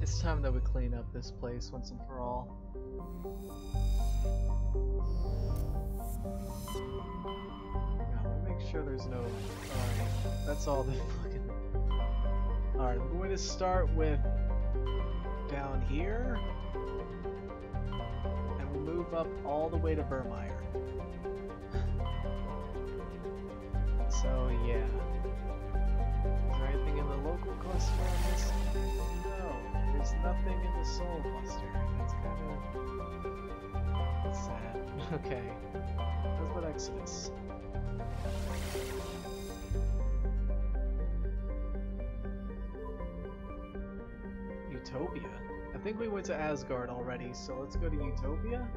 It's time that we clean up this place once and for all. Now, let me make sure there's no... Alright, that's all the fucking... Alright, I'm going to start with... down here. And we'll move up all the way to Vermeer. So, yeah. Is there anything in the local cluster on this? No, there's nothing in the soul cluster. That's kind of sad. Okay. That's what Exodus. Utopia? I think we went to Asgard already, so let's go to Utopia.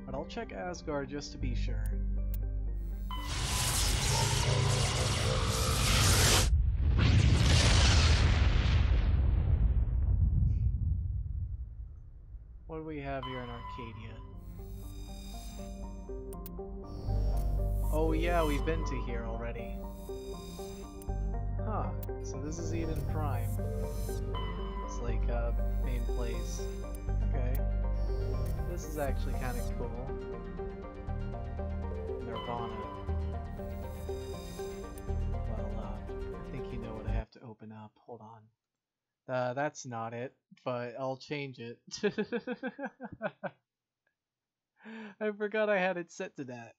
But I'll check Asgard just to be sure. What do we have here in Arcadia? Oh yeah, we've been to here already. Huh, so this is Eden Prime. It's like a main place. Okay. This is actually kind of cool. Nirvana. Well, I think you know what I have to open up. Hold on. That's not it, but I'll change it. I forgot I had it set to that.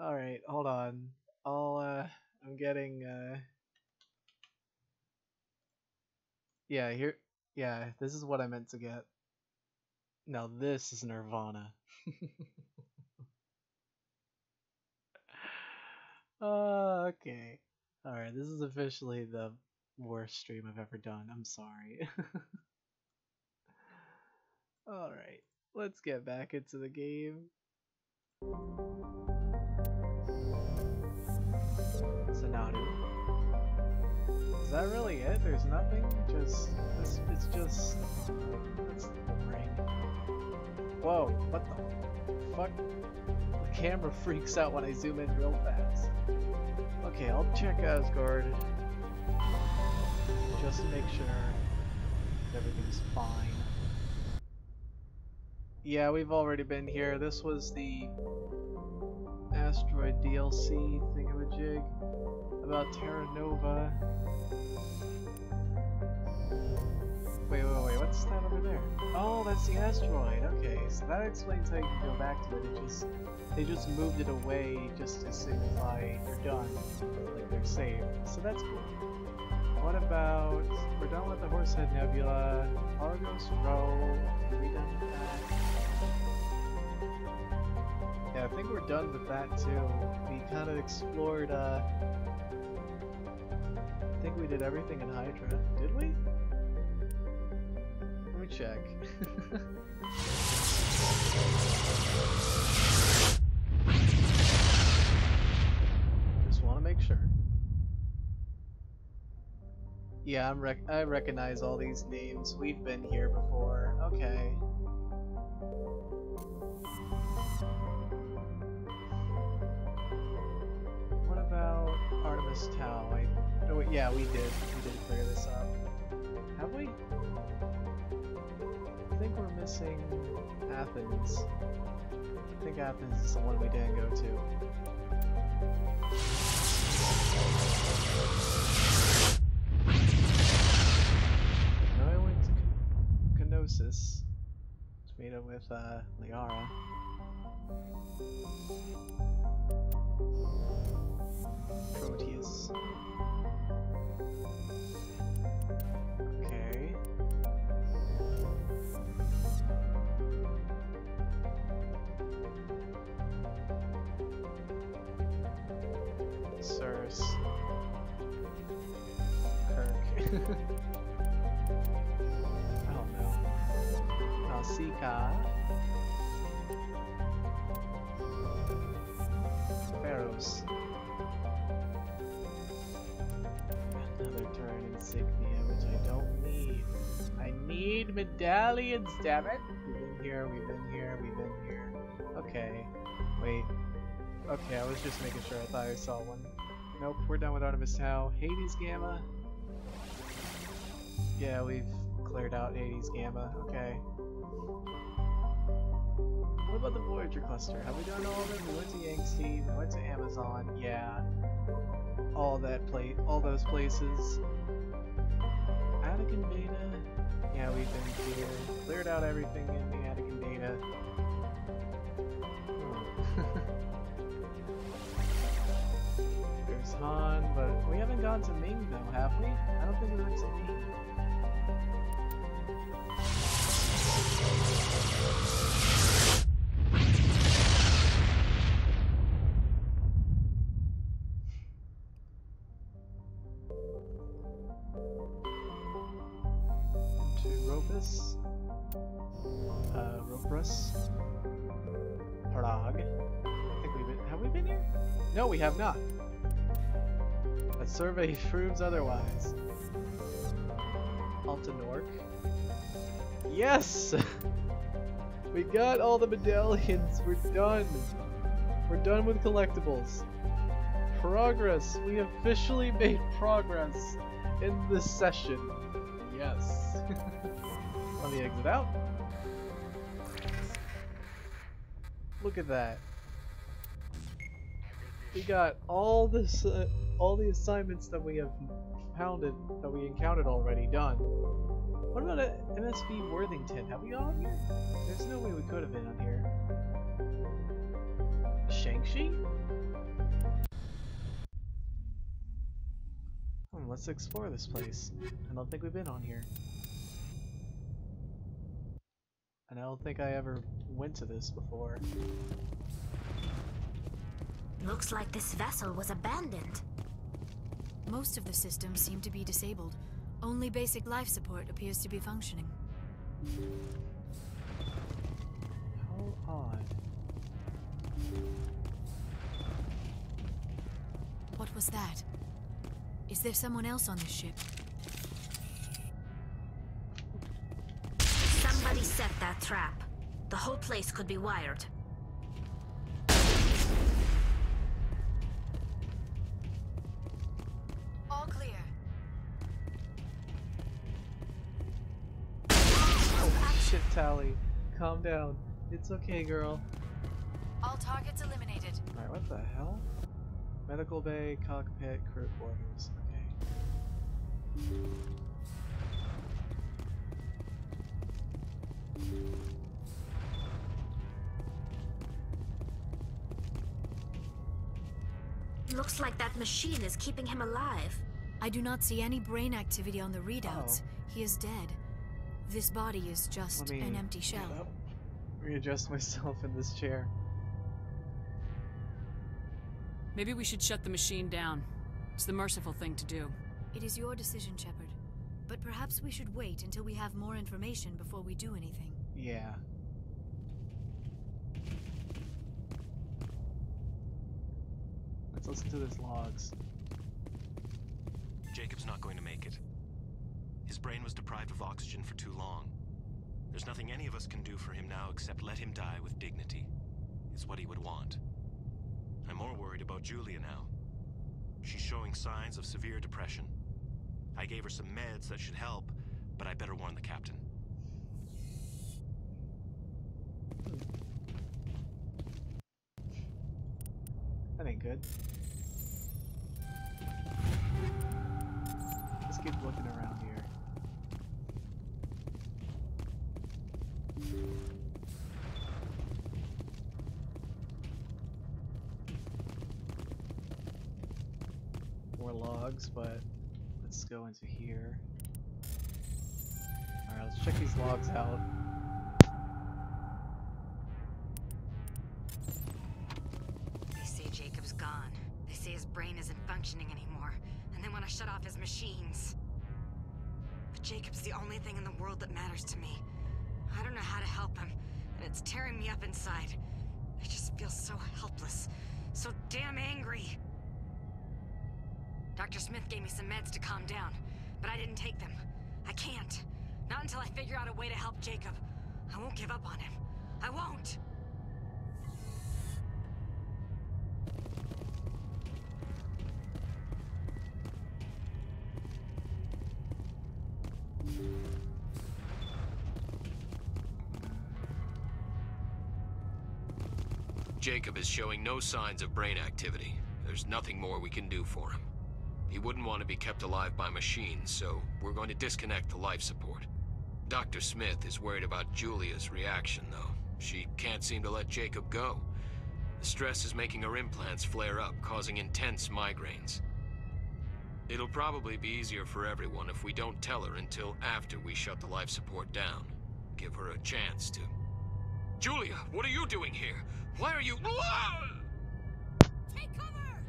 Alright, hold on. I'm getting, yeah, here, yeah, this is what I meant to get. Now this is Nirvana. Okay. Alright, this is officially the worst stream I've ever done. I'm sorry. Alright, let's get back into the game. Sanadu. Is that really it? There's nothing? It's just... That's boring. Whoa, what the fuck? The camera freaks out when I zoom in real fast. Okay, I'll check Asgard. Just to make sure everything's fine. Yeah, we've already been here. This was the Asteroid DLC thingamajig about Terra Nova. Wait, what's that over there? Oh, that's the asteroid. Okay, so that explains how you can go back to it. They just moved it away just to signify you're done, like they're saved. So that's cool. What about, we're done with the Horsehead Nebula, Argos Row, are we done with that? Yeah, I think we're done with that too. We kind of explored, I think we did everything in Hydra. Did we? Let me check. Just want to make sure. Yeah, I recognize all these names. We've been here before. Okay. What about Artemis Tau? Oh, yeah, we did. We did clear this up. Have we? I think we're missing Athens. I think Athens is the one we didn't go to. Kenosis. It's made up with Liara. Proteus. Okay. Cirrus. Kirk. Nausicaa, Pharos, another turn insignia, which I don't need. I need medallions, damn it! We've been here, we've been here, we've been here. Okay, wait. Okay, I was just making sure. I thought I saw one. Nope, we're done with Artemis Tau. Hades Gamma. Yeah, we've cleared out Hades Gamma. Okay. What about the Voyager cluster? Have we done all of them? We went to Yangtze, we went to Amazon. Yeah. All those places. Attican Beta. Yeah, we've been here. Cleared out everything in the Attican Beta. There's Han, but we haven't gone to Ming though, have we? I don't think we went to Ming. To Ropus. Ropus. Prague. I think we've been. Have we been here? No, we have not. A survey proves otherwise. Altanork. Yes! We got all the medallions. We're done. We're done with collectibles. Progress. We officially made progress in this session. Yes. Let me exit out. Look at that. We got all this, all the assignments that we have encountered already done. What about MSV Worthington? Have we gone here? There's no way we could have been on here. Shang-Chi? Let's explore this place. I don't think we've been on here. And I don't think I ever went to this before. Looks like this vessel was abandoned. Most of the systems seem to be disabled. Only basic life support appears to be functioning. How odd. What was that? Is there someone else on this ship? Somebody set that trap. The whole place could be wired. All clear. Oh shit, Tally. Calm down. It's okay, girl. All targets eliminated. Alright, what the hell? Medical bay, cockpit, crew quarters. Okay. Looks like that machine is keeping him alive. I do not see any brain activity on the readouts. He is dead. This body is just an empty shell. Readjust myself in this chair. Maybe we should shut the machine down. It's the merciful thing to do. It is your decision, Shepard. But perhaps we should wait until we have more information before we do anything. Yeah. Let's listen to his logs. Jacob's not going to make it. His brain was deprived of oxygen for too long. There's nothing any of us can do for him now except let him die with dignity. It's what he would want. I'm more worried about Julia now. She's showing signs of severe depression. I gave her some meds that should help, but I better warn the captain. That ain't good. Let's keep looking around here. More logs, but let's go into here. Alright, let's check these logs out. They say Jacob's gone. They say his brain isn't functioning anymore, and they want to shut off his machines. But Jacob's the only thing in the world that matters to me. I don't know how to help him, and it's tearing me up inside. I just feel so helpless, so damn angry. Dr. Smith gave me some meds to calm down, but I didn't take them. I can't. Not until I figure out a way to help Jacob. I won't give up on him. I won't! Jacob is showing no signs of brain activity. There's nothing more we can do for him. He wouldn't want to be kept alive by machines, so we're going to disconnect the life support. Dr. Smith is worried about Julia's reaction, though. She can't seem to let Jacob go. The stress is making her implants flare up, causing intense migraines. It'll probably be easier for everyone if we don't tell her until after we shut the life support down. Give her a chance to... Julia, what are you doing here? Why are you... Take cover!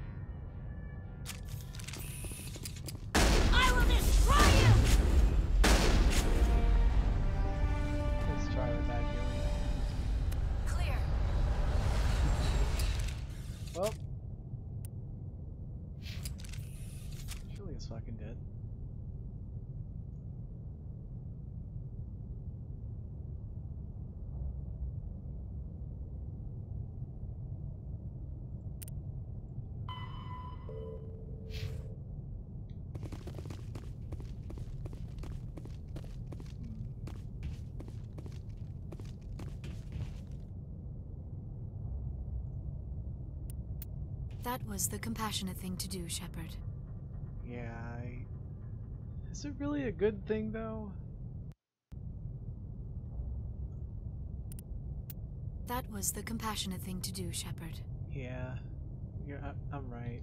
I will destroy you! Let's try with that, Julia. Clear. Well. Julia's fucking dead. That was the compassionate thing to do, Shepard. Yeah, Is it really a good thing, though? That was the compassionate thing to do, Shepard. Yeah. I'm right.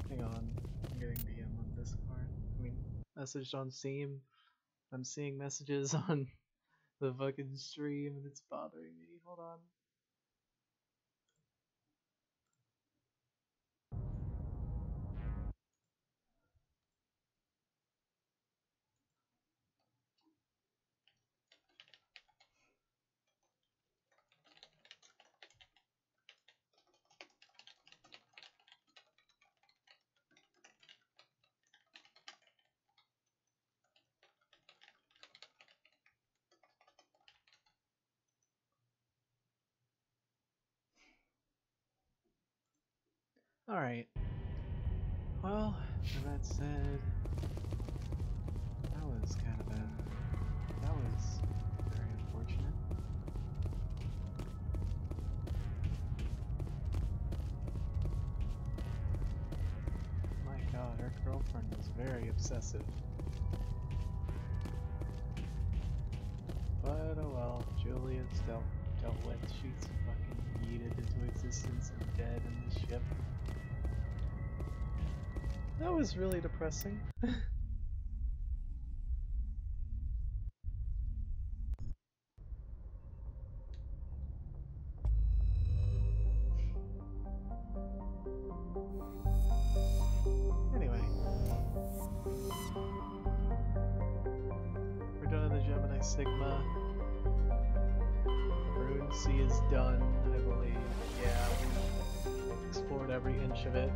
Hang on. I'm getting DM on Discord. I mean, messaged on Steam. I'm seeing messages on the fucking stream and it's bothering me. Hold on. Alright. Well, with that said, that was kind of that was very unfortunate. My god, her girlfriend was very obsessive. But oh well, Julia's dealt with. She's fucking yeeted into existence and dead in the ship. That was really depressing. Anyway. We're done in the Gemini Sigma. Rune C is done, I believe. Yeah, we explored every inch of it.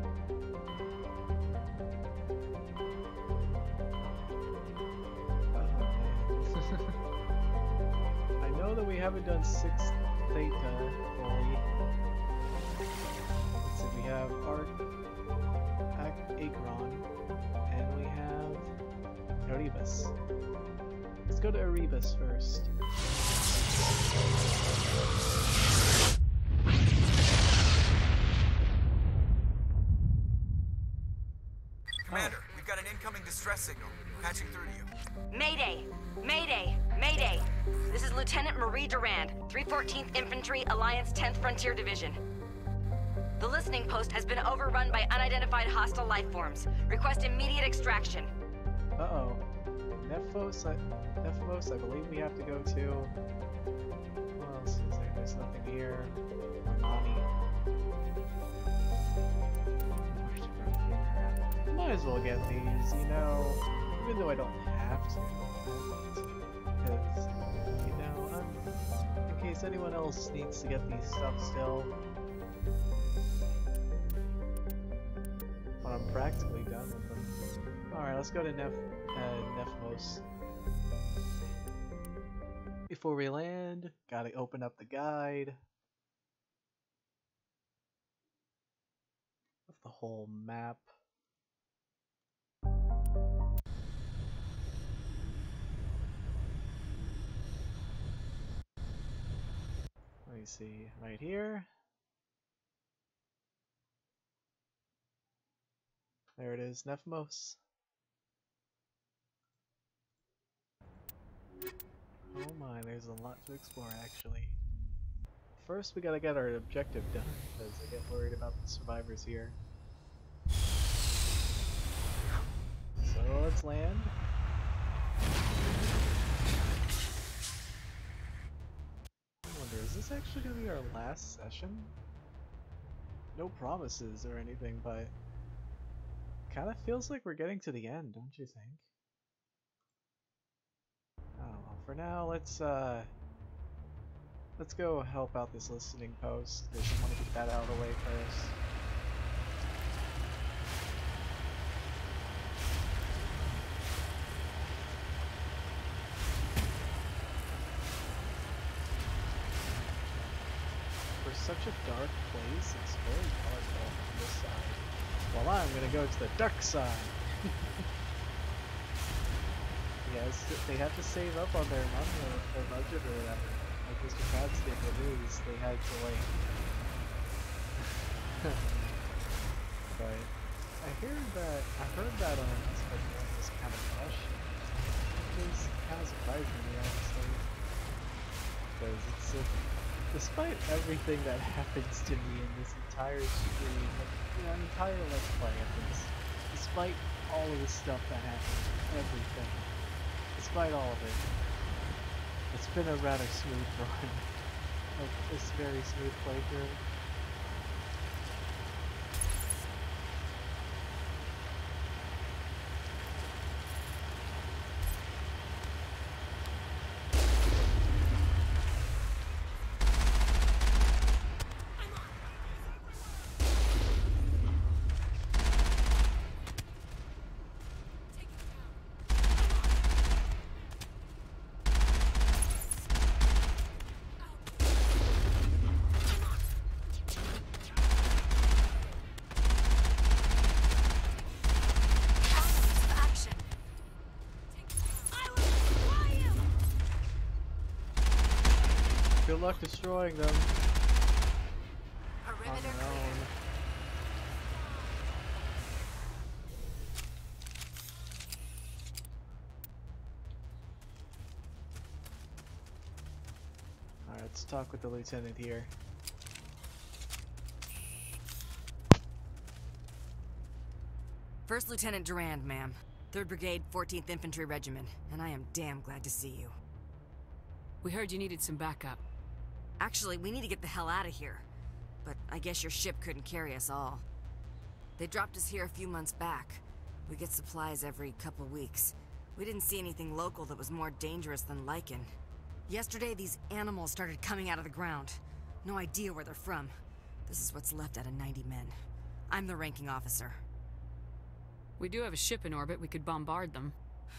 I know that we haven't done 6th Theta fully. Let's see, we have Agron, and we have Erebus. Let's go to Erebus first. Commander, we've got an incoming distress signal. Patching through to you. Mayday! Mayday! Mayday! This is Lieutenant Marie Durand, 314th Infantry, Alliance 10th Frontier Division. The listening post has been overrun by unidentified hostile life forms. Request immediate extraction. Uh-oh. Nephos, I believe we have to go to... What else is there? There's nothing here. Armani. Might as well get these, you know, even though I don't have to. Because, you know, in case anyone else needs to get these stuff still. But I'm practically done with them. Alright, let's go to Nephmos. Before we land, gotta open up the guide of the whole map. Let me see. Right here. There it is, Nephmos. Oh my, there's a lot to explore actually. First we gotta get our objective done, because I get worried about the survivors here. So let's land. I wonder, is this actually gonna be our last session? No promises or anything, but kinda feels like we're getting to the end, don't you think? Oh well, for now let's go help out this listening post, because I want to get that out of the way first. For such a dark place, it's very colorful on this side. Well, I'm gonna go to the dark side! Yes, they have to save up on their money or their budget or whatever. Like Mr. Krabs did with his, they had to like... But I heard that Special was kind of fresh, which is kind of surprising to me, honestly. Because it's despite everything that happens to me in this entire stream, like, entire Let's Play at least, despite all of the stuff that happens, everything, despite all of it, it's been a rather smooth run. Like, this very smooth playthrough. Good luck destroying them on their own. Alright, let's talk with the lieutenant here. First Lieutenant Durand, ma'am. 3rd Brigade, 14th Infantry Regiment, and I am damn glad to see you. We heard you needed some backup. Actually, we need to get the hell out of here. But I guess your ship couldn't carry us all. They dropped us here a few months back. We get supplies every couple weeks. We didn't see anything local that was more dangerous than lichen. Yesterday, these animals started coming out of the ground. No idea where they're from. This is what's left out of 90 men. I'm the ranking officer. We do have a ship in orbit. We could bombard them.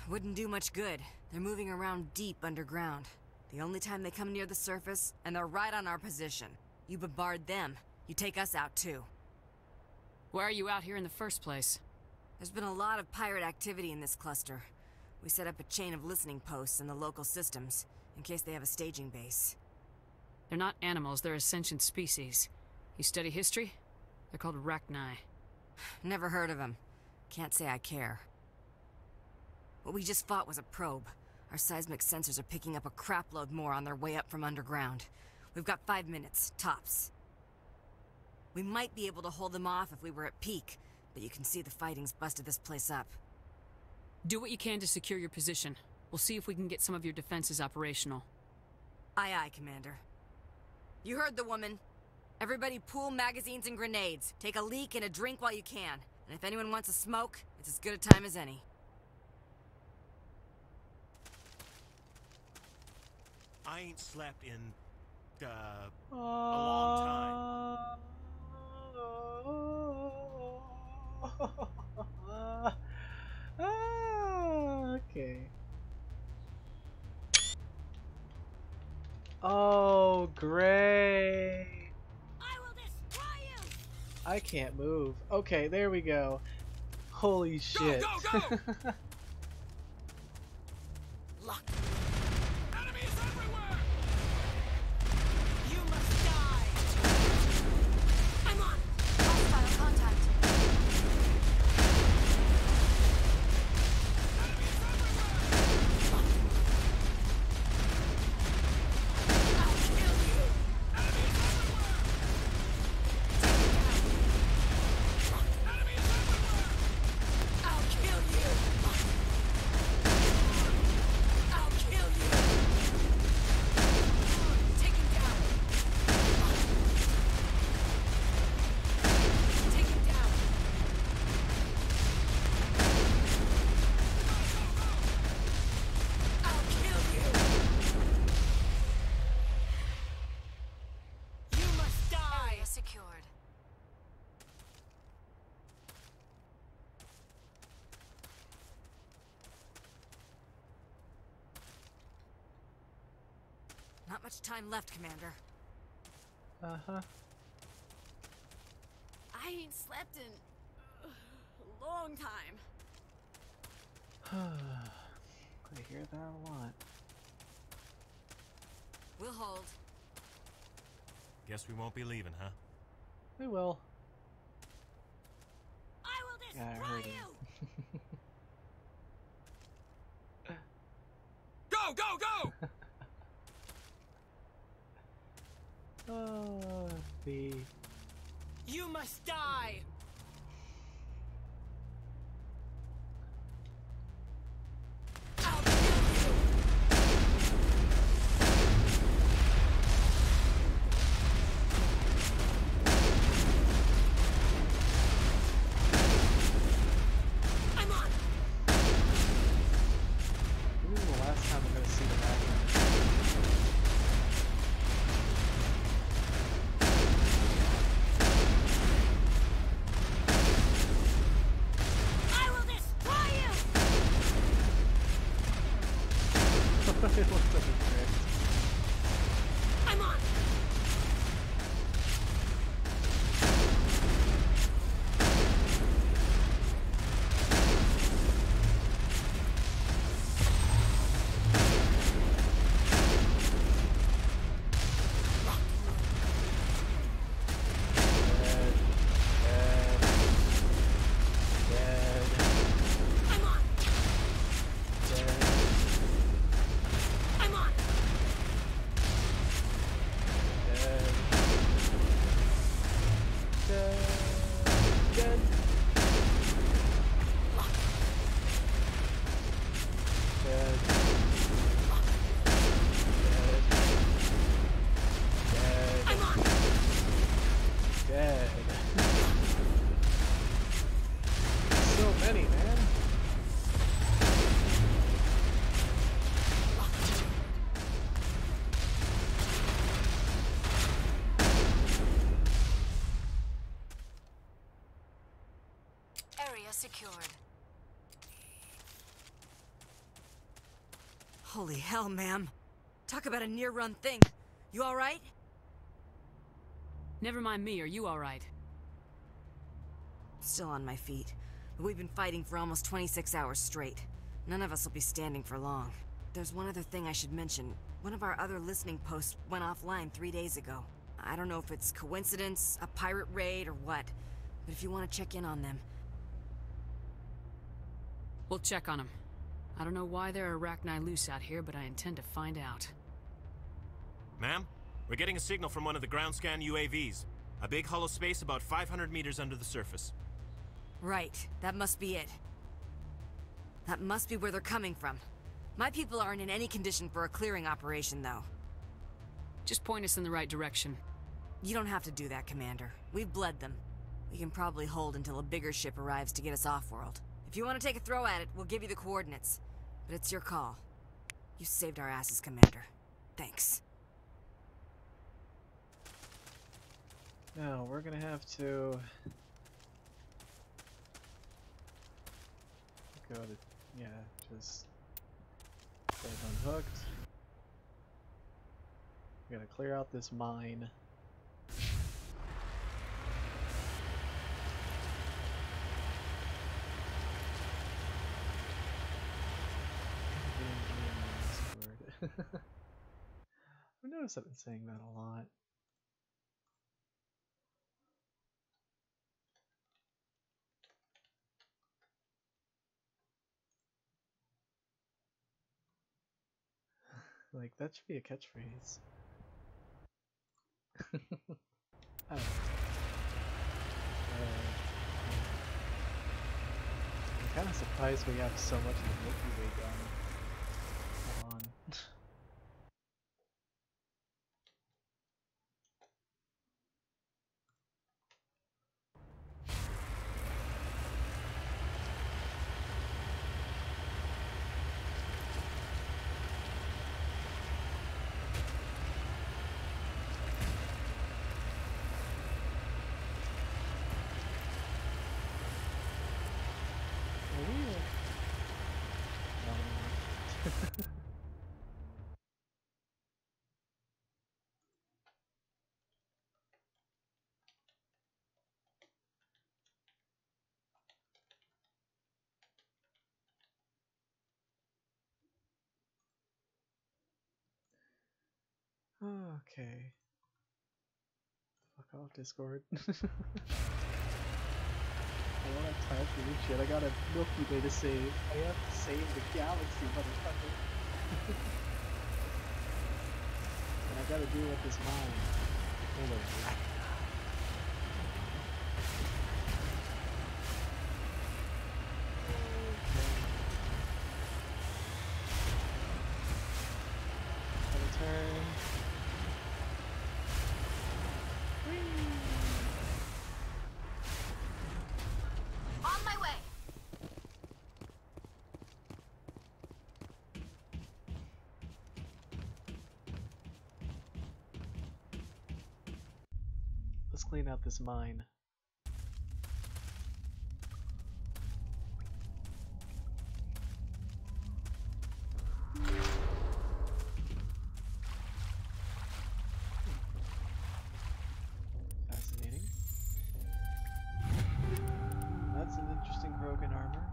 Wouldn't do much good. They're moving around deep underground. The only time they come near the surface, and they're right on our position. You bombard them, you take us out too. Why are you out here in the first place? There's been a lot of pirate activity in this cluster. We set up a chain of listening posts in the local systems, in case they have a staging base. They're not animals, they're a sentient species. You study history? They're called arachni. Never heard of them. Can't say I care. What we just fought was a probe. Our seismic sensors are picking up a crapload more on their way up from underground. We've got 5 minutes, tops. We might be able to hold them off if we were at peak, but you can see the fighting's busted this place up. Do what you can to secure your position. We'll see if we can get some of your defenses operational. Aye, aye, Commander. You heard the woman. Everybody pool magazines and grenades. Take a leak and a drink while you can. And if anyone wants a smoke, it's as good a time as any. I ain't slept in, a long time. Okay. Oh, great. I will destroy you. I can't move. Okay, there we go. Holy shit. Go, go, go! Lock. Enemies everywhere! You must much time left, Commander. Uh-huh. I ain't slept in a long time. I hear that a lot. We'll hold. Guess we won't be leaving, huh? We will. I will Yeah, I destroy heard you! him. Go, go, go! Oh, the... You must die! This is the last time I'm gonna see the background. I will destroy you! It looks like a trick. I'm on! I'm on! I'm on! I'm on! Dead. So many, man. Area secured. Holy hell, ma'am. Talk about a near-run thing. You alright? Never mind me, are you alright? Still on my feet. But we've been fighting for almost 26 hours straight. None of us will be standing for long. There's one other thing I should mention. One of our other listening posts went offline 3 days ago. I don't know if it's coincidence, a pirate raid, or what. But if you want to check in on them... We'll check on them. I don't know why there are arachni loose out here, but I intend to find out. Ma'am, we're getting a signal from one of the ground scan UAVs. A big hollow space about 500 meters under the surface. Right, that must be it. That must be where they're coming from. My people aren't in any condition for a clearing operation, though. Just point us in the right direction. You don't have to do that, Commander. We've bled them. We can probably hold until a bigger ship arrives to get us off-world. If you want to take a throw at it, we'll give you the coordinates. But it's your call. You saved our asses, Commander. Thanks. Now, we're gonna have to... go to... yeah, just... get it unhooked. We gotta clear out this mine. I noticed I've been saying that a lot. Like, that should be a catchphrase. I don't know. I'm kind of surprised we have so much of the Milky Way done. Hold on. Okay. Fuck off, Discord. I don't have time for this shit. I got a Milky Way to save. I have to save the galaxy, motherfucker. And I gotta deal with this mine. Oh, wait. Turn. On my way. Let's clean out this mine. Fascinating. That's an interesting broken armor,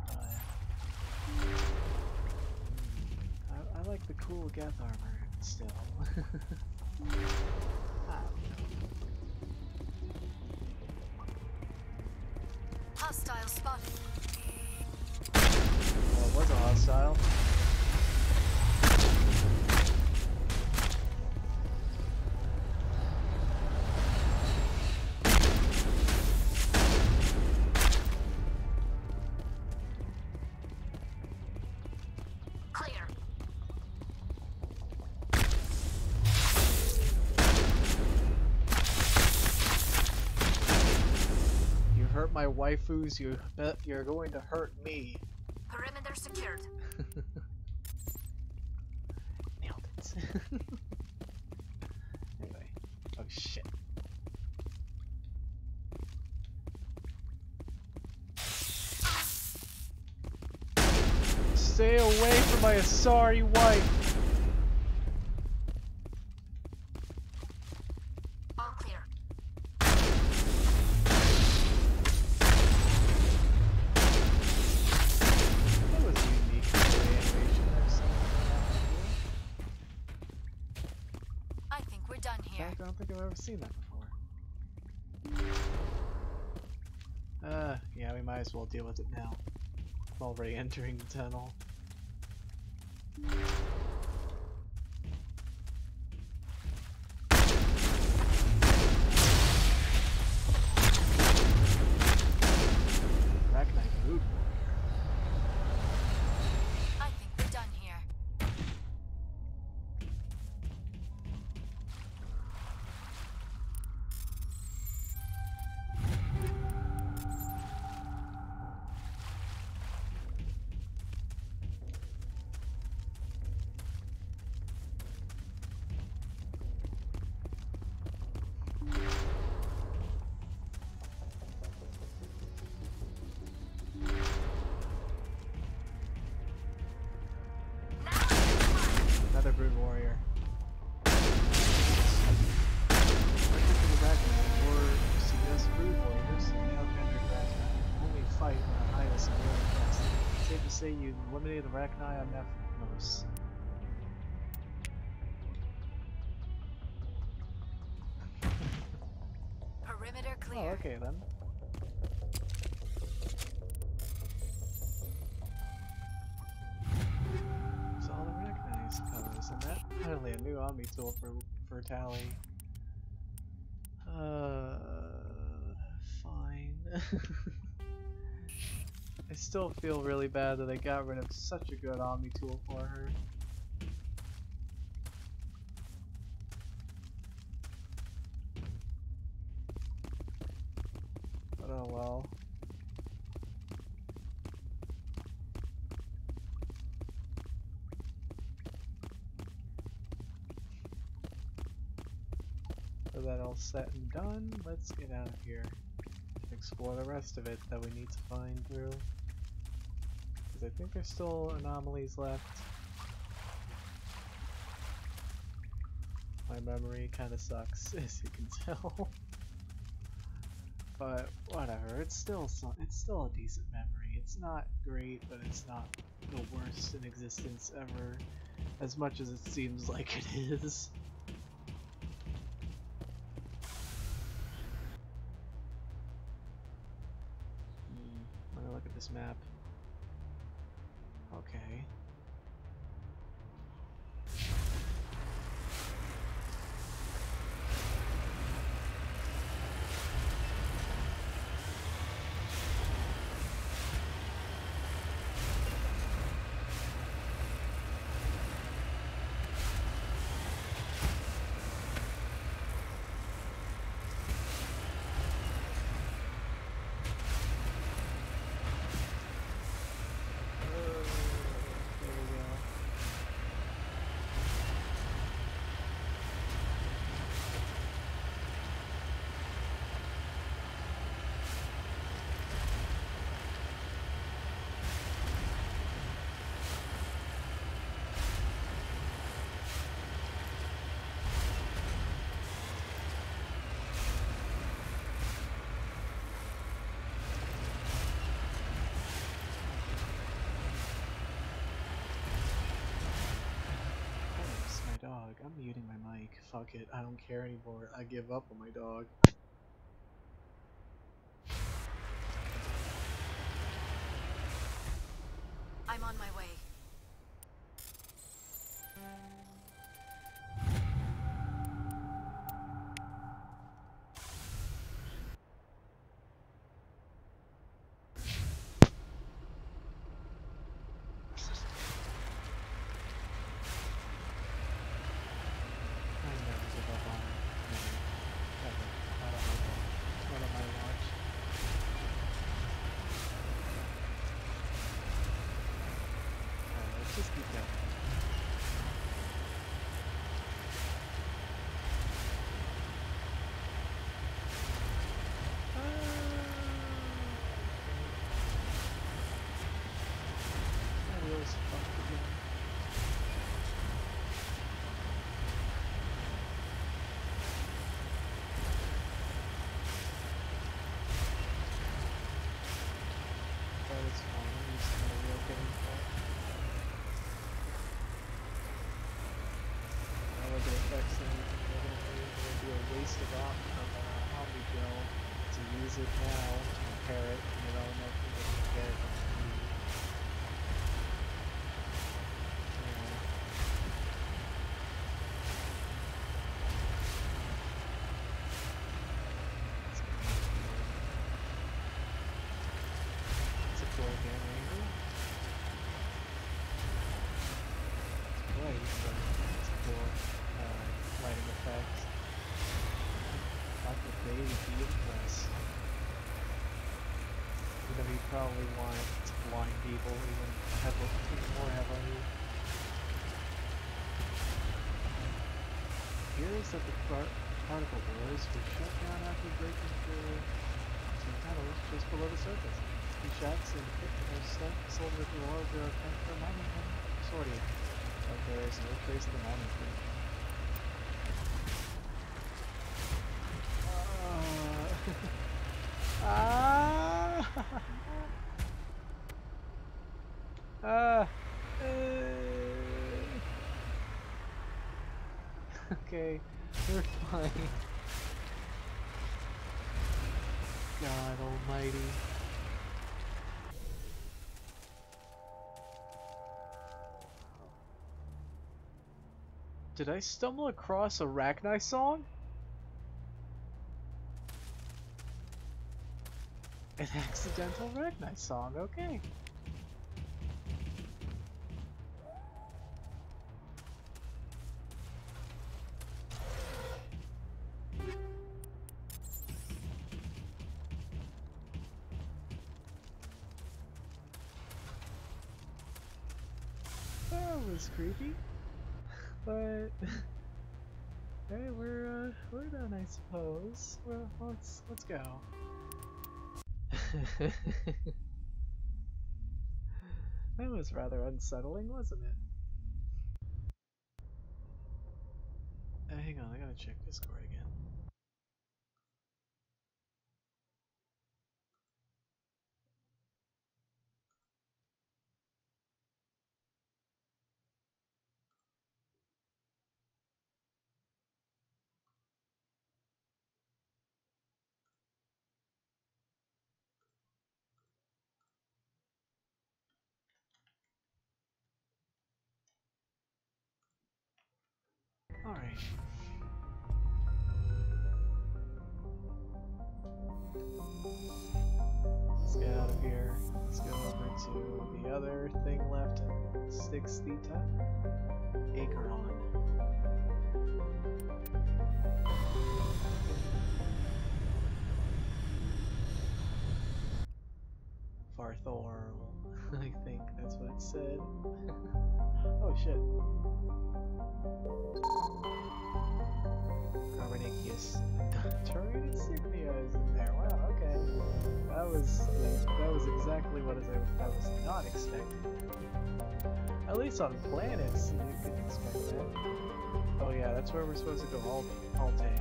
but I like the cool Geth armor still. I don't know. Hostile spotted. Well, it was a hostile. Clear. You hurt my waifus, you're going to hurt me. Perimeter secured. Nailed it. Anyway. Oh shit. Stay away from my sorry wife. All clear. That was a unique animation I've seen. I think we're done In here. fact, I don't think I've ever seen that before. Yeah, we might as well deal with it now. I'm already entering the tunnel. Arachnite Brood Warrior. I think we're done here. Another Brood Warrior. CS Brood Warriors outnumbered Arachnite. Only fight when the highest and really fast. Safe to say you eliminated Arachnite on Nephros. Perimeter Oh, clear. okay then. It's all the Arachnite, I suppose, and that finally a new Omni tool for Tally. Fine. I still feel really bad that I got rid of such a good Omni tool for her. But oh well. So that all set and done, let's get out of here and explore the rest of it that we need to find through. Because I think there's still anomalies left. My memory kind of sucks, as you can tell. But whatever, it's still a decent memory. It's not great, but it's not the worst in existence ever, as much as it seems like it is. map. Okay. There we go. Thanks, my dog. I'm muting my mic. Fuck it. I don't care anymore. I give up on my dog. I'm on my way. I never give up on it. Never. Ever. Not on my dog. Not on my watch. Alright, let's just keep going. My wheel's fucked again. But it's fine. I'm used to my wheel getting fucked. I don't think it affects anything. It would be a waste of Omni Gel to use it now to repair it, and then I'll never get it on the Wii. Yeah. It's a cool game angle. It's bright, but it's a cool lighting effect. Like the baby be impressed. You know, you probably want to blind people even more heavily. Appears that the particle boys were shut down after breaking through some tunnels just below the surface. The shacks and stuff sold with the oil to for mining and sorting. But there is no trace of the mining fleet. Ah! Ah! Okay, we're fine. God almighty. Did I stumble across a Rachni song? An accidental Rachni song, okay. That was creepy, but hey, we're done, I suppose. Well, let's go. That was rather unsettling, wasn't it? Hang on, I gotta check Discord again. Alright. Let's get out of here. Let's go over to the other thing left in 6 Theta. Acheron. Farthorl. I think that's what it said. Oh shit. Carbonicius. Turret insignia is in there. Wow, okay. That was exactly what I was not expecting. At least on planets, you could expect that. Oh yeah, that's where we're supposed to go Alte.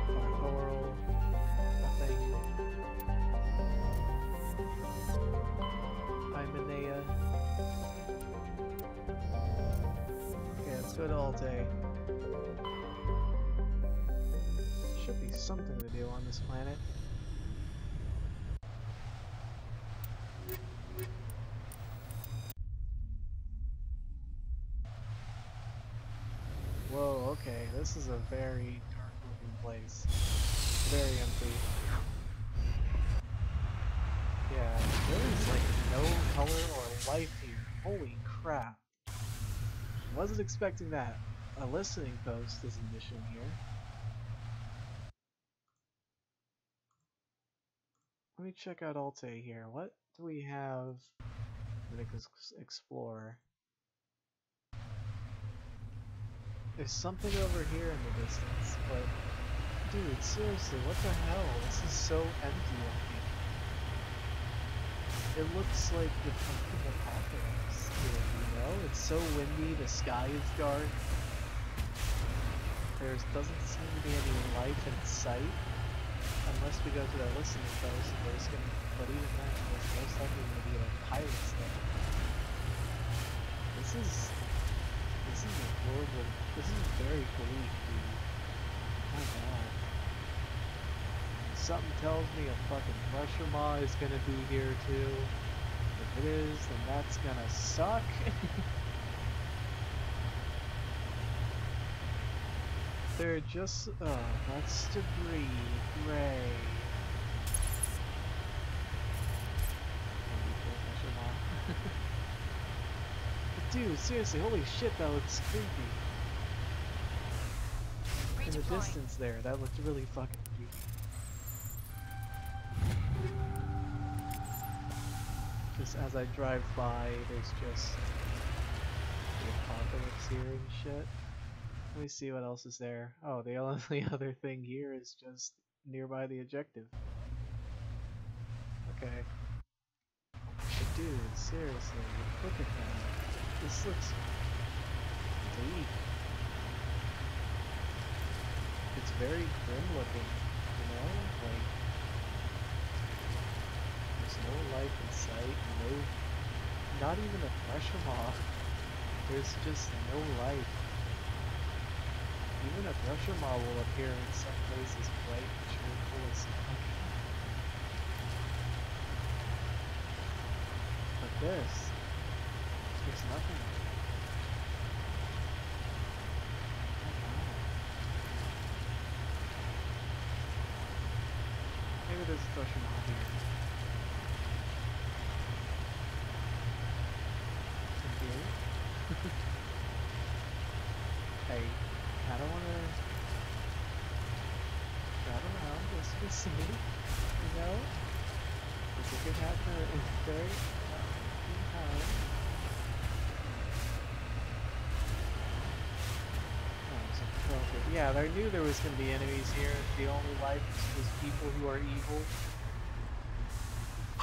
Farthorl. Nothing. Imanea. Okay, let's go to Alte. Should be something to do on this planet. Whoa, okay, this is a very dark looking place. Very empty. Yeah, there is like no color or life here. Holy crap. Wasn't expecting that. A listening post is a mission here. Let me check out Alte here. What do we have? I'm gonna explore. There's something over here in the distance, but dude, seriously, what the hell? This is so empty looking. It looks like the fucking apocalypse here, you know? It's so windy, the sky is dark. There doesn't seem to be any life in sight. Unless we go to that listening post, but even then, there's most likely going to be like pirates there. This is a horrible, this is very bleak, dude. My god. Something tells me a fucking Russia Maw is going to be here too. If it is, then that's going to suck. They're just, that's debris, gray. But dude, seriously, holy shit, that looks creepy. In the distance there, that looked really fucking creepy. Just as I drive by, there's just the apocalypse here and shit. Let me see what else is there. Oh, the only other thing here is just nearby the objective. Okay. But dude, seriously, look at that. This looks bleak. It's very grim looking, you know? Like, there's no life in sight, not even a pressure moth. There's just no life. Even a pressure Maw will appear in some places bright and cheerful as fuck. But there's nothing. Maybe there's a pressure Maw here. Hey. I don't want to travel around just to see, you know? It's a good happen in very time. Oh, yeah, I knew there was going to be enemies here. The only life was people who are evil.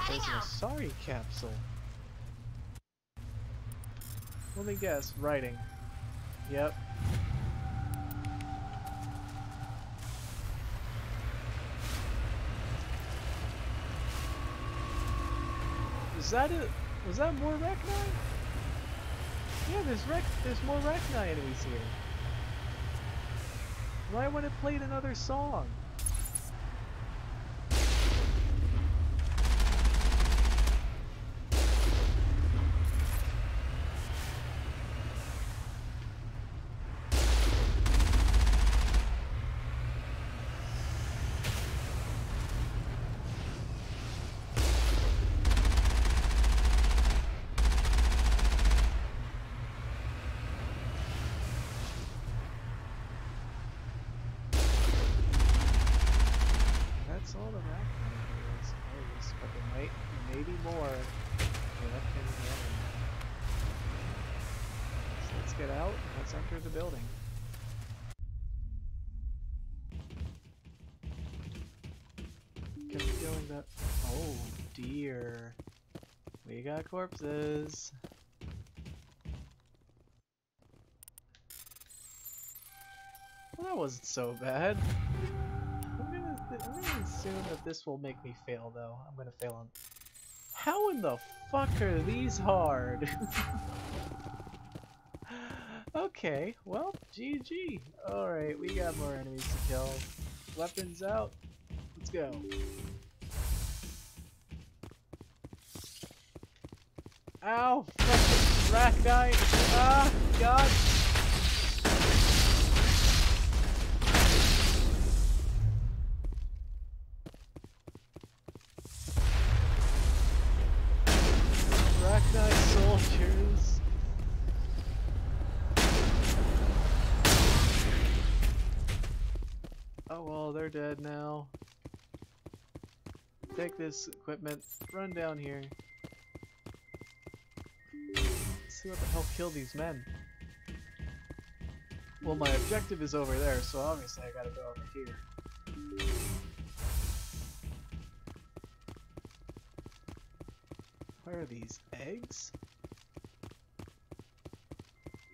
There's an Asari capsule. Let me guess, writing. Yep. Is that it? Was that more Rachni? Yeah, there's more Rachni enemies here. Why would it play another song? maybe more. Yeah, that can be the enemy. So let's get out and let's enter the building. Get the feeling that. Oh dear. We got corpses. Well, that wasn't so bad. I'm gonna assume that this will make me fail, though. I'm gonna fail on. How in the fuck are these hard? Okay, well, GG. Alright, we got more enemies to kill. Weapons out. Let's go. Ow! Fucking Arachnite! Ah! God! Arachnite soldiers! Oh well, they're dead now. Take this equipment, run down here. See what the hell killed these men. Well, my objective is over there, so obviously I gotta go over here. Where are these? Eggs?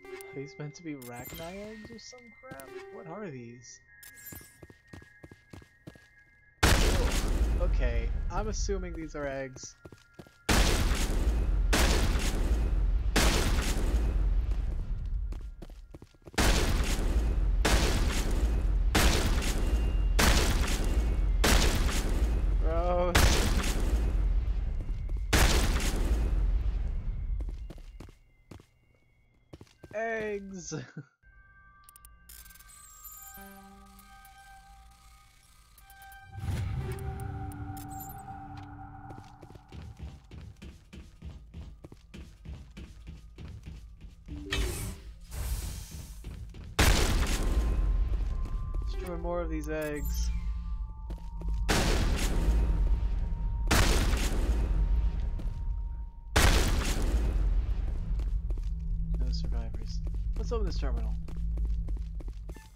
Are these meant to be Arachnite eggs or some crap? What are these? Oh, okay, I'm assuming these are eggs. Eggs! Destroy more of these eggs. Survivors. Let's open this terminal.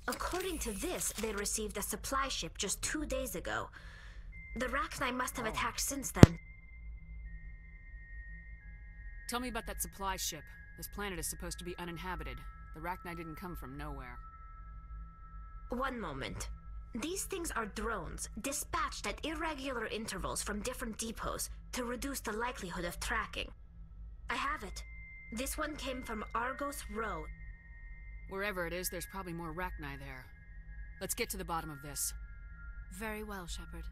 According to this, they received a supply ship just 2 days ago. The Arachnite must have attacked since then. Tell me about that supply ship. This planet is supposed to be uninhabited. The Arachnite didn't come from nowhere. One moment. These things are drones, dispatched at irregular intervals from different depots to reduce the likelihood of tracking. I have it. This one came from Argos Row. Wherever it is, there's probably more Arachnite there. Let's get to the bottom of this. Very well, Shepard.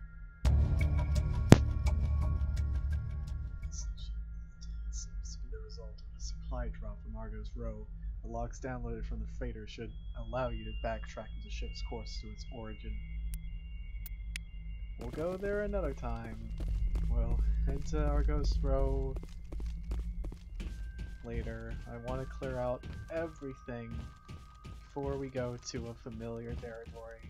Seems to be the result of a supply drop from Argos Row. The logs downloaded from the freighter should allow you to backtrack the ship's course to its origin. We'll go there another time. We'll head to Argos Row later. I want to clear out everything before we go to a familiar territory.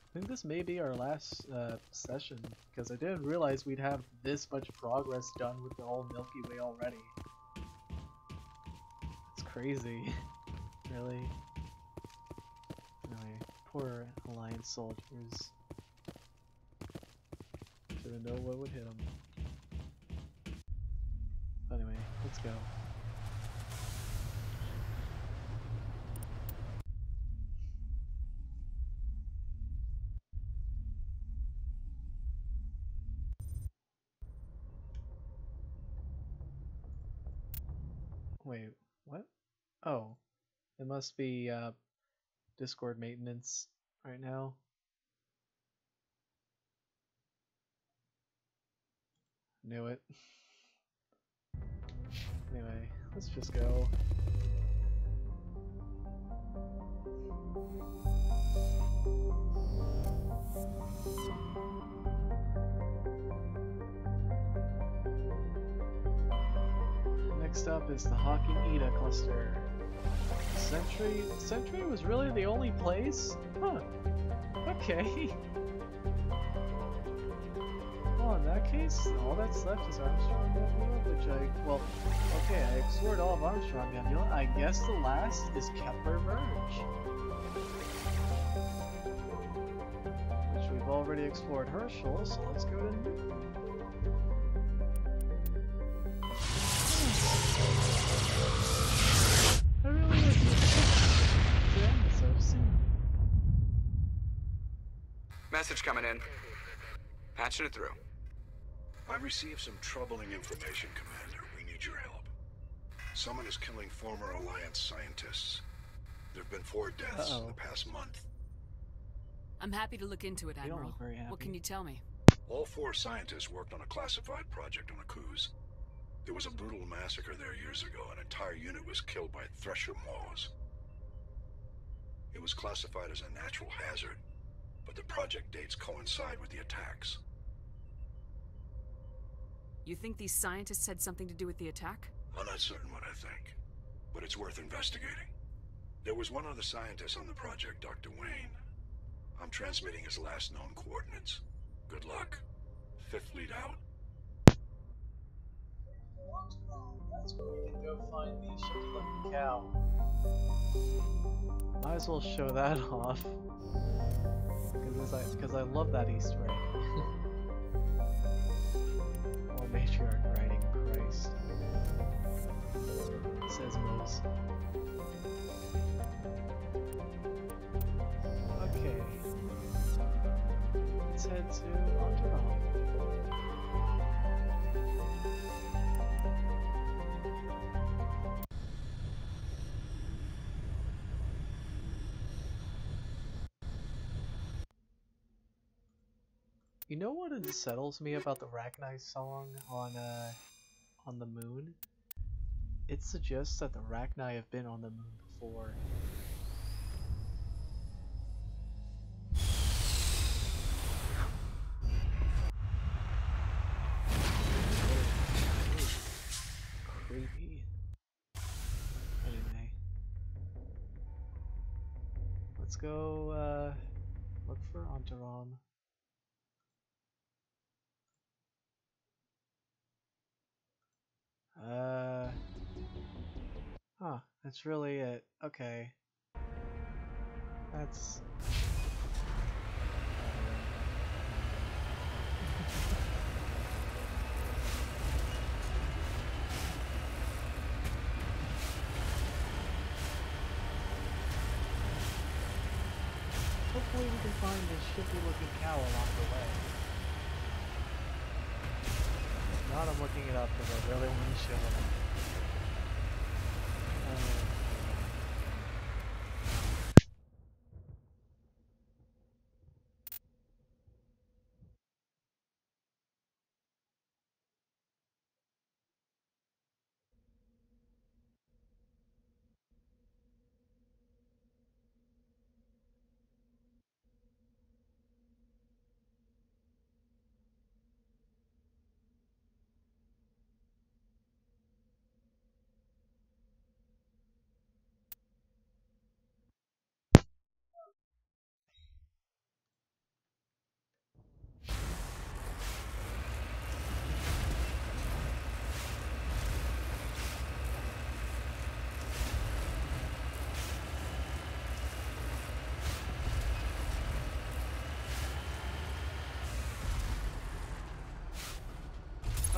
I think this may be our last session, because I didn't realize we'd have this much progress done with the whole Milky Way already. It's crazy. Really. Anyway, poor Alliance soldiers. Didn't know what would hit them. Anyway, let's go. Wait, what? Oh, it must be Discord maintenance right now. Knew it. Anyway, let's just go. Next up is the Hawking Ida cluster. Sentry was really the only place? Huh. Okay. Well, in that case, all that's left is Armstrong Nebula, which well, okay, I explored all of Armstrong Nebula. I guess the last is Kepler Verge. Which we've already explored Herschel, so let's go to Newton. I really like to end so soon. Message coming in. Patching it through. I've received some troubling information, Commander. We need your help. Someone is killing former Alliance scientists. There have been 4 deaths in the past month. I'm happy to look into it, Admiral. Very happy. What can you tell me? All 4 scientists worked on a classified project on Akuz. There was a brutal massacre there years ago. An entire unit was killed by Thresher Maws. It was classified as a natural hazard, but the project dates coincide with the attacks. You think these scientists had something to do with the attack? I'm not certain what I think, but it's worth investigating. There was one other scientist on the project, Dr. Wayne. I'm transmitting his last known coordinates. Good luck. 5th Fleet out. That's where we can go find the shifty-looking cow. Might as well show that off. Because I love that Easter egg. Or matriarch writing, Christ. It says Mose. Okay. Let's head to Entourage. You know what unsettles me about the Rachni song on the moon? It suggests that the Rachni have been on the moon before. Creepy. Anyway. Let's go look for Entourage. Huh, that's really it. Okay. That's... Hopefully we can find this shifty looking cow along the way. If not, I'm looking it up because I really want to show it.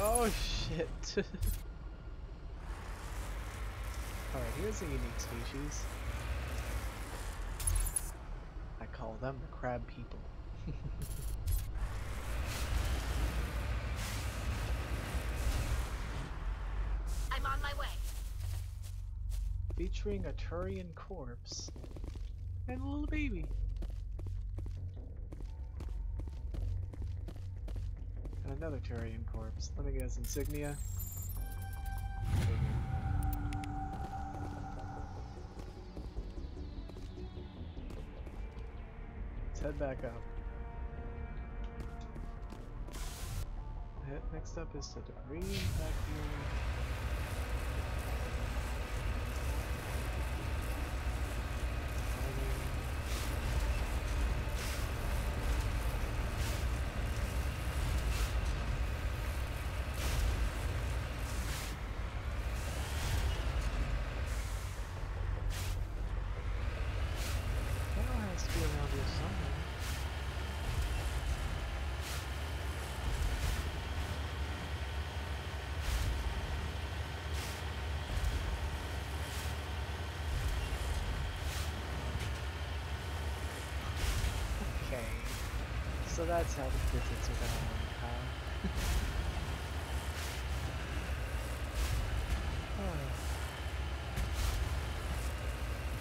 Oh shit. Alright, here's a unique species. I call them the crab people. I'm on my way. Featuring a Turian corpse and a little baby. And another Turian corpse. Let me guess, insignia? Let's head back up. Next up is the debris back here. that's how the physics are gonna work, huh? Oh.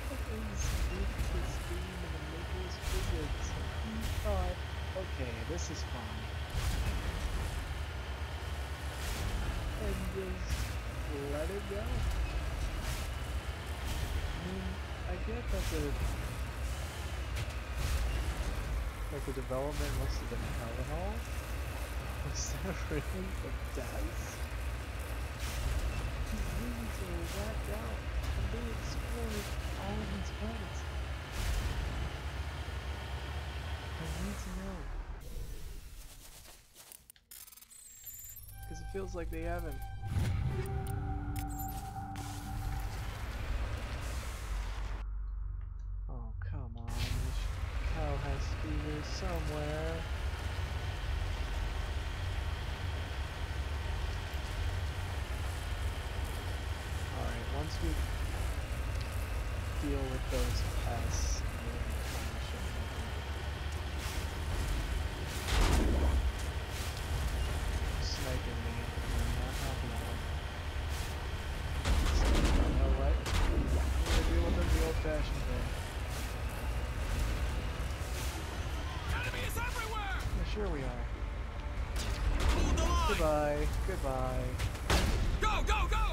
What is with this game and the maker's physics? Who thought, okay, this is fun. And just let it go. I mean, I get that the development must have been hell and all. Was that really the best? These movies are whacked out and they explored all of these planets. I need to know. Because it feels like they haven't. Oh, come on. This cow has to be here somewhere. Alright, once we deal with those pests, we'll punish them. Sniping me. I'm not happy about it. So, you know what? I'm gonna deal with them the old-fashioned way. Enemies everywhere! Yeah, sure we are. Hold the line! Goodbye. Goodbye. Go, go, go!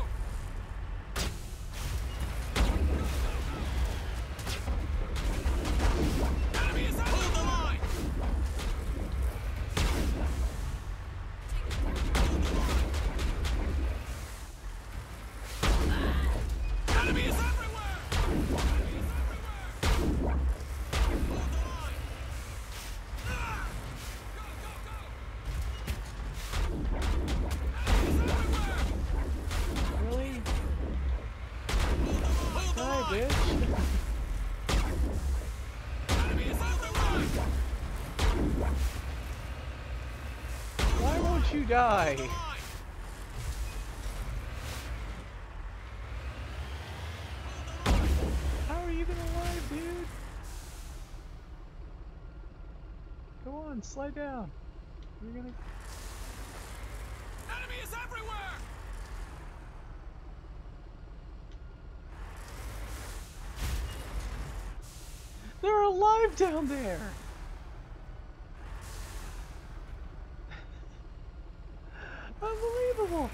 Enemies everywhere! Hold the line! Enemies everywhere! Enemies everywhere! Hold the line! Ah! Go, go, go! Enemies everywhere! Really? Hold the Die, line! bitch! Enemies everywhere! Why won't you die? Hold the line! How are you even alive, dude? Go on, slide down. You're gonna. Enemies everywhere! They're alive down there! Unbelievable!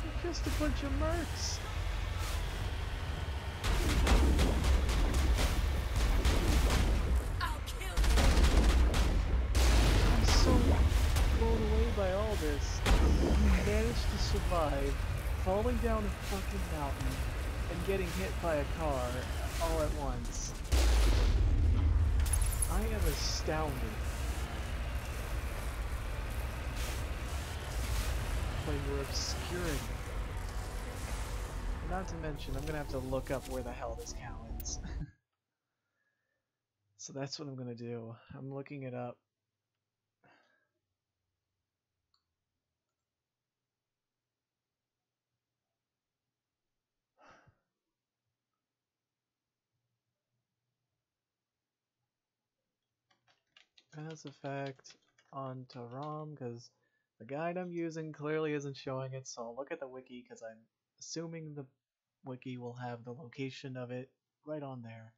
They're just a bunch of mercs. I'll kill you! I'm so blown away by all this. You managed to survive falling down a fucking mountain and getting hit by a car all at once. I am astounded by your obscurity. Not to mention, I'm gonna have to look up where the hell this cow is. So that's what I'm gonna do. I'm looking it up. Mass Effect on Taram, because the guide I'm using clearly isn't showing it, so I'll look at the wiki, because I'm assuming the wiki will have the location of it right on there.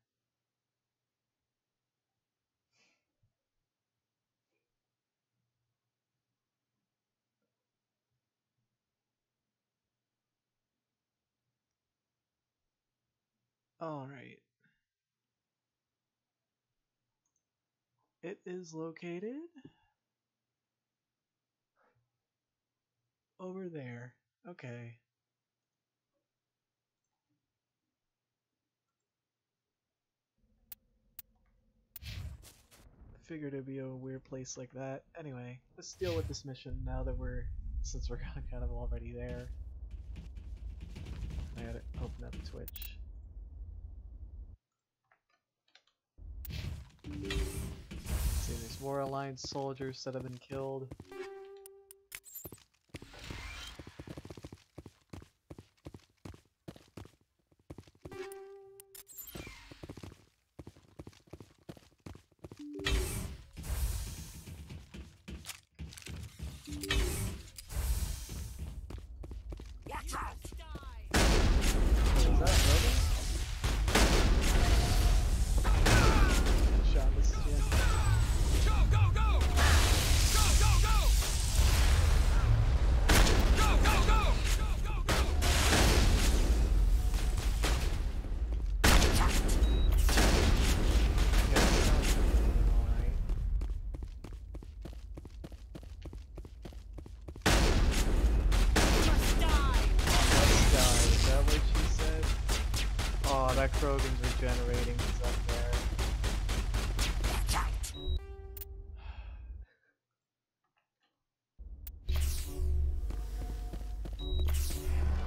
Alright. It is located over there. Okay. Figured it'd be a weird place like that. Anyway, let's deal with this mission now that since we're kind of already there. I gotta open up Twitch. See, there's more Alliance soldiers that have been killed. Oh, that Krogan's regenerating. He's up there.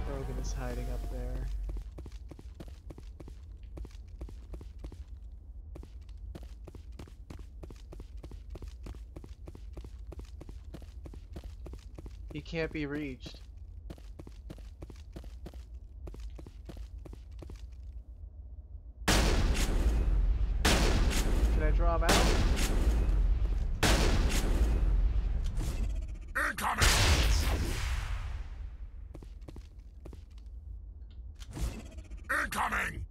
Krogan is hiding up there. He can't be reached. Can I draw him out? Incoming! Incoming!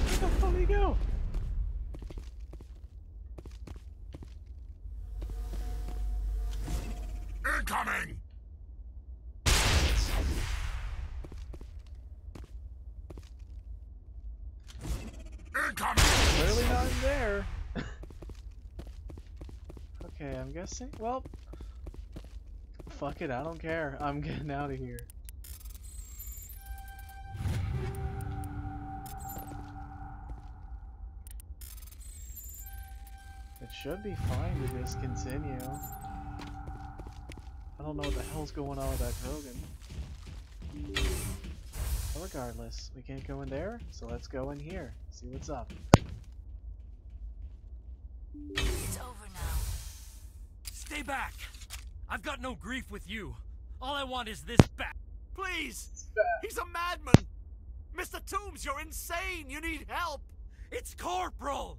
Where the hell did he go? Incoming! Incoming! Clearly not in there. Okay, I'm guessing. Well, fuck it, I don't care. I'm getting out of here. It should be fine to just continue. I don't know what the hell's going on with that Krogan. But regardless, we can't go in there, so let's go in here. See what's up. It's over now. Stay back! I've got no grief with you. All I want is this back. Please! He's a madman! Mr. Toombs, you're insane! You need help! It's Corporal!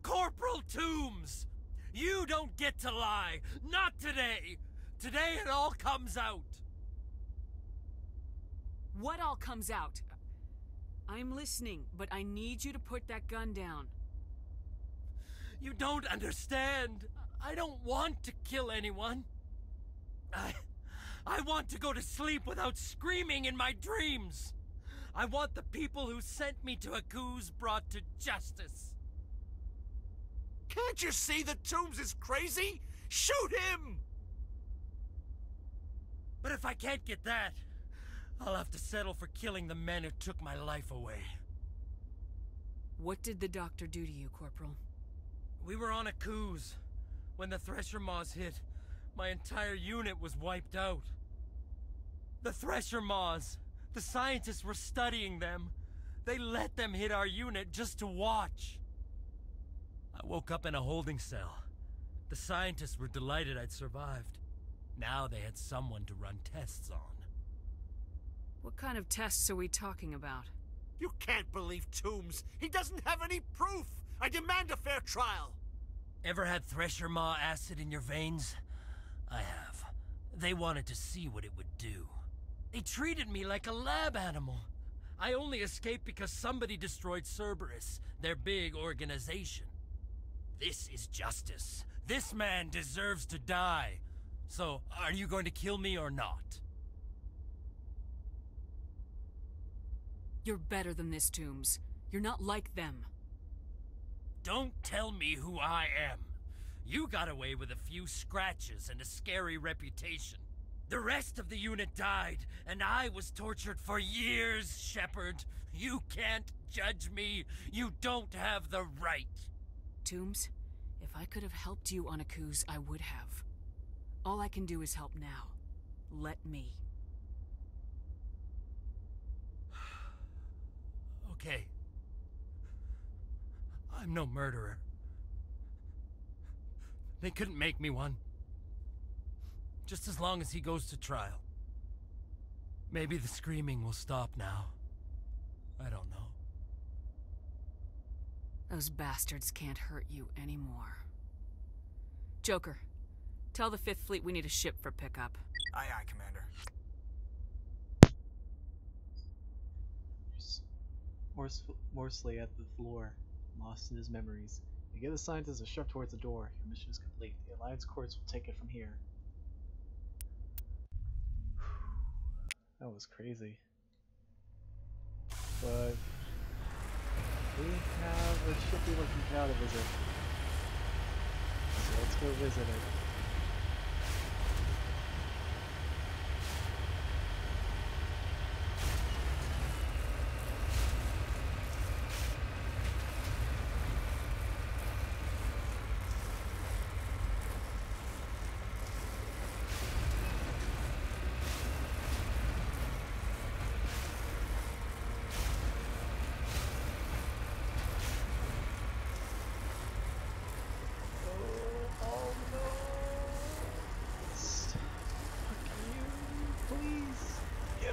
Corporal Toombs! You don't get to lie! Not today! Today it all comes out! What all comes out? I'm listening, but I need you to put that gun down. You don't understand. I don't want to kill anyone. I want to go to sleep without screaming in my dreams. I want the people who sent me to Akuz brought to justice. Can't you see that Toombs is crazy? Shoot him! But if I can't get that, I'll have to settle for killing the men who took my life away. What did the doctor do to you, Corporal? We were on Akuz. When the Thresher Maws hit, my entire unit was wiped out. The Thresher Maws, the scientists were studying them. They let them hit our unit just to watch. I woke up in a holding cell. The scientists were delighted I'd survived. Now they had someone to run tests on. What kind of tests are we talking about? You can't believe Toombs. He doesn't have any proof. I demand a fair trial. Ever had Thresher Maw acid in your veins? I have. They wanted to see what it would do. They treated me like a lab animal. I only escaped because somebody destroyed Cerberus, their big organization. This is justice. This man deserves to die. So, are you going to kill me or not? You're better than this, Toombs. You're not like them. Don't tell me who I am. You got away with a few scratches and a scary reputation. The rest of the unit died, and I was tortured for years, Shepard. You can't judge me. You don't have the right. Toombs, if I could have helped you on Akuz, I would have. All I can do is help now. Let me. Okay. I'm no murderer. They couldn't make me one. Just as long as he goes to trial. Maybe the screaming will stop now. I don't know. Those bastards can't hurt you anymore. Joker, tell the 5th Fleet we need a ship for pickup. Aye, aye, Commander. Morsley at the floor, lost in his memories. You give the scientist a shove towards the door. Your mission is complete. The Alliance courts will take it from here. That was crazy. But we have a ship we were compelled to visit. So let's go visit it.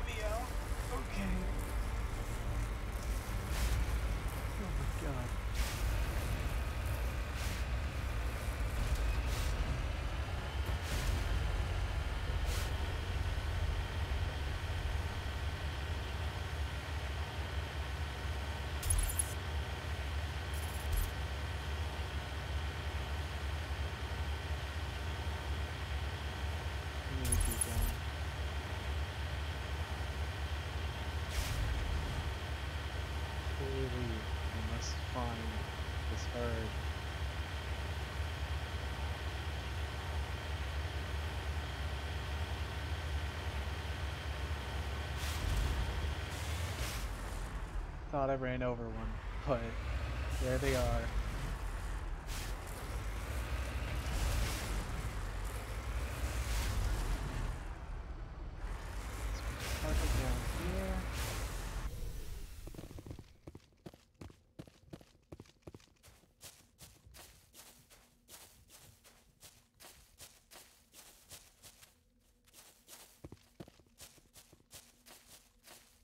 Let me out. Okay. Oh my god. We must find this bird. Thought I ran over one, but there they are. Park it down here.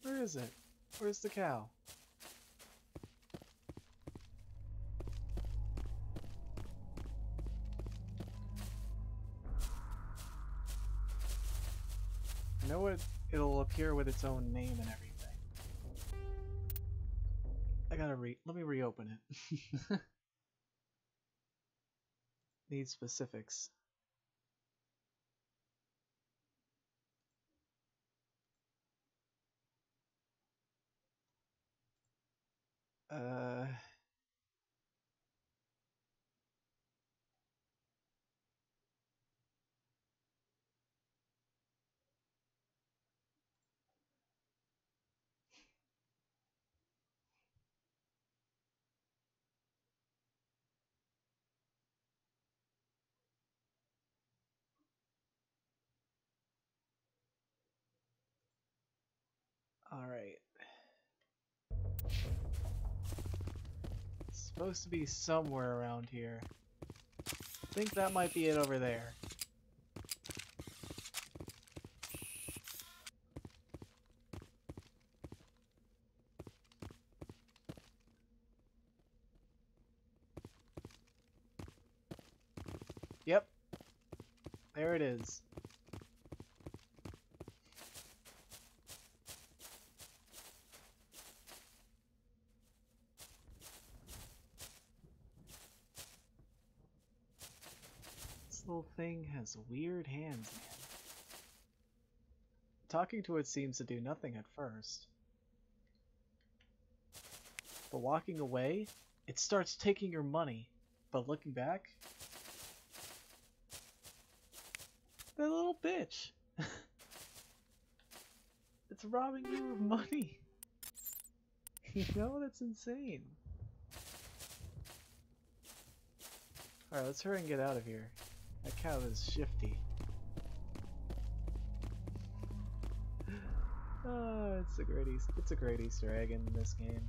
Where is it? Where's the cow? I know it'll appear with its own name and everything. I gotta let me reopen it. Need specifics. Uh... Alright. It's supposed to be somewhere around here. I think that might be it over there. Yep. There it is. This little thing has weird hands, man. Talking to it seems to do nothing at first. But walking away, it starts taking your money. But looking back, that little bitch. It's robbing you of money. You know, that's insane. Alright, let's hurry and get out of here. That cow is shifty. Oh, it's a great Easter egg in this game.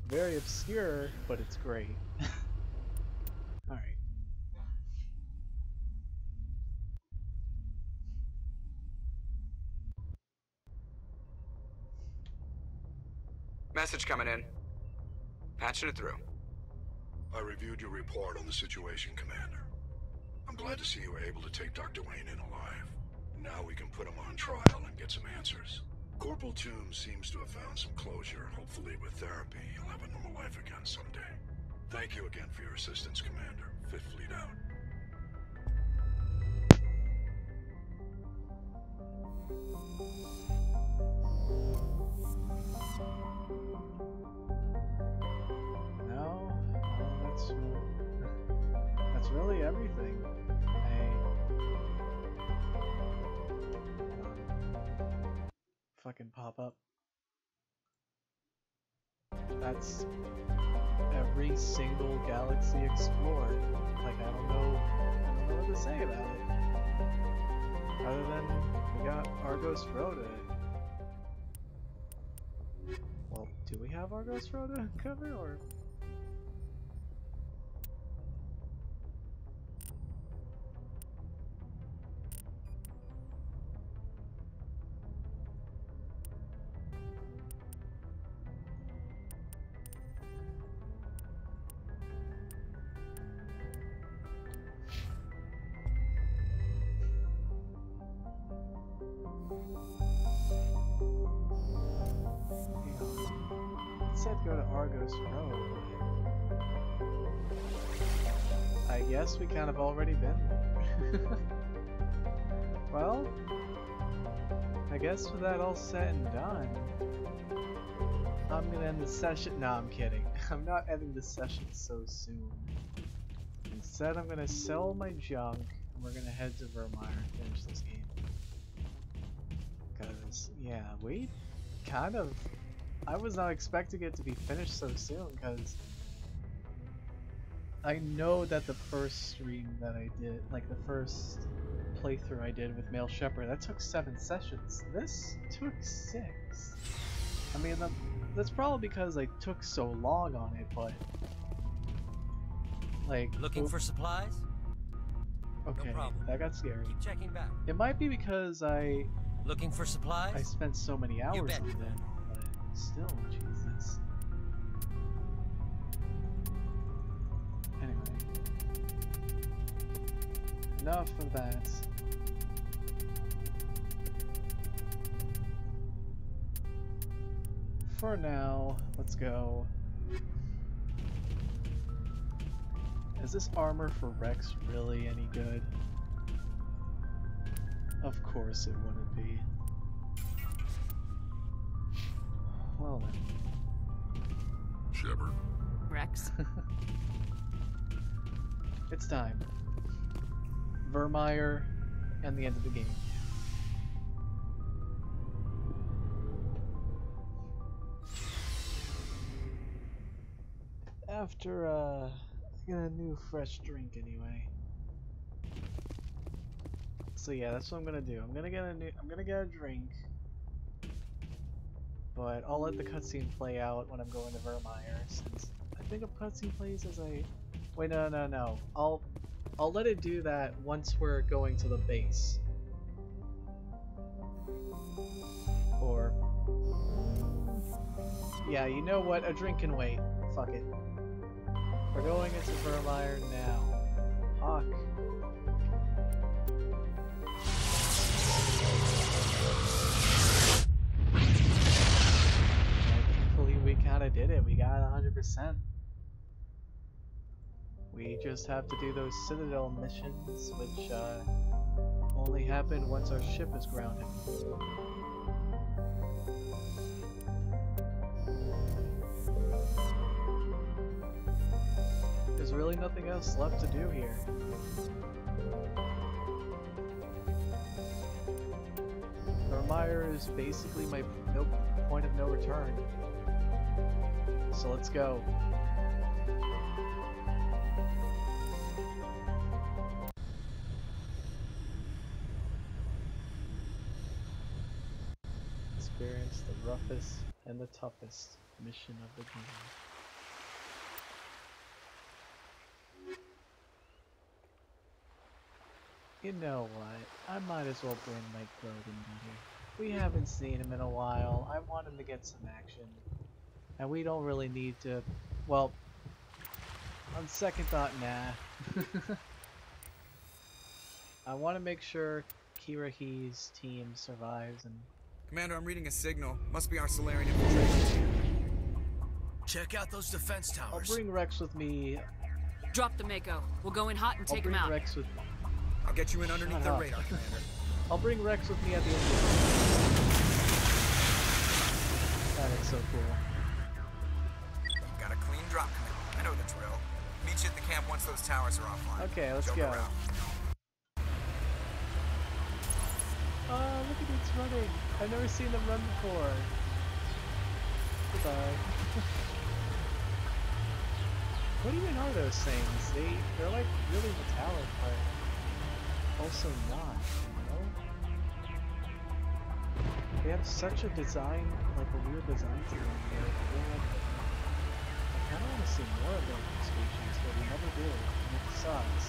Very obscure, but it's great. Alright. Message coming in. Patching it through. I reviewed your report on the situation, Commander. I'm glad to see you were able to take Dr. Wayne in alive. Now we can put him on trial and get some answers. Corporal Toombs seems to have found some closure, and hopefully with therapy, he'll have a normal life again someday. Thank you again for your assistance, Commander. Fifth Fleet out. No, that's really everything. Fucking pop up. That's every single galaxy explored. Like, I don't know what to say about it. Other than we got Argos Rhoda. Well, do we have Argos Rhoda cover, or? Hang on. It said go to Argos Road. I guess we kind of already been there. Well, I guess with that all said and done, I'm gonna end the session. No, I'm kidding. I'm not ending the session so soon. Instead, I'm gonna sell my junk, and we're gonna head to Vermeer and finish this game. Because, yeah, we kind of... I was not expecting it to be finished so soon, because I know that the first stream that I did, like the first playthrough I did with Male Shepherd, that took 7 sessions. This took 6. I mean, that's probably because I took so long on it, but... Like... Looking for supplies? Okay, No problem. that got scary. Keep checking back. It might be because Looking for supplies? I spent so many hours bet. on it, but still, Jesus. Anyway. Enough of that. For now, let's go. Is this armor for Rex really any good? Of course it wouldn't be. Well then. Shepard. Rex? It's time. Vermeer and the end of the game. After get a new fresh drink anyway. So yeah, that's what I'm gonna do. I'm gonna get a drink. But I'll let the cutscene play out when I'm going to Vermeer, since I think a cutscene plays as I... Wait, no. I'll let it do that once we're going to the base. Or... Yeah, you know what? A drink can wait. Fuck it. We're going into Vermeer now. Hawk. Thankfully, we kinda did it. We got 100%. We just have to do those Citadel missions, which only happen once our ship is grounded. There's really nothing else left to do here. Vermeer is basically my point of no return. So let's go. Experience the roughest and the toughest mission of the game. You know what? I might as well bring Mike Broden here. We haven't seen him in a while. I want him to get some action. And we don't really need to... Well, on second thought, nah. I want to make sure Kirahi's team survives and... Commander, I'm reading a signal. Must be our Solarian infiltration team. Check out those defense towers. I'll bring Rex with me. Drop the Mako. We'll go in hot and take him I'll out. bring Rex with... I'll get you in underneath their radar, Commander. I'll bring Rex with me at the end of the That is so cool. Got a clean drop, Commander. I know the drill. Meet you at the camp once those towers are offline. Okay, let's Joke go. around. Oh, look at it's running. I've never seen them run before. Goodbye. What even are those things? They're like really metallic, but also not, you know? They have such a design, like a weird design to them. I kind of want to see more of them species, but we never do, and it sucks.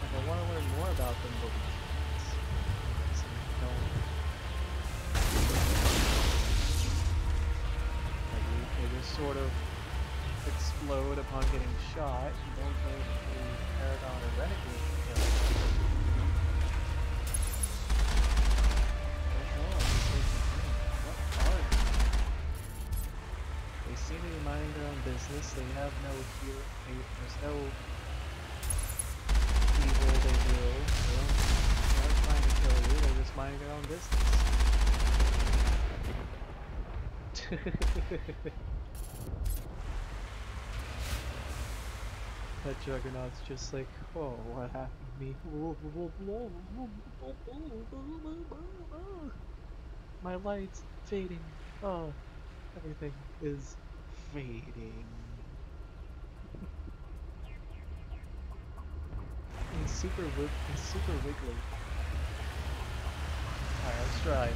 Like, I want to learn more about them, but they just sort of explode upon getting shot. You don't think a Paragon or Renegade can kill it. What are they? They seem to be minding their own business. They have no fear. There's no evil they do. They aren't trying to kill you. They're just minding their own business. That Juggernaut's just like, oh, what happened to me? My light's fading. Oh, everything is fading. He's super wiggly. Alright, let's try.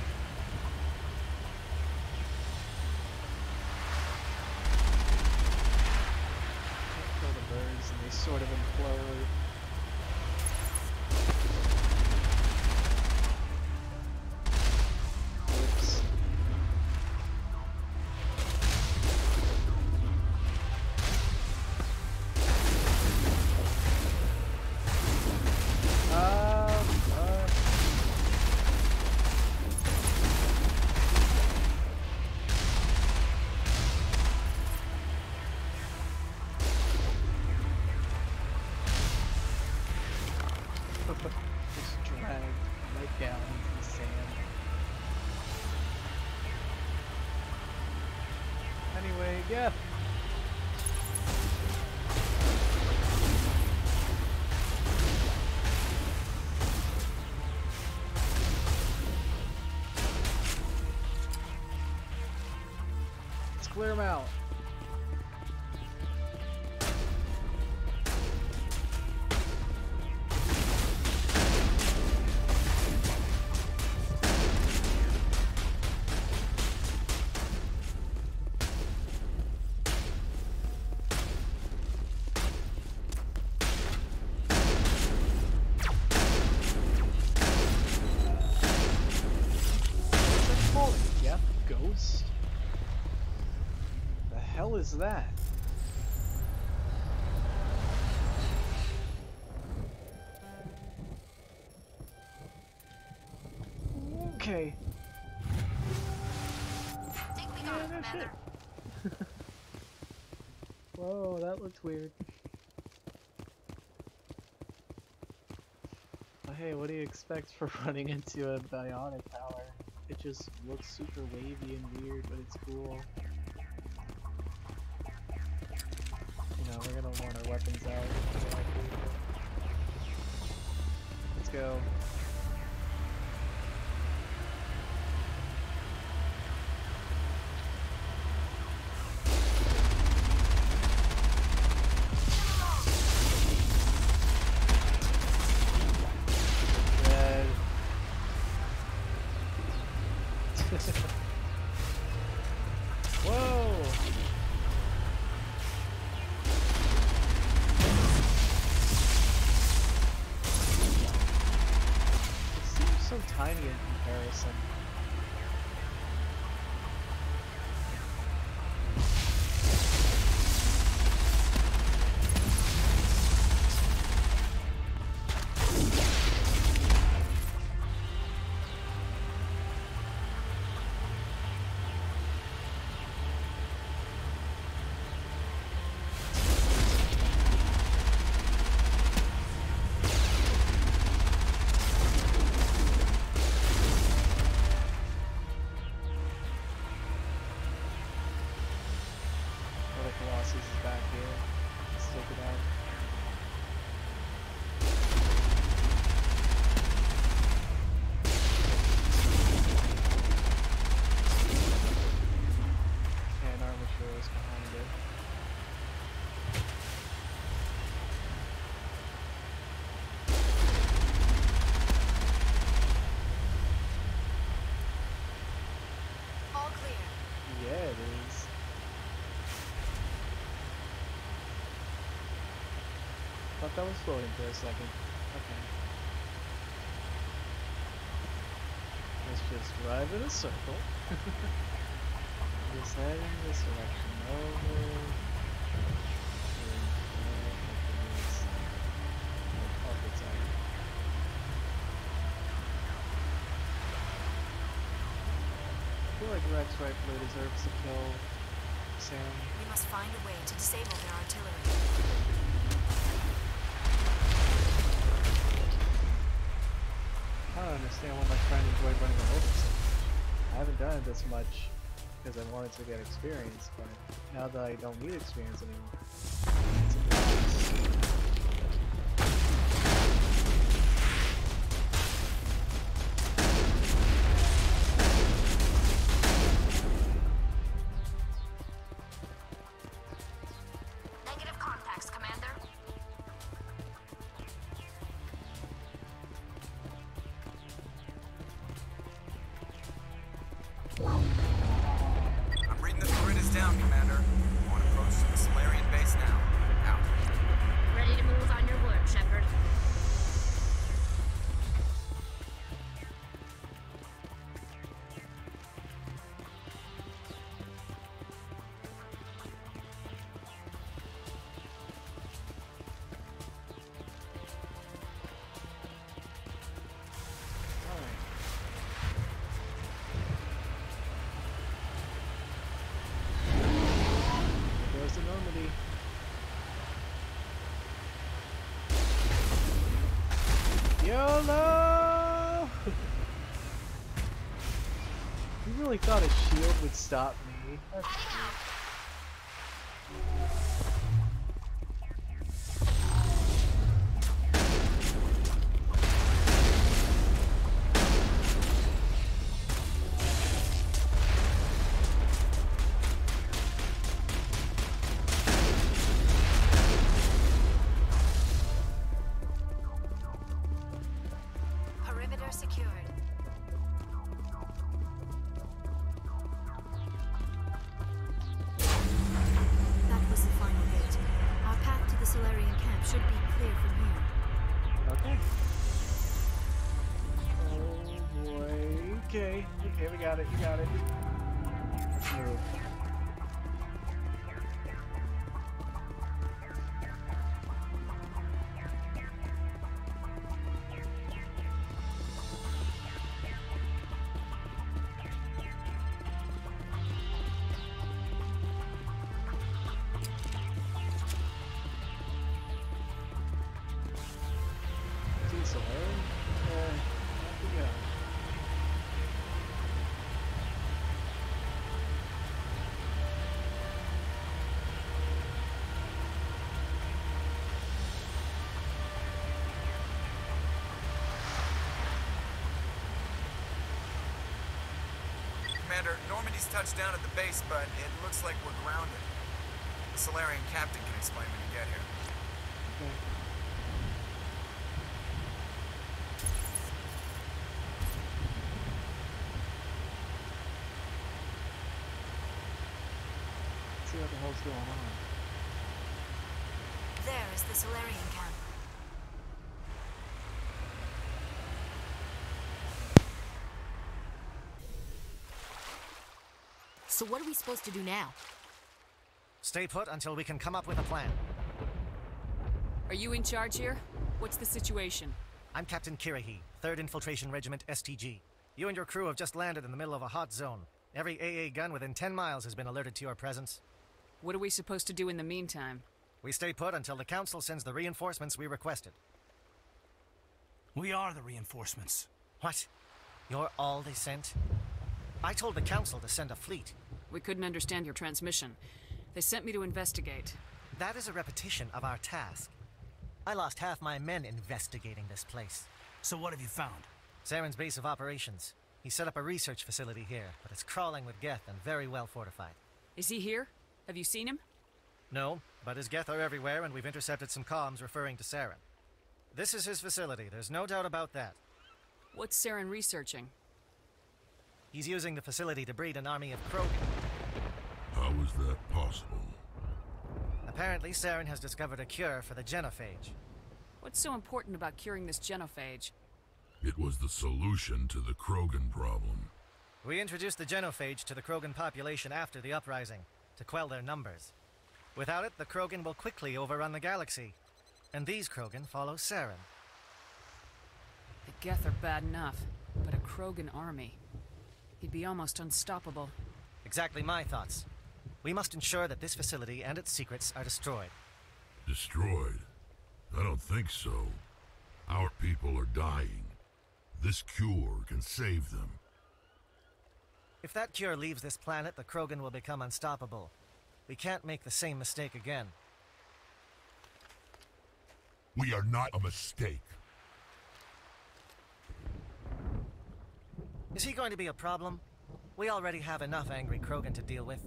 Kill the birds and they sort of implode. Whoops. Just dragged right down into the sand. Anyway, yeah. Let's clear them out. Yep, ghost. The hell is that? Okay. Think we got no Commander. shit. Whoa, that looked weird. Well, hey, what do you expect for running into a bionic tower? It just looks super wavy and weird, but it's cool. You know, we're gonna want our weapons out. Let's go. Whoa! It seems so tiny in comparison. Colossus is back here. Let's take it out. And armature is behind it. All clear. Yeah, it is. Thought that was floating for a second. Okay. Let's just drive in a circle. Just head in this direction. Over. Rex rightfully deserves to kill Sam. We must find a way to disable their artillery. I don't understand why my friend enjoyed running a motorcycle. I haven't done it this much because I wanted to get experience, but now that I don't need experience anymore, it's a bonus. Negative contacts, Commander. I'm reading the Florida's down, Commander. On approach to the Solarian base now. Out. Ready to move on your word, Shepard. Goes to Normandy. YOLO! You really thought a shield would stop me? That's Perimeter secured. That was the final gate. Our path to the Solarian camp should be clear from here. okay. Oh boy. Okay. Okay, we got it. You got it. Let's move. See Solarian? Off we go. Commander, Normandy's touched down at the base, but it looks like we're grounded. The Solarian captain can explain when you get here. Okay. Let's see what the hell's going on. There is the Solarian camp. So what are we supposed to do now? Stay put until we can come up with a plan. Are you in charge here? What's the situation? I'm Captain Kirahi, 3rd Infiltration Regiment STG. You and your crew have just landed in the middle of a hot zone. Every AA gun within 10 miles has been alerted to your presence. What are we supposed to do in the meantime? We stay put until the Council sends the reinforcements we requested. We are the reinforcements. What? You're all they sent? I told the Council to send a fleet. We couldn't understand your transmission. They sent me to investigate. That is a repetition of our task. I lost half my men investigating this place. So what have you found? Saren's base of operations. He set up a research facility here, but it's crawling with Geth and very well fortified. Is he here? Have you seen him? No, but his Geth are everywhere and we've intercepted some comms referring to Saren. This is his facility, there's no doubt about that. What's Saren researching? He's using the facility to breed an army of Krogan. How is that possible? Apparently, Saren has discovered a cure for the genophage. What's so important about curing this genophage? It was the solution to the Krogan problem. We introduced the genophage to the Krogan population after the uprising, to quell their numbers. Without it, the Krogan will quickly overrun the galaxy. And these Krogan follow Saren. The Geth are bad enough, but a Krogan army. He'd be almost unstoppable. Exactly my thoughts. We must ensure that this facility and its secrets are destroyed. Destroyed? I don't think so. Our people are dying. This cure can save them. If that cure leaves this planet, the Krogan will become unstoppable. We can't make the same mistake again. We are not a mistake. Is he going to be a problem? We already have enough angry Krogan to deal with.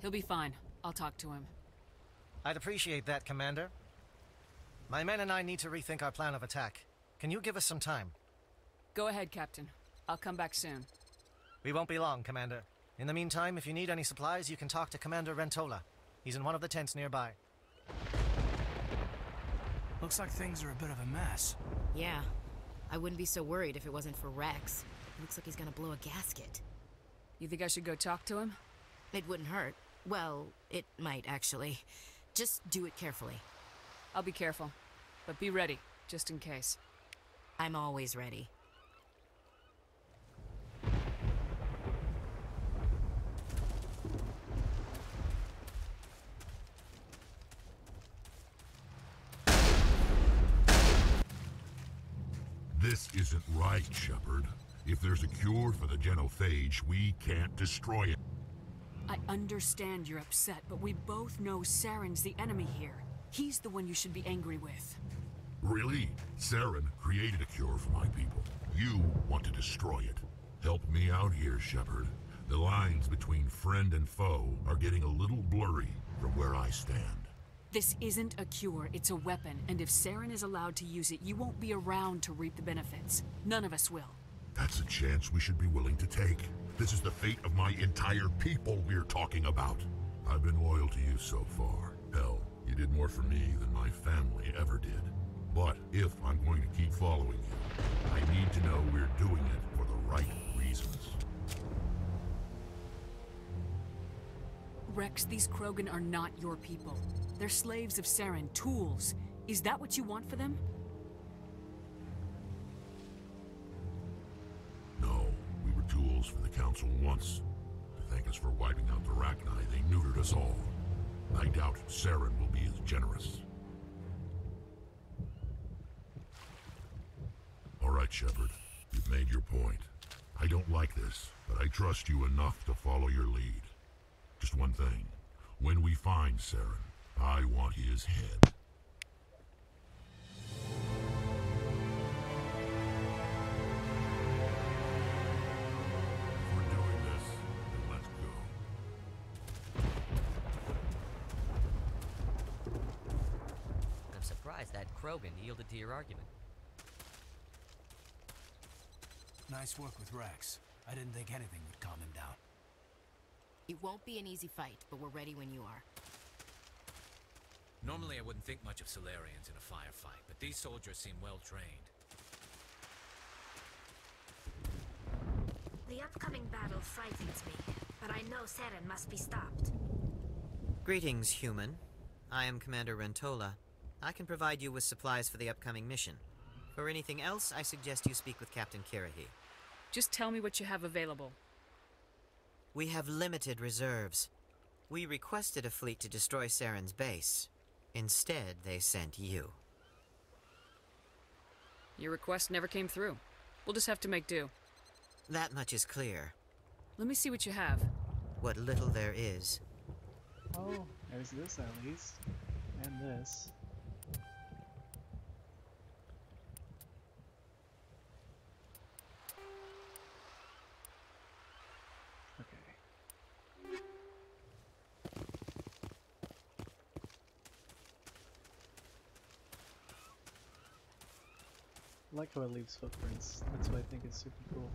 He'll be fine. I'll talk to him. I'd appreciate that, Commander. My men and I need to rethink our plan of attack. Can you give us some time? Go ahead, Captain. I'll come back soon. We won't be long, Commander. In the meantime, if you need any supplies, you can talk to Commander Rentola. He's in one of the tents nearby. Looks like things are a bit of a mess. Yeah. I wouldn't be so worried if it wasn't for Rex. Looks like he's gonna blow a gasket. You think I should go talk to him? It wouldn't hurt. Well, it might, actually. Just do it carefully. I'll be careful. But be ready, just in case. I'm always ready. This isn't right, Shepard. If there's a cure for the genophage, we can't destroy it. I understand you're upset, but we both know Saren's the enemy here. He's the one you should be angry with. Really? Saren created a cure for my people. You want to destroy it. Help me out here, Shepard. The lines between friend and foe are getting a little blurry from where I stand. This isn't a cure, it's a weapon, and if Saren is allowed to use it, you won't be around to reap the benefits. None of us will. That's a chance we should be willing to take. This is the fate of my entire people we're talking about. I've been loyal to you so far. Hell, you did more for me than my family ever did. But if I'm going to keep following you, I need to know we're doing it for the right reasons. Rex, these Krogan are not your people. They're slaves of Saren, tools. Is that what you want for them? No, we were tools for the Council once. To thank us for wiping out the Rachni, they neutered us all. I doubt Saren will be as generous. All right, Shepard. You've made your point. I don't like this, but I trust you enough to follow your lead. Just one thing. When we find Saren, I want his head. If we're doing this, then let's go. I'm surprised that Krogan yielded to your argument. Nice work with Rex. I didn't think anything would calm him down. It won't be an easy fight, but we're ready when you are. Normally I wouldn't think much of Solarians in a firefight, but these soldiers seem well trained. The upcoming battle frightens me, but I know Saren must be stopped. Greetings, human. I am Commander Rentola. I can provide you with supplies for the upcoming mission. For anything else, I suggest you speak with Captain Kirahi. Just tell me what you have available. We have limited reserves. We requested a fleet to destroy Saren's base. Instead, they sent you. Your request never came through. We'll just have to make do. That much is clear. Let me see what you have. What little there is. Oh, there's this at least. And this. I like how it leaves footprints. That's what I think is super cool.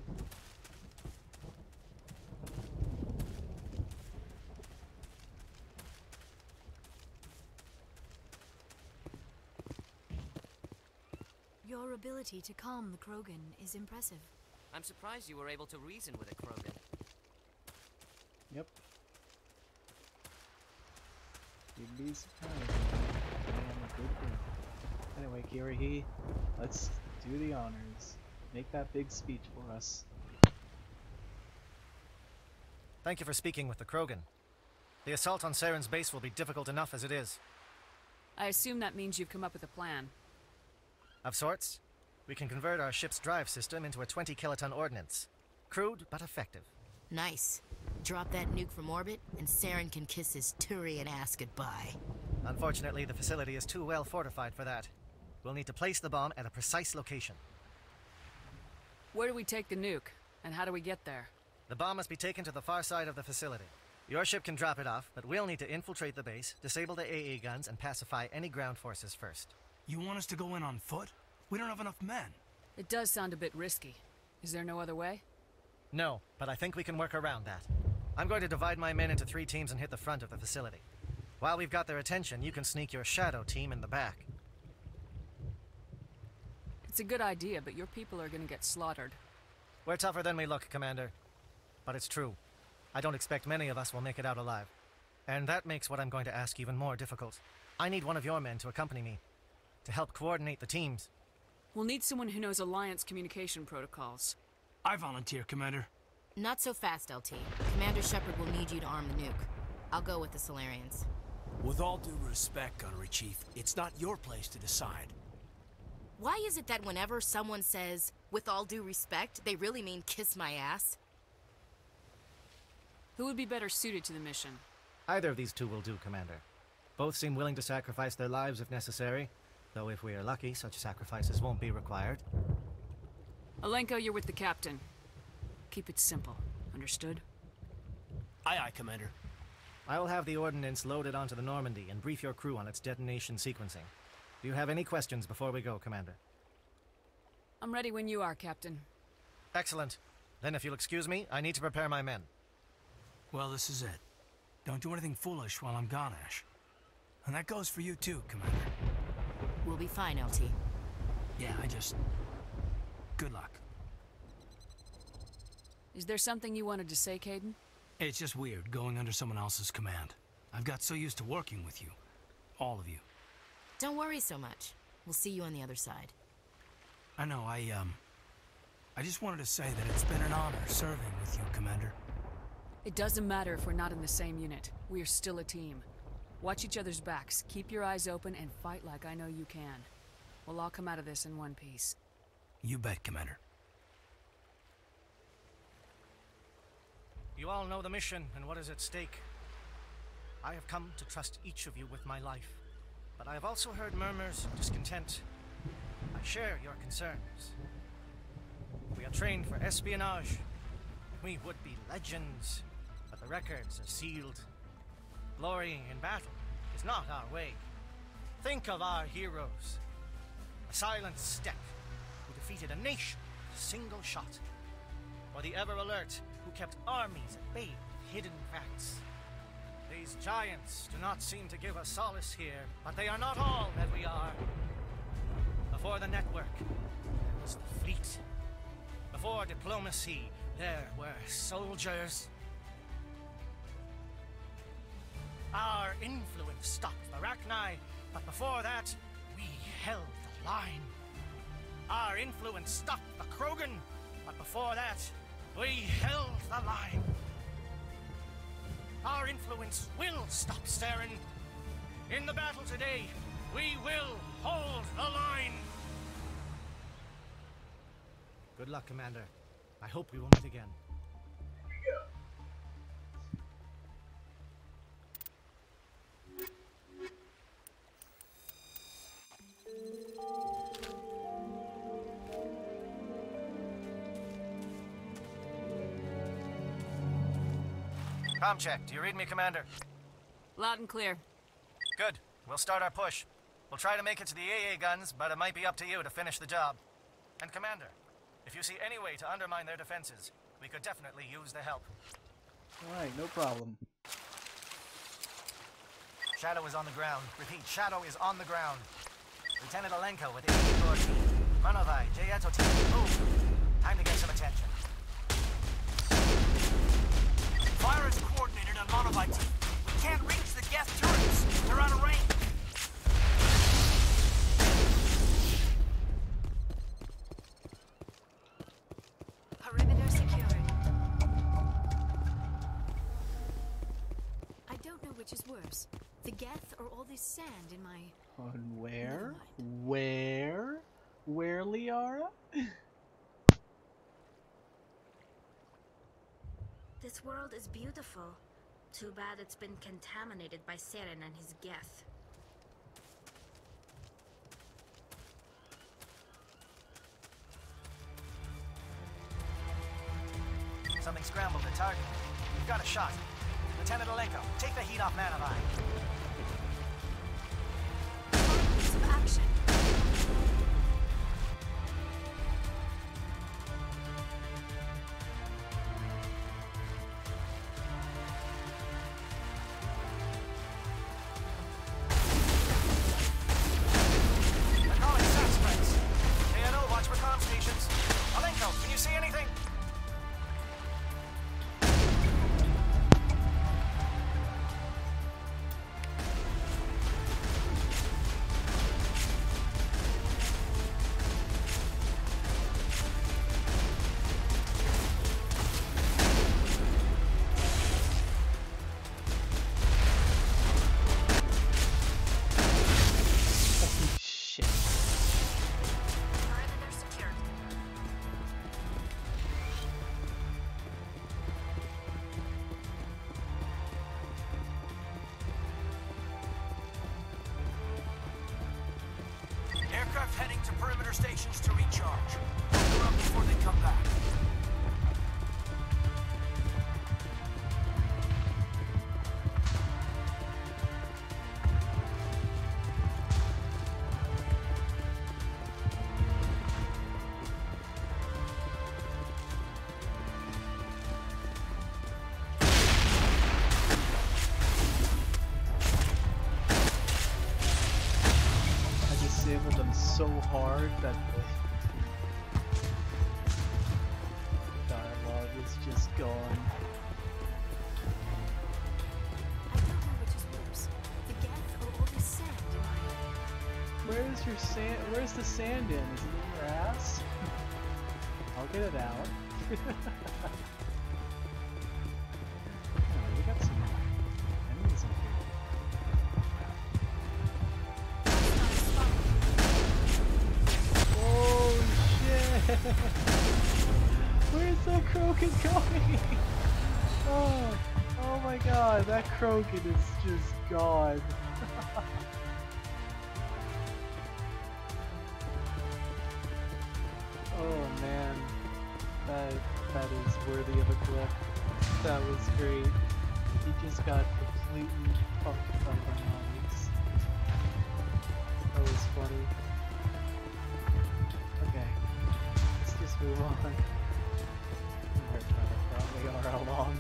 Your ability to calm the Krogan is impressive. I'm surprised you were able to reason with a Krogan. Yep. You'd be surprised. I am a good girl. Anyway, Kirahi, let's do the honors. Make that big speech for us. Thank you for speaking with the Krogan. The assault on Saren's base will be difficult enough as it is. I assume that means you've come up with a plan. Of sorts. We can convert our ship's drive system into a 20-kiloton ordnance. Crude, but effective. Nice. Drop that nuke from orbit, and Saren can kiss his Turian ass goodbye. Unfortunately, the facility is too well fortified for that. We'll need to place the bomb at a precise location. Where do we take the nuke, and how do we get there? The bomb must be taken to the far side of the facility. Your ship can drop it off, but we'll need to infiltrate the base, disable the AA guns, and pacify any ground forces first. You want us to go in on foot? We don't have enough men. It does sound a bit risky. Is there no other way? No, but I think we can work around that. I'm going to divide my men into 3 teams and hit the front of the facility. While we've got their attention, you can sneak your shadow team in the back. It's a good idea, but your people are gonna get slaughtered. We're tougher than we look, Commander. But it's true. I don't expect many of us will make it out alive. And that makes what I'm going to ask even more difficult. I need one of your men to accompany me, to help coordinate the teams. We'll need someone who knows Alliance communication protocols. I volunteer, Commander. Not so fast, LT. Commander Shepard will need you to arm the nuke. I'll go with the Solarians. With all due respect, Gunnery Chief, it's not your place to decide. Why is it that whenever someone says, with all due respect, they really mean kiss my ass? Who would be better suited to the mission? Either of these 2 will do, Commander. Both seem willing to sacrifice their lives if necessary, though if we are lucky, such sacrifices won't be required. Alenko, you're with the captain. Keep it simple. Understood? Aye, aye, Commander. I will have the ordnance loaded onto the Normandy and brief your crew on its detonation sequencing. Do you have any questions before we go, Commander? I'm ready when you are, Captain. Excellent. Then if you'll excuse me, I need to prepare my men. Well, this is it. Don't do anything foolish while I'm gone, Ash. And that goes for you too, Commander. We'll be fine, LT. Yeah, good luck. Is there something you wanted to say, Caden? It's just weird going under someone else's command. I've got so used to working with you. All of you. Don't worry so much. We'll see you on the other side. I know, I just wanted to say that it's been an honor serving with you, Commander. It doesn't matter if we're not in the same unit. We are still a team. Watch each other's backs, keep your eyes open, and fight like I know you can. We'll all come out of this in one piece. You bet, Commander. You all know the mission and what is at stake. I have come to trust each of you with my life, but I have also heard murmurs of discontent. I share your concerns. We are trained for espionage. We would be legends, but the records are sealed. Glory in battle is not our way. Think of our heroes. A silent step who defeated a nation with a single shot. Or the ever-alert who kept armies at bay with hidden facts. These giants do not seem to give us solace here, but they are not all that we are. Before the network, there was the fleet. Before diplomacy, there were soldiers. Our influence stopped the Arachni, but before that, we held the line. Our influence stopped the Krogan, but before that, we held the line. Our influence will stop Saren. In the battle today, we will hold the line. Good luck, Commander. I hope we will meet again. Comm check. Do you read me, Commander? Loud and clear. Good. We'll start our push. We'll try to make it to the AA guns, but it might be up to you to finish the job. And Commander, if you see any way to undermine their defenses, we could definitely use the help. Alright, no problem. Shadow is on the ground. Repeat, Shadow is on the ground. Lieutenant Alenko with 84 team. Manovai, Jayeto team, move. Time to get some attention. Fire is coordinated on Monovite team. We can't reach the gas turrets. They're out of range. Perimeter secured. or all this sand in my... On where? Where? Where, Liara? This world is beautiful. Too bad it's been contaminated by Seren and his geth. Something scrambled the target. We've got a shot. Lieutenant Alenko, take the heat off Manavai. Some action. They're calling SAT spreads. KNO, watch for comm stations. Alenko, can you see anything? Aircraft heading to perimeter stations to recharge. Look them up before they come back. Disabled them so hard that the dialogue is just gone. I don't know which is worse. The geth or all this sand in my... Where's your sand? Where's the sand in? Is it in your ass? I'll get it out. Oh, we got some enemies up here. Oh shit! Where's that Krogan going? Oh my god, that Krogan is just gone. Oh man, that is worthy of a clip. That was great. He just got completely fucked by the knives. That was funny. Okay, let's just move on. We're probably are how long.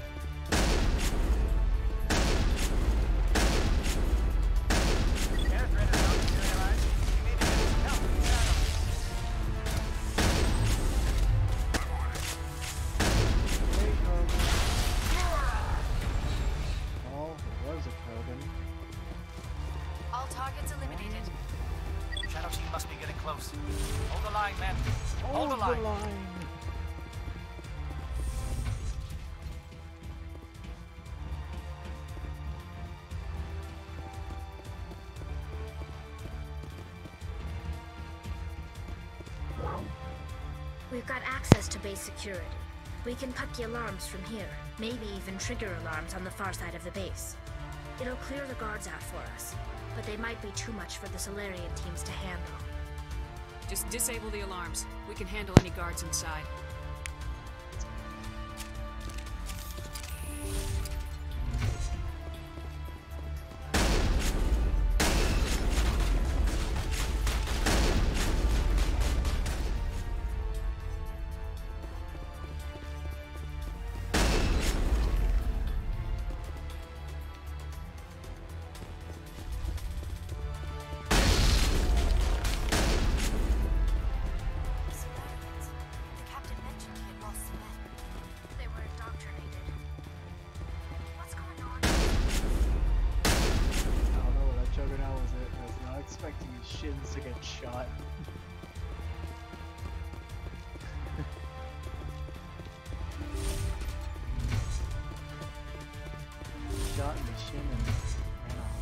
All targets eliminated. Shadow Team must be getting close. Hold the line, men. Hold the line. We've got access to base security. We can put the alarms from here, maybe even trigger alarms on the far side of the base. It'll clear the guards out for us, but they might be too much for the Solarian teams to handle. Just disable the alarms. We can handle any guards inside. Shins to get shot. Shot in the shin and ran off.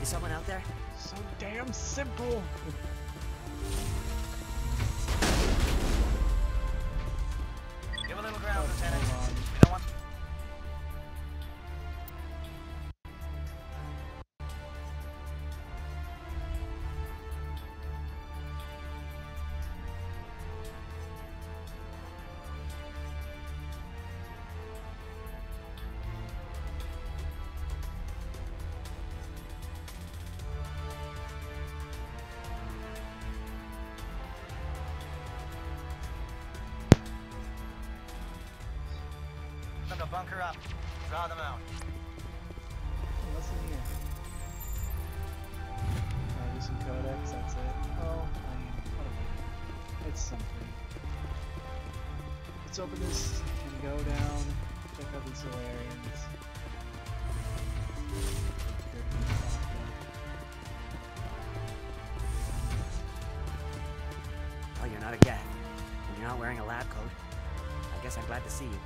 Is someone out there? So damn simple! Give a little ground, Lieutenant. You don't want... Them to bunker up. Draw them out. What's in here? Just some codex, that's it. Well, I mean, whatever. It's something. Let's open this and go down, check out these Solarians. Oh, you're not a gat. And you're not wearing a lab coat. I guess I'm glad to see you.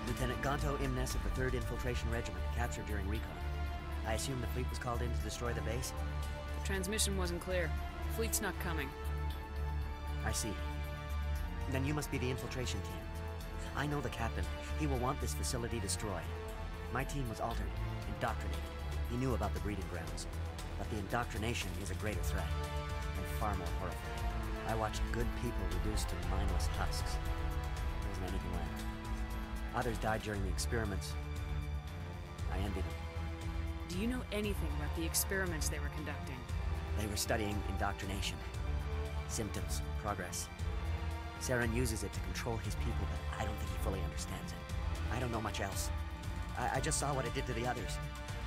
Lieutenant Gonto Imnes of the 3rd Infiltration Regiment, captured during recon. I assume the fleet was called in to destroy the base? The transmission wasn't clear. Fleet's not coming. I see. Then you must be the infiltration team. I know the captain. He will want this facility destroyed. My team was altered, indoctrinated. He knew about the breeding grounds. But the indoctrination is a greater threat, and far more horrifying. I watched good people reduced to mindless husks. There wasn't anything left. Others died during the experiments. I envy them. Do you know anything about the experiments they were conducting? They were studying indoctrination. Symptoms, progress. Saren uses it to control his people, but I don't think he fully understands it. I don't know much else. I just saw what it did to the others.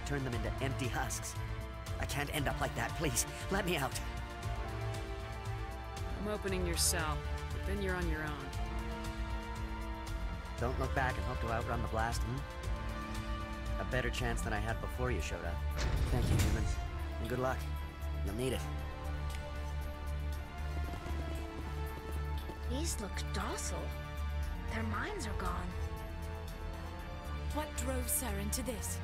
Turned them into empty husks. I can't end up like that, please. Let me out. I'm opening your cell, but then you're on your own. Don't look back and hope to outrun the blast, hmm? A better chance than I had before you showed up. Thank you, human. And good luck. You'll need it. These look docile. Their minds are gone. What drove Saren to this?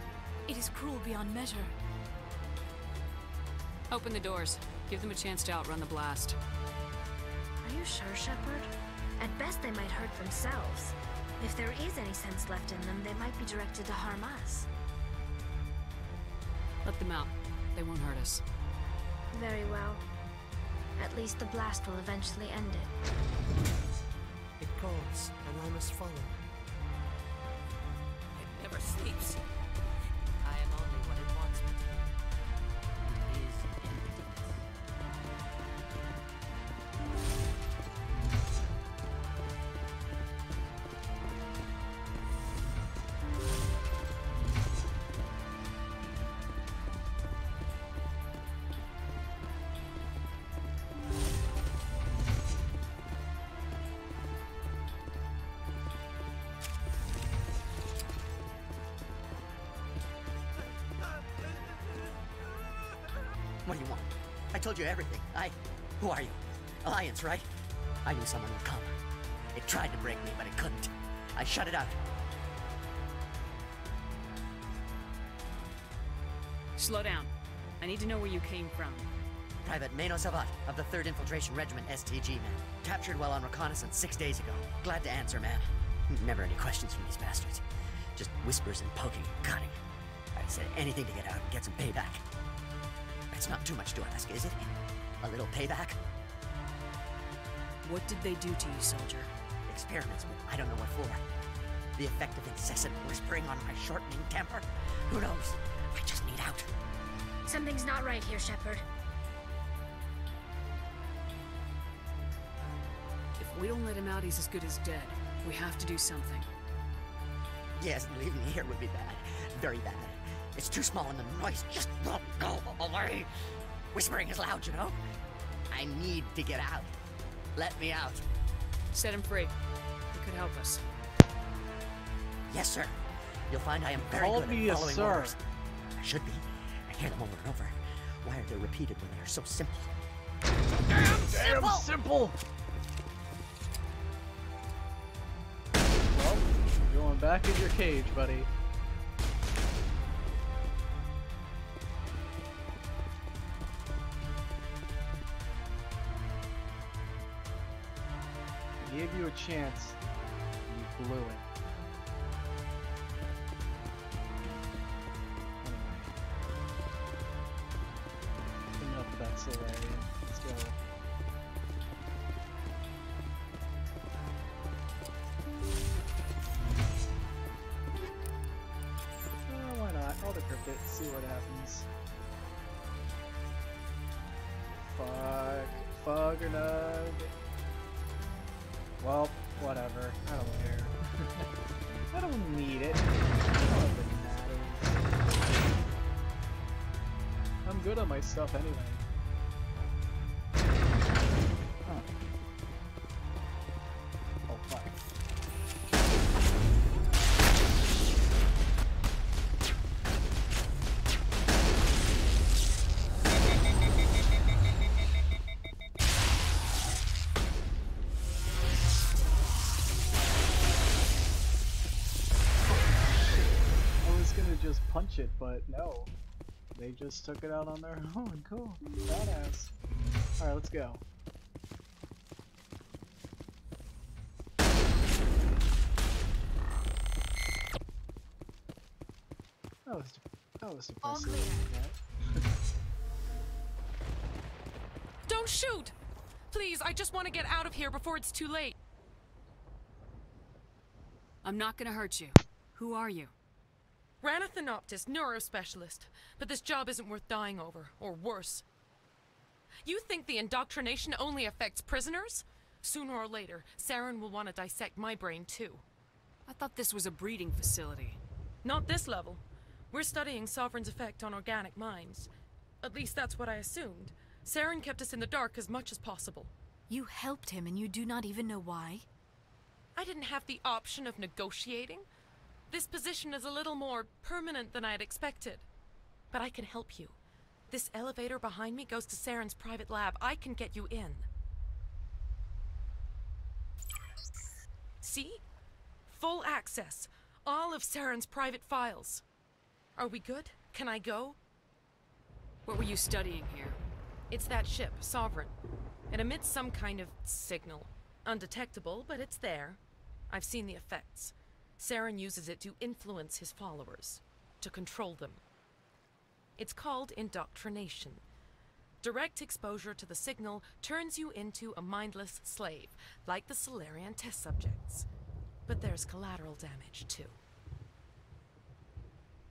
It is cruel beyond measure. Open the doors. Give them a chance to outrun the blast. Are you sure, Shepard? At best, they might hurt themselves. If there is any sense left in them, they might be directed to harm us. Let them out. They won't hurt us. Very well. At least the blast will eventually end it. It calls, and I must follow. It never sleeps. I am only what it wants me to be. It is emptiness. What do you want? I told you everything. Who are you? Alliance, right? I knew someone would come. It tried to break me, but it couldn't. I shut it out. Slow down. I need to know where you came from. Private Mano Savat of the 3rd Infiltration Regiment STG, man. Captured while on reconnaissance 6 days ago. Glad to answer, man. Never any questions from these bastards. Just whispers and poking and cutting. I said anything to get out and get some payback. It's not too much to ask, is it? A little payback? What did they do to you, soldier? Experiments, but I don't know what for. The effect of incessant whispering on my shortening temper? Who knows? I just need out. Something's not right here, Shepard. If we don't let him out, he's as good as dead. We have to do something. Yes, leaving me here would be bad. Very bad. It's too small and the noise just won't go away. Whispering is loud, you know? I need to get out. Let me out. Set him free. It could help us. Yes, sir. You'll find I am very good at following orders. I should be. I hear them over and over. Why are they repeated when they are so simple? Damn simple! Well, you're going back in your cage, buddy. gave you a chance, and you blew it. Anyway. Enough of that Solarian. Let's go. Why not? I'll decrypt it, see what happens. Fuck or nug. Well, whatever. I don't care. I don't need it. None of it matters. I'm good on my stuff anyway. Huh. Oh, fuck. Just punch it, but no. They just took it out on their own. Cool. Badass. Alright, let's go. That was depressing. Don't shoot! Please, I just want to get out of here before it's too late. I'm not gonna hurt you. Who are you? Ranathanoptis, neurospecialist. But this job isn't worth dying over, or worse. You think the indoctrination only affects prisoners? Sooner or later, Saren will want to dissect my brain too. I thought this was a breeding facility. Not this level. We're studying Sovereign's effect on organic minds. At least that's what I assumed. Saren kept us in the dark as much as possible. You helped him and you do not even know why? I didn't have the option of negotiating. This position is a little more permanent than I had expected. But I can help you. This elevator behind me goes to Saren's private lab. I can get you in. See? Full access. All of Saren's private files. Are we good? Can I go? What were you studying here? It's that ship, Sovereign. It emits some kind of signal. Undetectable, but it's there. I've seen the effects. Saren uses it to influence his followers, to control them. It's called indoctrination. Direct exposure to the signal turns you into a mindless slave, like the Solarian test subjects. But there's collateral damage, too.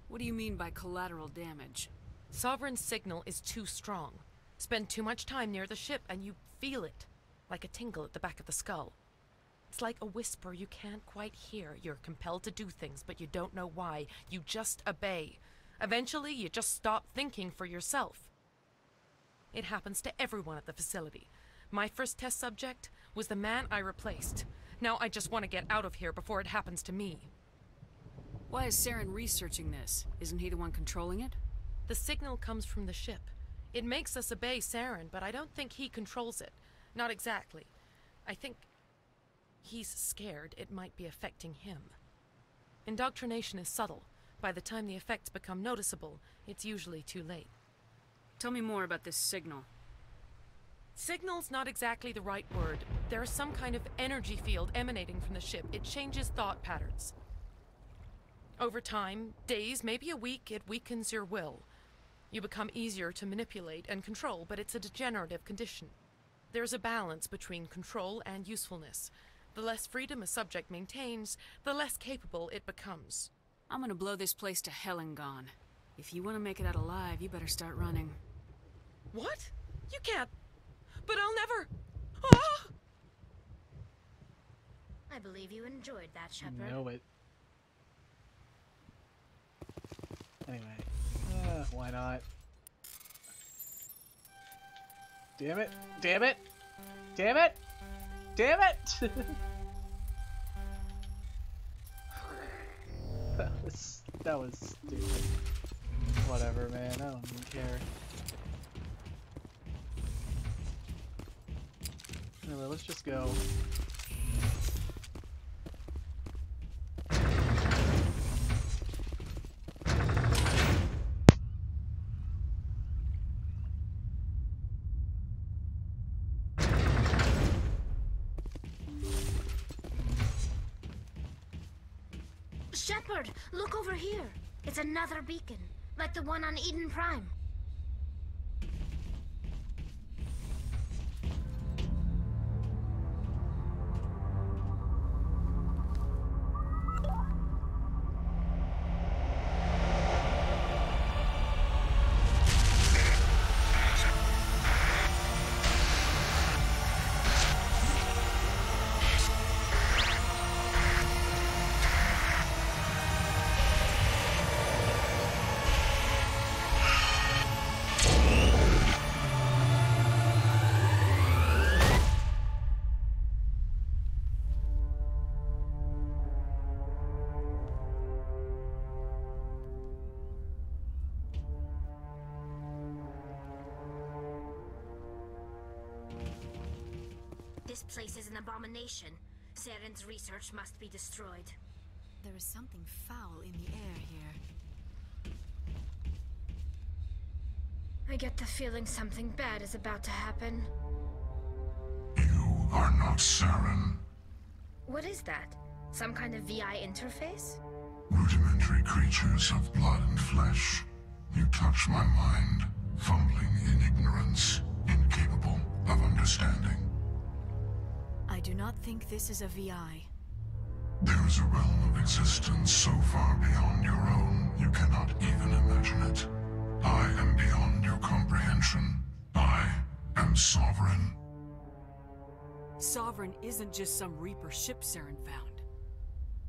What do you mean by collateral damage? Sovereign's signal is too strong. Spend too much time near the ship and you feel it, like a tingle at the back of the skull. It's like a whisper you can't quite hear. You're compelled to do things, but you don't know why. You just obey. Eventually, you just stop thinking for yourself. It happens to everyone at the facility. My first test subject was the man I replaced. Now I just want to get out of here before it happens to me. Why is Saren researching this? Isn't he the one controlling it? The signal comes from the ship. It makes us obey Saren, but I don't think he controls it. Not exactly. I think he's scared it might be affecting him. Indoctrination is subtle. By the time the effects become noticeable, it's usually too late. Tell me more about this signal. Signal's not exactly the right word. There's some kind of energy field emanating from the ship. It changes thought patterns. Over time, days, maybe a week, it weakens your will. You become easier to manipulate and control, but it's a degenerative condition. There's a balance between control and usefulness. The less freedom a subject maintains, the less capable it becomes. I'm gonna blow this place to hell and gone. If you want to make it out alive, you better start running. What? You can't. But I'll never. Ah! I believe you enjoyed that, Shepard. Know it. Anyway, why not? Damn it! Damn it! Damn it! Damn it! that was stupid. Whatever, man. I don't even care. Anyway, let's just go. Shepard, look over here. It's another beacon, like the one on Eden Prime. This place is an abomination. Saren's research must be destroyed. There is something foul in the air here. I get the feeling something bad is about to happen. You are not Saren. What is that? Some kind of VI interface? Rudimentary creatures of blood and flesh. You touch my mind, fumbling in ignorance, incapable of understanding. I do not think this is a VI. There is a realm of existence so far beyond your own, you cannot even imagine it. I am beyond your comprehension. I am Sovereign. Sovereign isn't just some Reaper ship Saren found.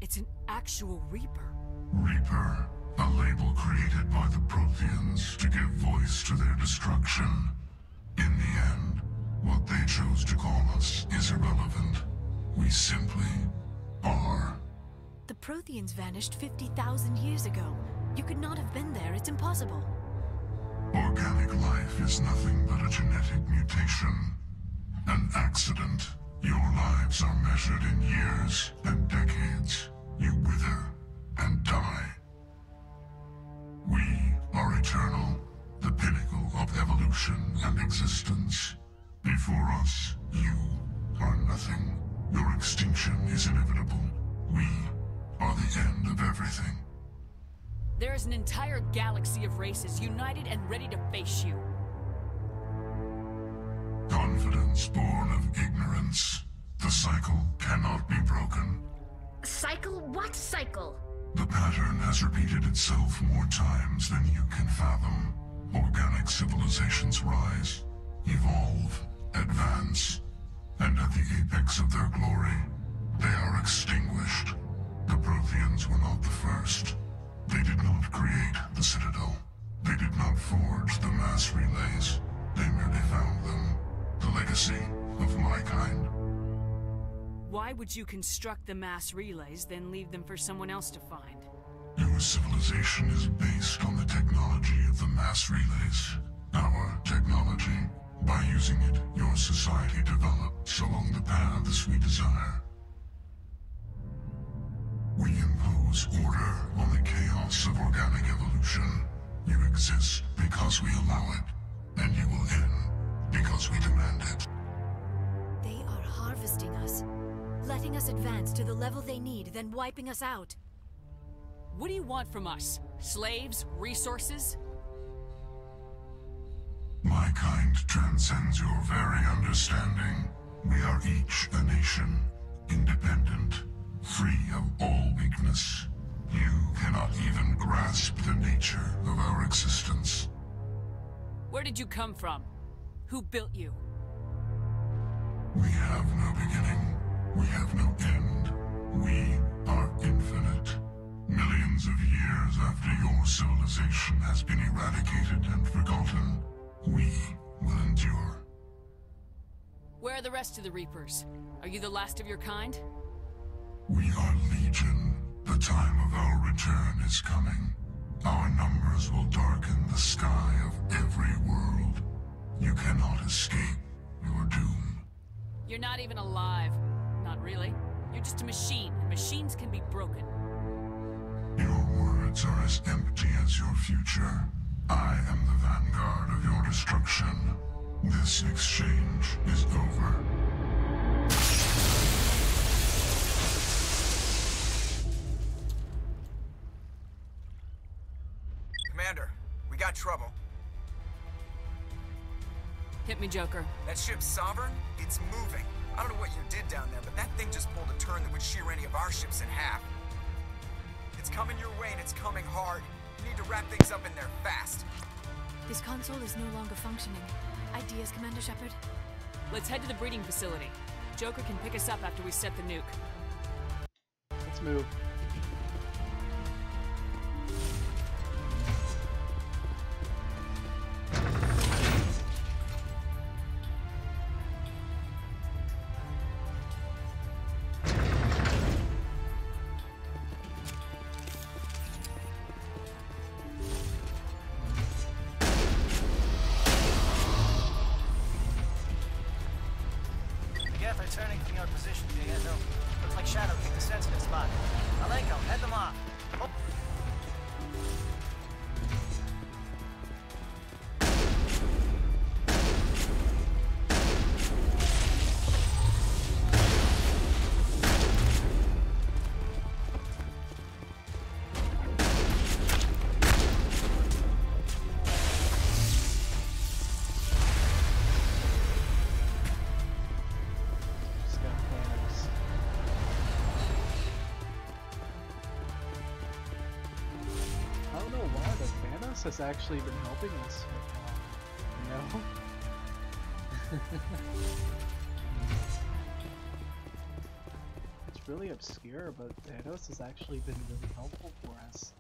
It's an actual Reaper. Reaper, a label created by the Protheans to give voice to their destruction. In the end, what they chose to call us is irrelevant. We simply are. The Protheans vanished 50,000 years ago. You could not have been there. It's impossible. Organic life is nothing but a genetic mutation. An accident. Your lives are measured in years and decades. You wither and die. We are eternal, the pinnacle of evolution and existence. Before us, you are nothing. Your extinction is inevitable. We are the end of everything. There is an entire galaxy of races united and ready to face you. Confidence born of ignorance. The cycle cannot be broken. Cycle? What cycle? The pattern has repeated itself more times than you can fathom. Organic civilizations rise, evolve, advance, and at the apex of their glory, they are extinguished. The Protheans were not the first. They did not create the Citadel. They did not forge the mass relays. They merely found them. The legacy of my kind. Why would you construct the mass relays, then leave them for someone else to find? Your civilization is based on the technology of the mass relays. Our technology. By using it, your society develops along the paths we desire. We impose order on the chaos of organic evolution. You exist because we allow it, and you will end because we demand it. They are harvesting us, letting us advance to the level they need, then wiping us out. What do you want from us? Slaves? Resources? My kind transcends your very understanding. We are each a nation, independent, free of all weakness. You cannot even grasp the nature of our existence. Where did you come from? Who built you? We have no beginning. We have no end. We are infinite. Millions of years after your civilization has been eradicated and forgotten, we will endure. Where are the rest of the Reapers? Are you the last of your kind? We are Legion. The time of our return is coming. Our numbers will darken the sky of every world. You cannot escape your doom. You're not even alive. Not really. You're just a machine, and machines can be broken. Your words are as empty as your future. I am the vanguard of your destruction. This exchange is over. trouble. Hit me, Joker. That ship's Sovereign? It's moving. I don't know what you did down there, but that thing just pulled a turn that would shear any of our ships in half. It's coming your way, and it's coming hard. You need to wrap things up in there fast. This console is no longer functioning. Ideas, Commander Shepard? Let's head to the breeding facility. Joker can pick us up after we set the nuke. Let's move. They're turning from your position, Diego. Looks like Shadow picked a sensitive spot. Alenko, head them off. Oh. Has actually been helping us so far, you know? It's really obscure, but Thanos has actually been really helpful for us.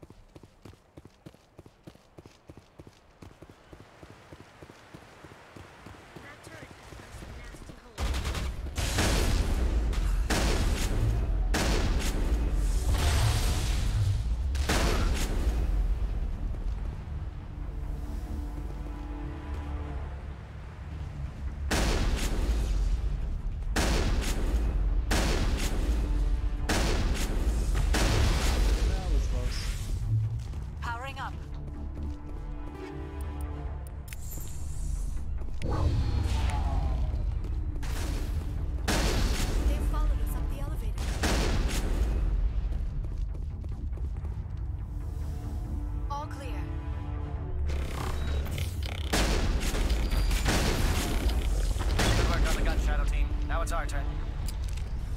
It's our turn.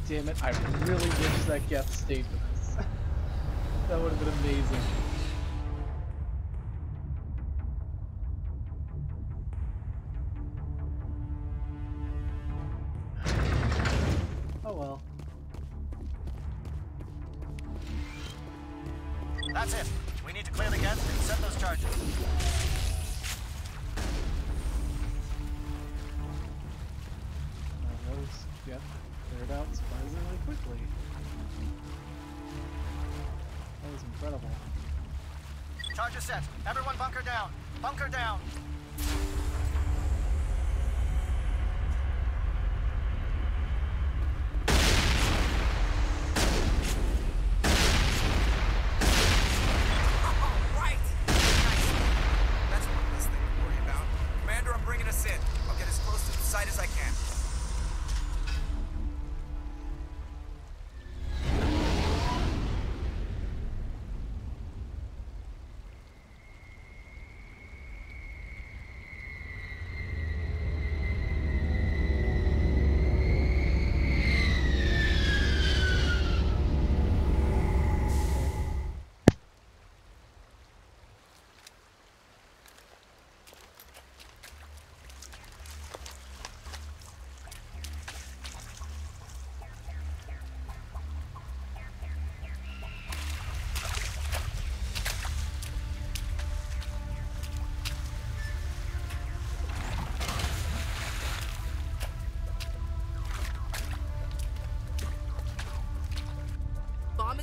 Damn it, I really wish that Geth stayed with us. That would have been amazing. Oh well. That's it. We need to clear the Geth and set those charges. Yep, cleared out surprisingly quickly. That was incredible. Charges set. Everyone bunker down. Bunker down. Right! Nice. That's one less thing to worry about. Commander, I'm bringing us in. I'll get as close to the site as I can.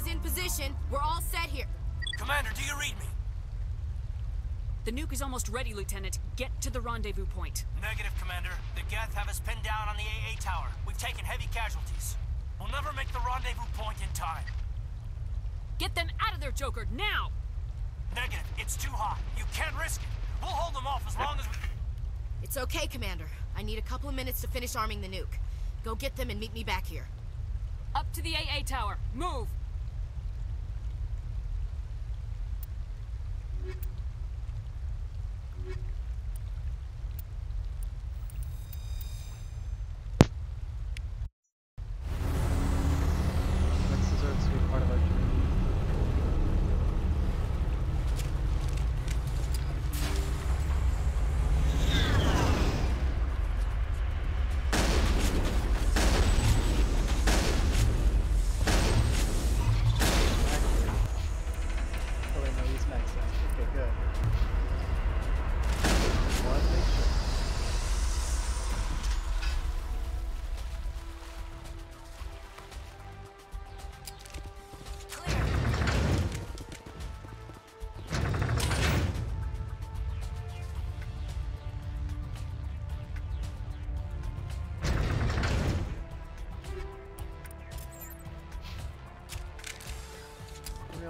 In position. We're all set here. Commander, do you read me? The nuke is almost ready, Lieutenant. Get to the rendezvous point. Negative, Commander. The Geth have us pinned down on the AA tower. We've taken heavy casualties. We'll never make the rendezvous point in time. Get them out of there, Joker, now! Negative. It's too hot. You can't risk it. We'll hold them off as long as we... It's okay, Commander. I need a couple of minutes to finish arming the nuke. Go get them and meet me back here. Up to the AA tower. Move!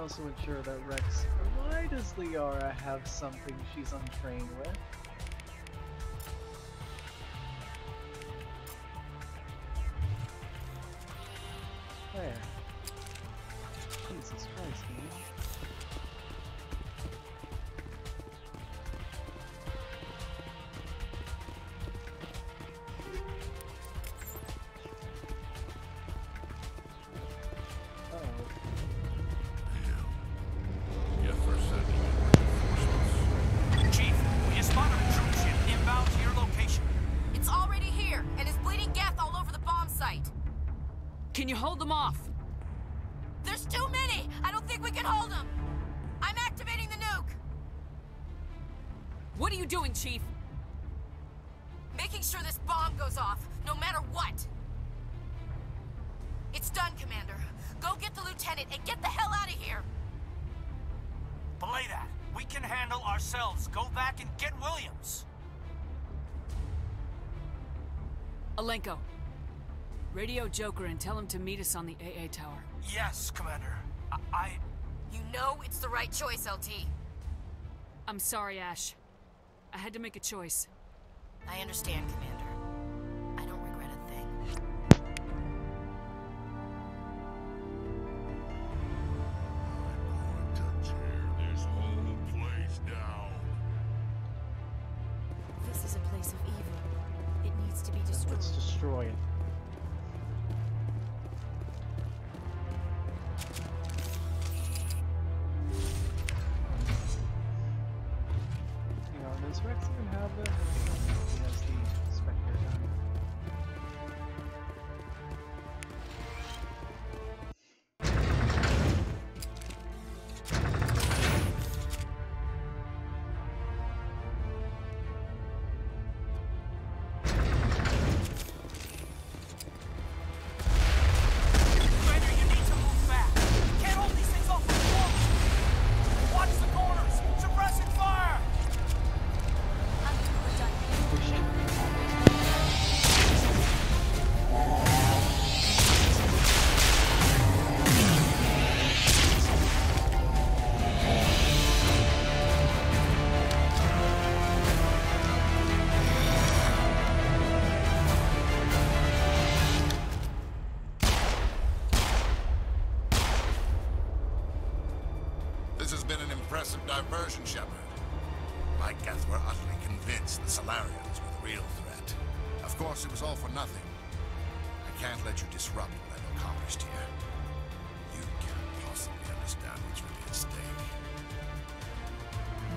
also ensure that Rex... Why does Liara have something she's untrained with? There. Jesus Christ, man. Chief, we spotted a troop ship inbound to your location. It's already here, and is bleeding Geth all over the bomb site. Can you hold them off? There's too many! I don't think we can hold them! I'm activating the nuke! What are you doing, Chief? Making sure this bomb goes off, no matter what! It's done, Commander. Go get the lieutenant and get the hell out of here! Belay that. We can handle ourselves. Go back and get Williams. Alenko, radio Joker and tell him to meet us on the AA tower. Yes, Commander. You know it's the right choice, LT. I'm sorry, Ash. I had to make a choice. I understand, Commander. I don't regret a thing. This whole place down. This is a place of evil. It needs to be destroyed. Let's destroy it. Does Rex even have the... He has the Spectre gun. Commander, you need to move fast. You can't hold these things off for long. Watch the corners. Suppressing fire. This has been an impressive diversion, Shepard. My Geth were utterly convinced the Solarians were the real threat. Of course, it was all for nothing. I can't let you disrupt what I've accomplished here. You can't possibly understand what's really at stake.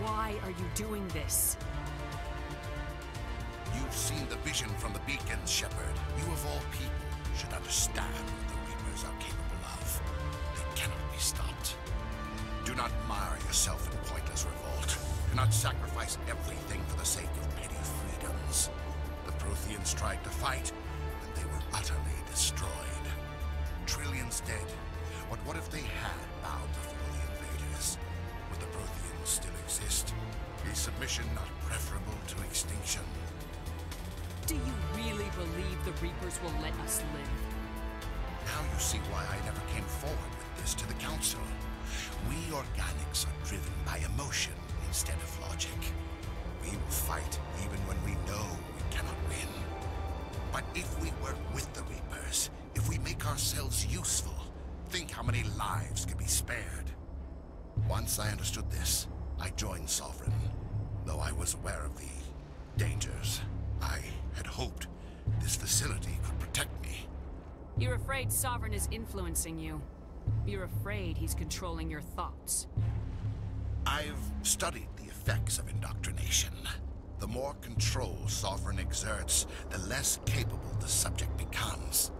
Why are you doing this? You've seen the vision from the beacons, Shepard. You of all people should understand what the Reapers are capable of. They cannot be stopped. Do not mire yourself in pointless revolt. Do not sacrifice everything for the sake of petty freedoms. The Protheans tried to fight, and they were utterly destroyed. Trillions dead. But what if they had bowed before the invaders? Would the Protheans still exist? Is submission not preferable to extinction? Do you really believe the Reapers will let us live? Now you see why I never came forward with this to the Council. We organics are driven by emotion instead of logic. We will fight even when we know we cannot win. But if we work with the Reapers, if we make ourselves useful, think how many lives could be spared. Once I understood this, I joined Sovereign. Though I was aware of the dangers, I had hoped this facility could protect me. You're afraid Sovereign is influencing you. You're afraid he's controlling your thoughts. I've studied the effects of indoctrination. The more control Sovereign exerts, the less capable the subject becomes.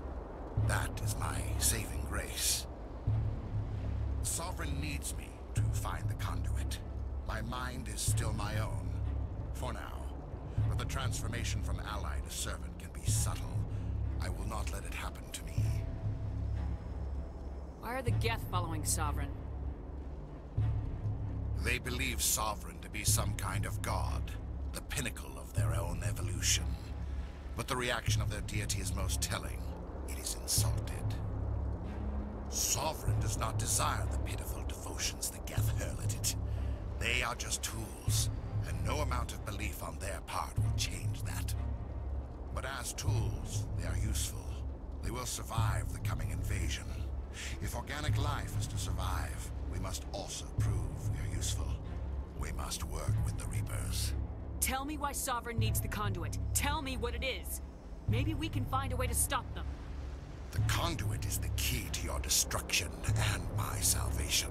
That is my saving grace. Sovereign needs me to find the conduit. My mind is still my own, for now. But the transformation from ally to servant can be subtle. I will not let it happen to me. Why are the Geth following Sovereign? They believe Sovereign to be some kind of god, the pinnacle of their own evolution. But the reaction of their deity is most telling. It is insulted. Sovereign does not desire the pitiful to devotions the Geth hurl at it. They are just tools, and no amount of belief on their part will change that. But as tools, they are useful. They will survive the coming invasion. If organic life is to survive, we must also prove we are useful. We must work with the Reapers. Tell me why Sovereign needs the conduit. Tell me what it is. Maybe we can find a way to stop them. The conduit is the key to your destruction and my salvation.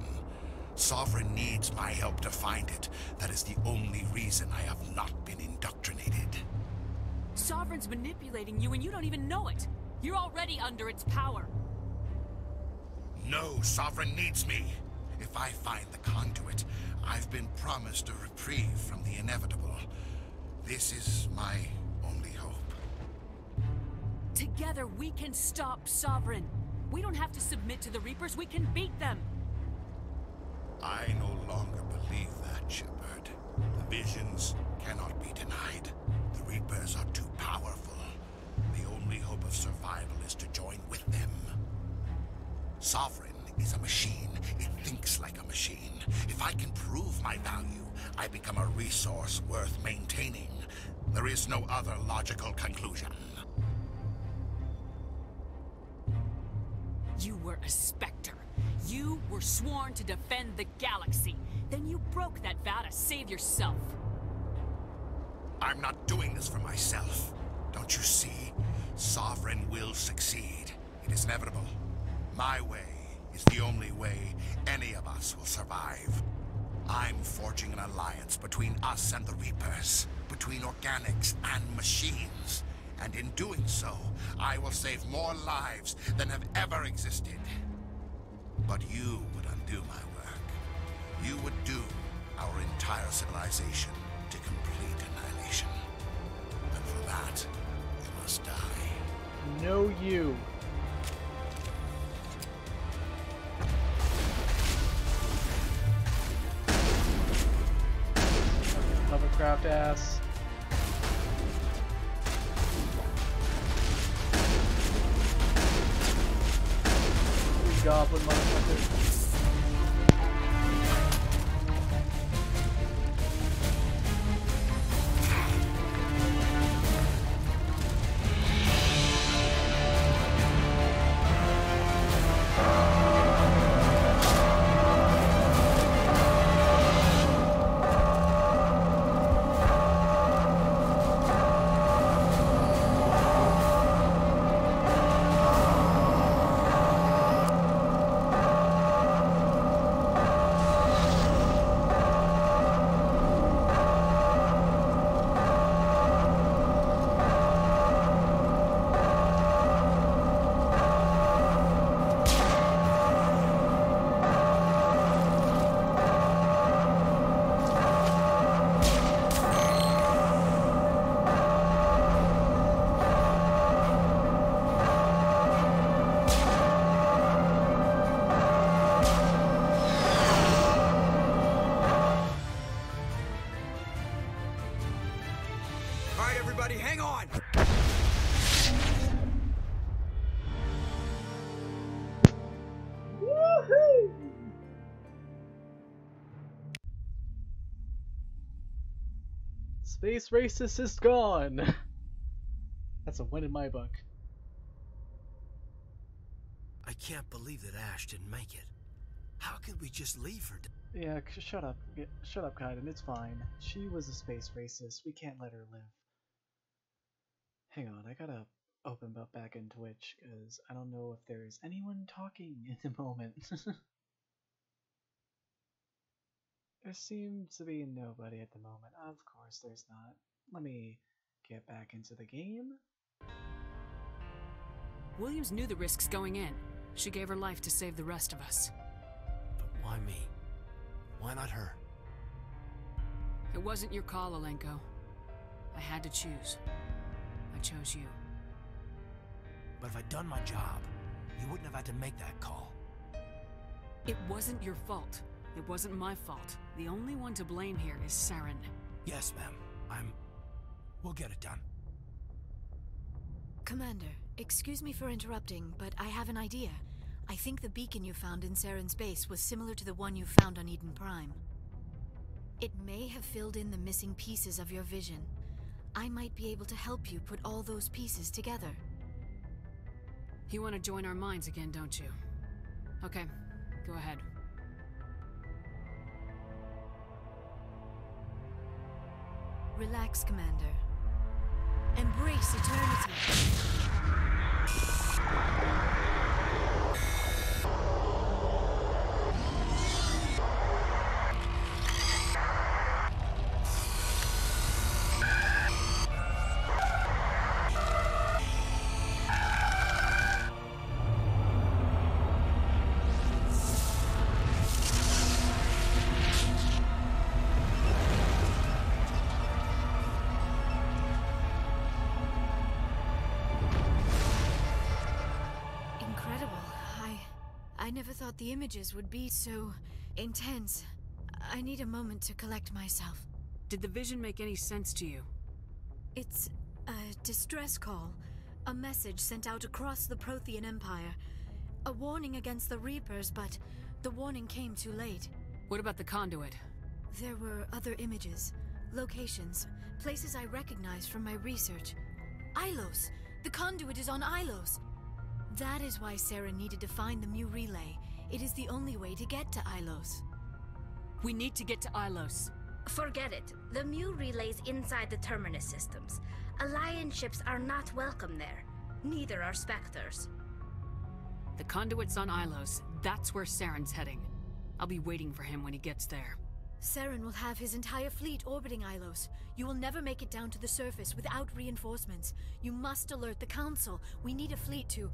Sovereign needs my help to find it. That is the only reason I have not been indoctrinated. Sovereign's manipulating you and you don't even know it. You're already under its power. No, Sovereign needs me. If I find the conduit, I've been promised a reprieve from the inevitable. This is my only hope. Together we can stop Sovereign. We don't have to submit to the Reapers, we can beat them. I no longer believe that, Shepard. The visions cannot be denied. The Reapers are too powerful. The only hope of survival is to join with them. Sovereign is a machine. It thinks like a machine. If I can prove my value, I become a resource worth maintaining. There is no other logical conclusion. You were a Spectre. You were sworn to defend the galaxy. Then you broke that vow to save yourself. I'm not doing this for myself. Don't you see? Sovereign will succeed. It is inevitable. My way is the only way any of us will survive. I'm forging an alliance between us and the Reapers, between organics and machines. And in doing so, I will save more lives than have ever existed. But you would undo my work. You would doom our entire civilization to complete annihilation. And for that, you must die. No, you. Hovercraft ass. Goblin motherfucker. Space racist is gone! That's a win in my book. I can't believe that Ash didn't make it. How could we just leave her? Yeah, shut up. Shut up, Kaiden. It's fine. She was a space racist. We can't let her live. Hang on, I gotta open up back in Twitch, because I don't know if there's anyone talking at the moment. There seems to be nobody at the moment. Of course there's not. Let me get back into the game. Williams knew the risks going in. She gave her life to save the rest of us. But why me? Why not her? It wasn't your call, Alenko. I had to choose. I chose you. But if I'd done my job, you wouldn't have had to make that call. It wasn't your fault. It wasn't my fault. The only one to blame here is Saren. Yes, ma'am. We'll get it done. Commander, excuse me for interrupting, but I have an idea. I think the beacon you found in Saren's base was similar to the one you found on Eden Prime. It may have filled in the missing pieces of your vision. I might be able to help you put all those pieces together. You want to join our minds again, don't you? Okay, go ahead. Relax, Commander. Embrace eternity. I never thought the images would be so intense. I need a moment to collect myself. Did the vision make any sense to you? It's a distress call. A message sent out across the Prothean Empire. A warning against the Reapers, but the warning came too late. What about the conduit? There were other images, locations, places I recognized from my research. Ilos! The conduit is on Ilos! That is why Sarah needed to find the Mu relay. It is the only way to get to Ilos. We need to get to Ilos. Forget it. The Mu relay's inside the Terminus systems. Alliance ships are not welcome there. Neither are Spectres. The conduit's on Ilos. That's where Saren's heading. I'll be waiting for him when he gets there. Saren will have his entire fleet orbiting Ilos. You will never make it down to the surface without reinforcements. You must alert the Council. We need a fleet to...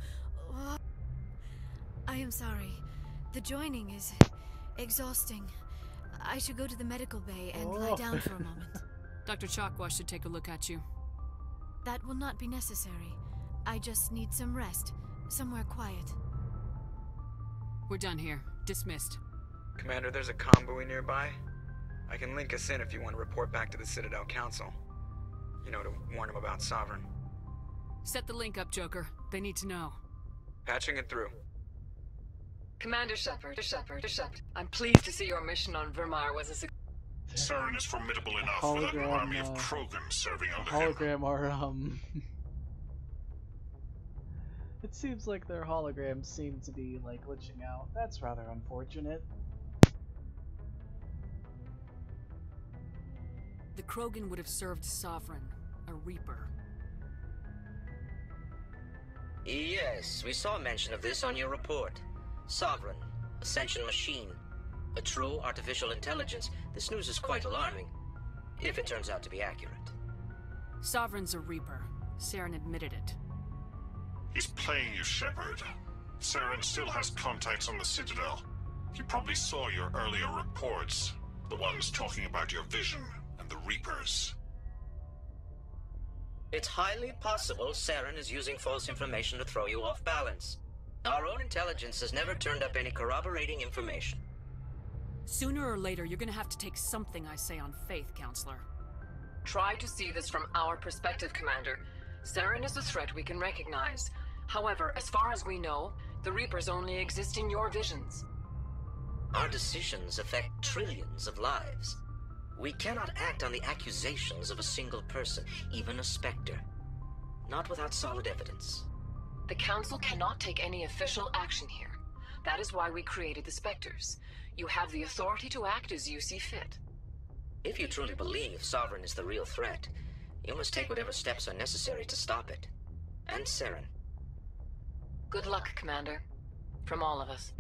I am sorry. The joining is exhausting. I should go to the medical bay and lie down for a moment. Dr. Chakwa should take a look at you. That will not be necessary. I just need some rest. Somewhere quiet. We're done here. Dismissed. Commander, there's a convoy nearby. I can link us in if you want to report back to the Citadel Council. You know, to warn them about Sovereign. Set the link up, Joker. They need to know. Patching it through. Commander Shepard, I'm pleased to see your mission on Vermar was a success. Saren is formidable enough with an army of Krogan serving under him. Hologram are, It seems like their holograms seem to be, like, glitching out. That's rather unfortunate. The Krogan would have served Sovereign, a Reaper. Yes, we saw mention of this on your report. Sovereign, Ascension machine, a true artificial intelligence. This news is quite alarming, if it turns out to be accurate. Sovereign's a Reaper. Saren admitted it. He's playing you, Shepard. Saren still has contacts on the Citadel. He probably saw your earlier reports, the ones talking about your vision and the Reapers. It's highly possible Saren is using false information to throw you off balance. Our own intelligence has never turned up any corroborating information. Sooner or later, you're gonna have to take something I say on faith, Counselor. Try to see this from our perspective, Commander. Saren is a threat we can recognize. However, as far as we know, the Reapers only exist in your visions. Our decisions affect trillions of lives. We cannot act on the accusations of a single person, even a Spectre. Not without solid evidence. The Council cannot take any official action here. That is why we created the Spectres. You have the authority to act as you see fit. If you truly believe Sovereign is the real threat, you must take whatever steps are necessary to stop it. And Saren. Good luck, Commander. From all of us.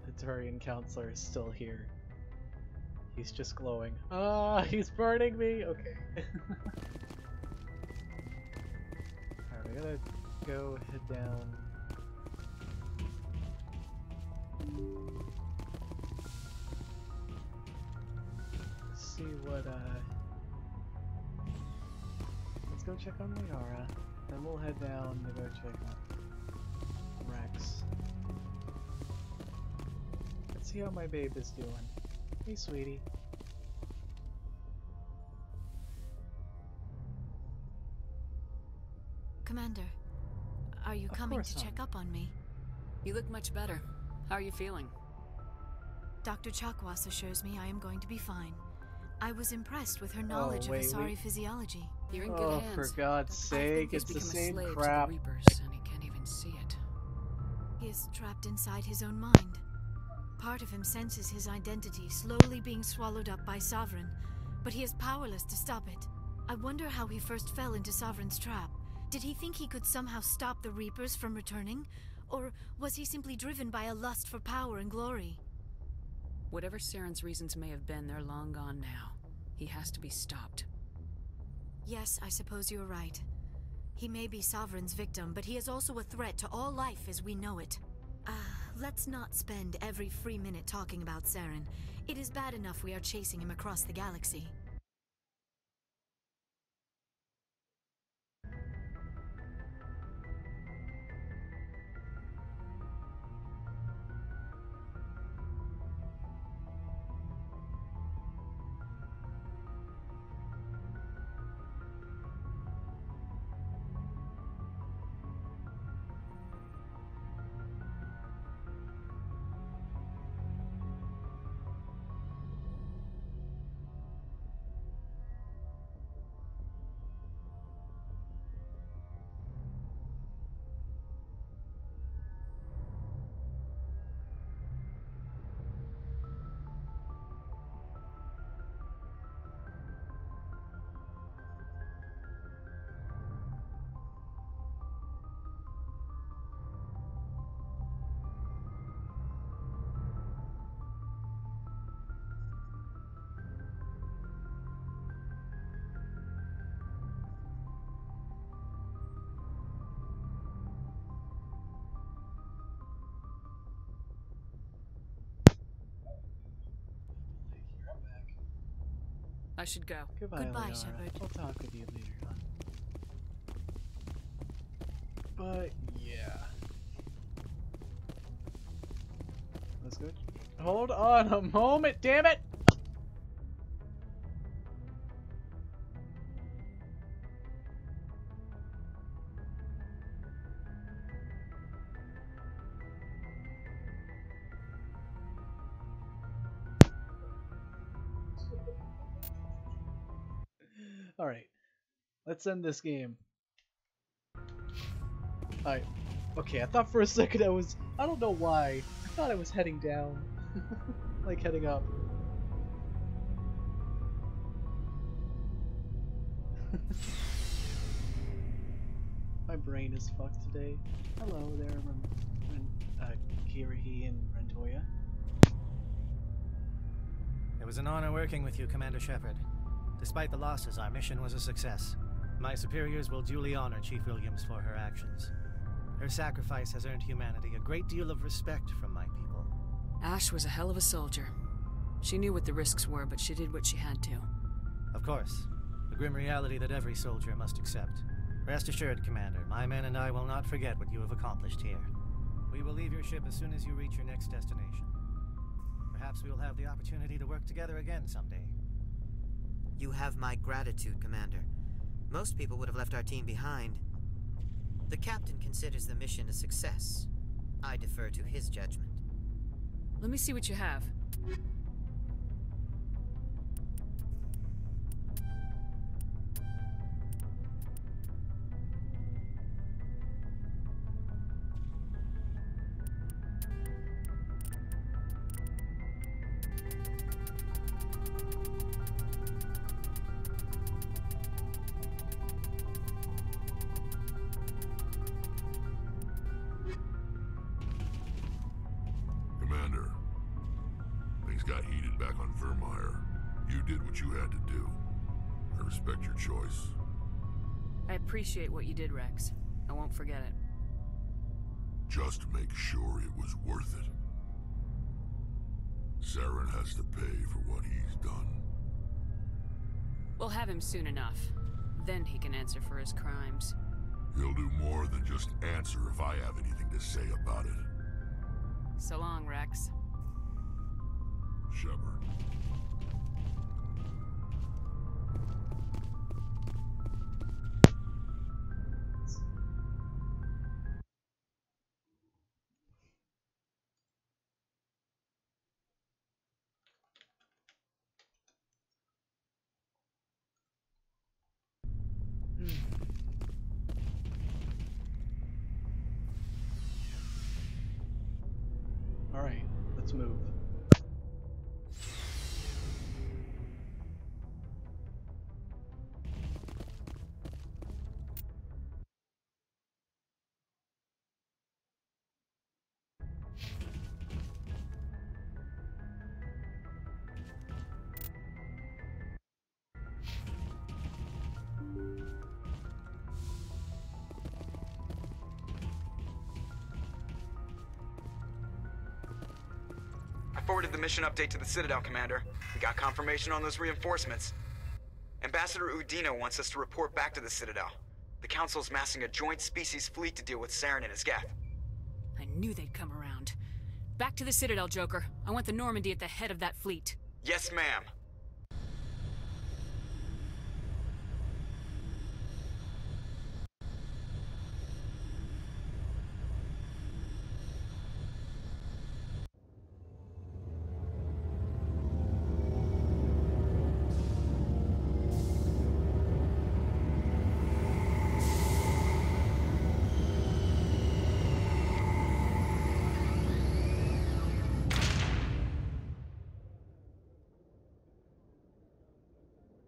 The Turian Counselor is still here. He's just glowing. He's burning me! Okay. Alright, we gotta go head down. Let's see what, let's go check on Liara. Then we'll head down to go check on Rex. Let's see how my babe is doing. Hey, sweetie. Commander, are you coming to check up on me? You look much better. How are you feeling? Dr. Chakwas assures me I am going to be fine. I was impressed with her knowledge of Asari physiology. You're in good hands. For God's sake, He's it's the become same a slave crap. to the Reapers, and he can't even see it. He is trapped inside his own mind. Part of him senses his identity slowly being swallowed up by Sovereign, but he is powerless to stop it. I wonder how he first fell into Sovereign's trap. Did he think he could somehow stop the Reapers from returning? Or was he simply driven by a lust for power and glory? Whatever Saren's reasons may have been, they're long gone now. He has to be stopped. Yes, I suppose you're right. He may be Sovereign's victim, but he is also a threat to all life as we know it. Let's not spend every free minute talking about Saren. It is bad enough we are chasing him across the galaxy. I should go. Goodbye, Leonora. Shepard. I'll talk with you later on. But yeah. Let's go. Hold on a moment, damn it! Alright. Let's end this game. Alright. Okay, I thought for a second I don't know why. I thought I was heading down. Like heading up. My brain is fucked today. Hello there, Kirihi and Rentoya. It was an honor working with you, Commander Shepard. Despite the losses, our mission was a success. My superiors will duly honor Chief Williams for her actions. Her sacrifice has earned humanity a great deal of respect from my people. Ash was a hell of a soldier. She knew what the risks were, but she did what she had to. Of course. The grim reality that every soldier must accept. Rest assured, Commander, my men and I will not forget what you have accomplished here. We will leave your ship as soon as you reach your next destination. Perhaps we will have the opportunity to work together again someday. You have my gratitude, Commander. Most people would have left our team behind. The captain considers the mission a success. I defer to his judgment. Let me see what you have. Commander, things got heated back on Vermeer. You did what you had to do. I respect your choice. I appreciate what you did, Rex. I won't forget it. Just make sure it was worth it. Saren has to pay for what he's done. We'll have him soon enough. Then he can answer for his crimes. He'll do more than just answer if I have anything to say about it. So long, Rex. Shepard. let's move. I forwarded the mission update to the Citadel, Commander. We got confirmation on those reinforcements. Ambassador Udina wants us to report back to the Citadel. The Council's massing a joint species fleet to deal with Saren and his geth. I knew they'd come around. Back to the Citadel, Joker. I want the Normandy at the head of that fleet. Yes, ma'am.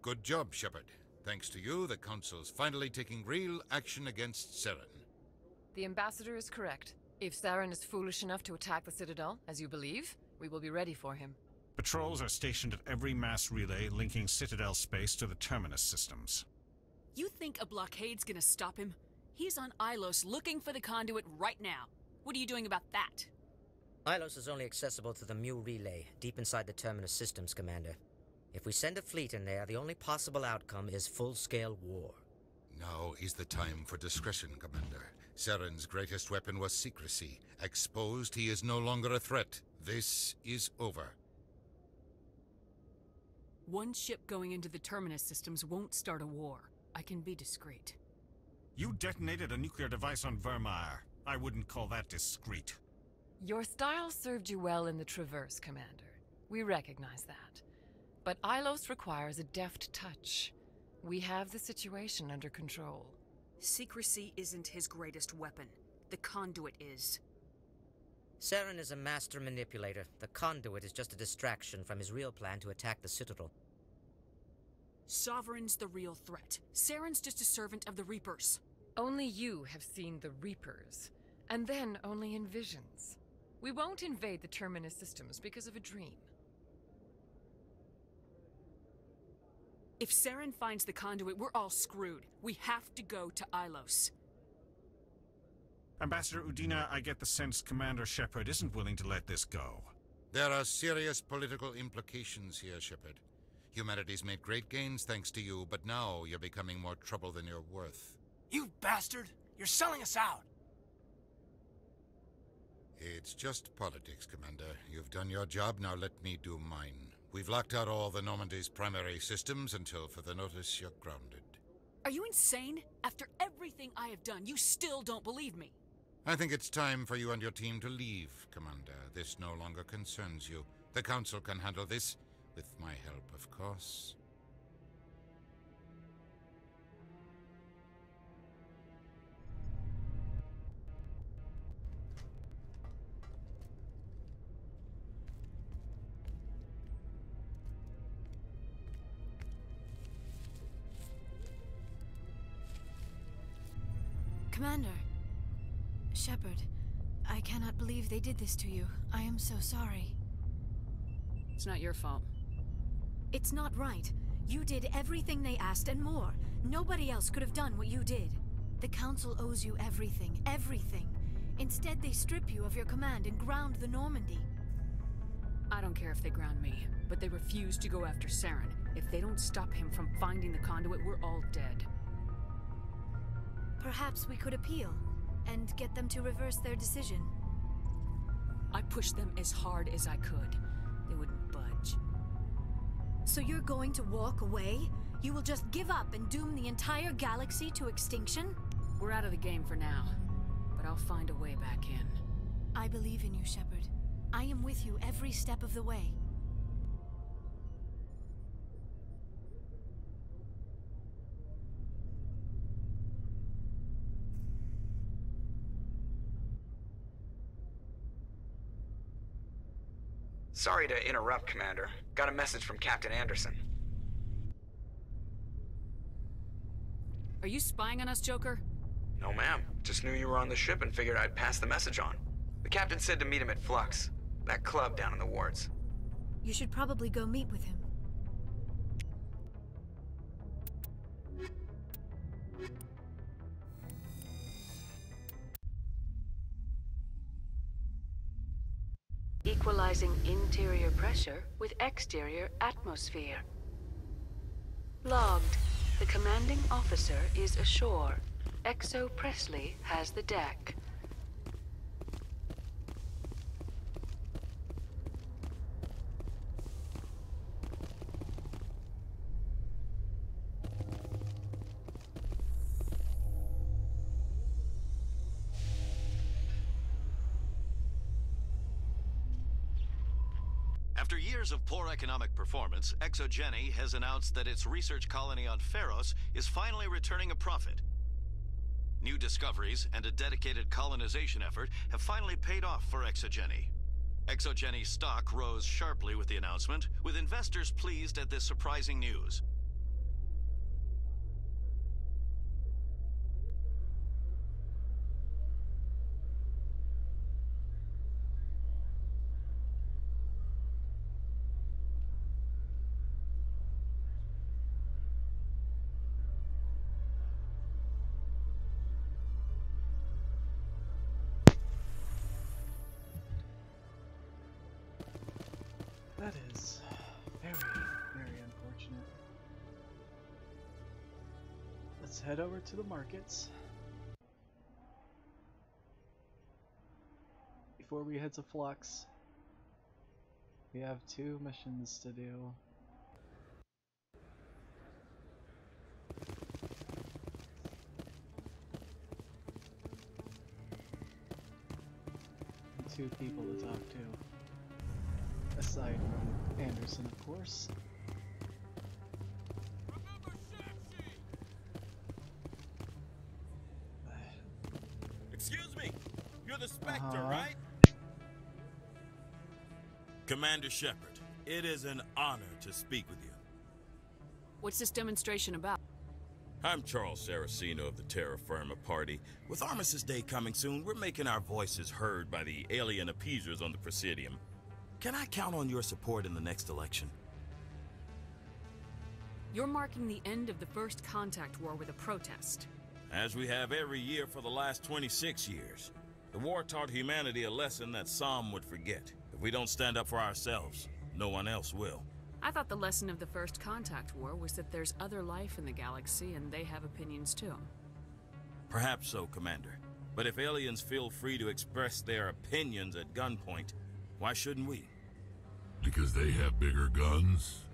Good job, Shepard. Thanks to you, the Council's finally taking real action against Saren. The Ambassador is correct. If Saren is foolish enough to attack the Citadel, as you believe, we will be ready for him. Patrols are stationed at every mass relay linking Citadel space to the Terminus systems. You think a blockade's gonna stop him? He's on Ilos looking for the conduit right now. What are you doing about that? Ilos is only accessible to the Mu relay, deep inside the Terminus systems, Commander. If we send a fleet in there, the only possible outcome is full-scale war. Now is the time for discretion, Commander. Saren's greatest weapon was secrecy. Exposed, he is no longer a threat. This is over. One ship going into the Terminus systems won't start a war. I can be discreet. You detonated a nuclear device on Vermeer. I wouldn't call that discreet. Your style served you well in the Traverse, Commander. We recognize that. But Ilos requires a deft touch. We have the situation under control. Secrecy isn't his greatest weapon. The conduit is. Saren is a master manipulator. The conduit is just a distraction from his real plan to attack the Citadel. Sovereign's the real threat. Saren's just a servant of the Reapers. Only you have seen the Reapers, and then only in visions. We won't invade the Terminus systems because of a dream. If Saren finds the conduit, we're all screwed. We have to go to Ilos. Ambassador Udina, I get the sense Commander Shepard isn't willing to let this go. There are serious political implications here, Shepard. Humanity's made great gains thanks to you, but now you're becoming more trouble than you're worth. You bastard! You're selling us out! It's just politics, Commander. You've done your job, now let me do mine. We've locked out all the Normandy's primary systems until further notice you're grounded. Are you insane? After everything I have done, you still don't believe me. I think it's time for you and your team to leave, Commander. This no longer concerns you. The Council can handle this, with my help, of course. Commander. Shepard, I cannot believe they did this to you. I am so sorry. It's not your fault. It's not right. You did everything they asked and more. Nobody else could have done what you did. The Council owes you everything, everything. Instead, they strip you of your command and ground the Normandy. I don't care if they ground me, but they refuse to go after Saren. If they don't stop him from finding the conduit, we're all dead. Perhaps we could appeal, and get them to reverse their decision. I pushed them as hard as I could. They wouldn't budge. So you're going to walk away? You will just give up and doom the entire galaxy to extinction? We're out of the game for now, but I'll find a way back in. I believe in you, Shepard. I am with you every step of the way. Sorry to interrupt, Commander. Got a message from Captain Anderson. Are you spying on us, Joker? No, ma'am. Just knew you were on the ship and figured I'd pass the message on. The captain said to meet him at Flux, that club down in the wards. You should probably go meet with him. Equalizing interior pressure with exterior atmosphere. Logged. The commanding officer is ashore. Exo Presley has the deck. After years of poor economic performance, ExoGeni has announced that its research colony on Pharos is finally returning a profit. New discoveries and a dedicated colonization effort have finally paid off for ExoGeni. ExoGeni's stock rose sharply with the announcement, with investors pleased at this surprising news. That is very, very unfortunate. Let's head over to the markets. Before we head to Flux, we have 2 missions to do. And 2 people to talk to. Aside from Anderson, of course. Excuse me, you're the Spectre, Uh-huh. right? Commander Shepard, it is an honor to speak with you. What's this demonstration about? I'm Charles Saraceno of the Terra Firma Party. With Armistice Day coming soon, we're making our voices heard by the alien appeasers on the Presidium. Can I count on your support in the next election? You're marking the end of the First Contact War with a protest. As we have every year for the last 26 years. The war taught humanity a lesson that some would forget. If we don't stand up for ourselves, no one else will. I thought the lesson of the First Contact War was that there's other life in the galaxy and they have opinions too. Perhaps so, Commander. But if aliens feel free to express their opinions at gunpoint, why shouldn't we? Because they have bigger guns?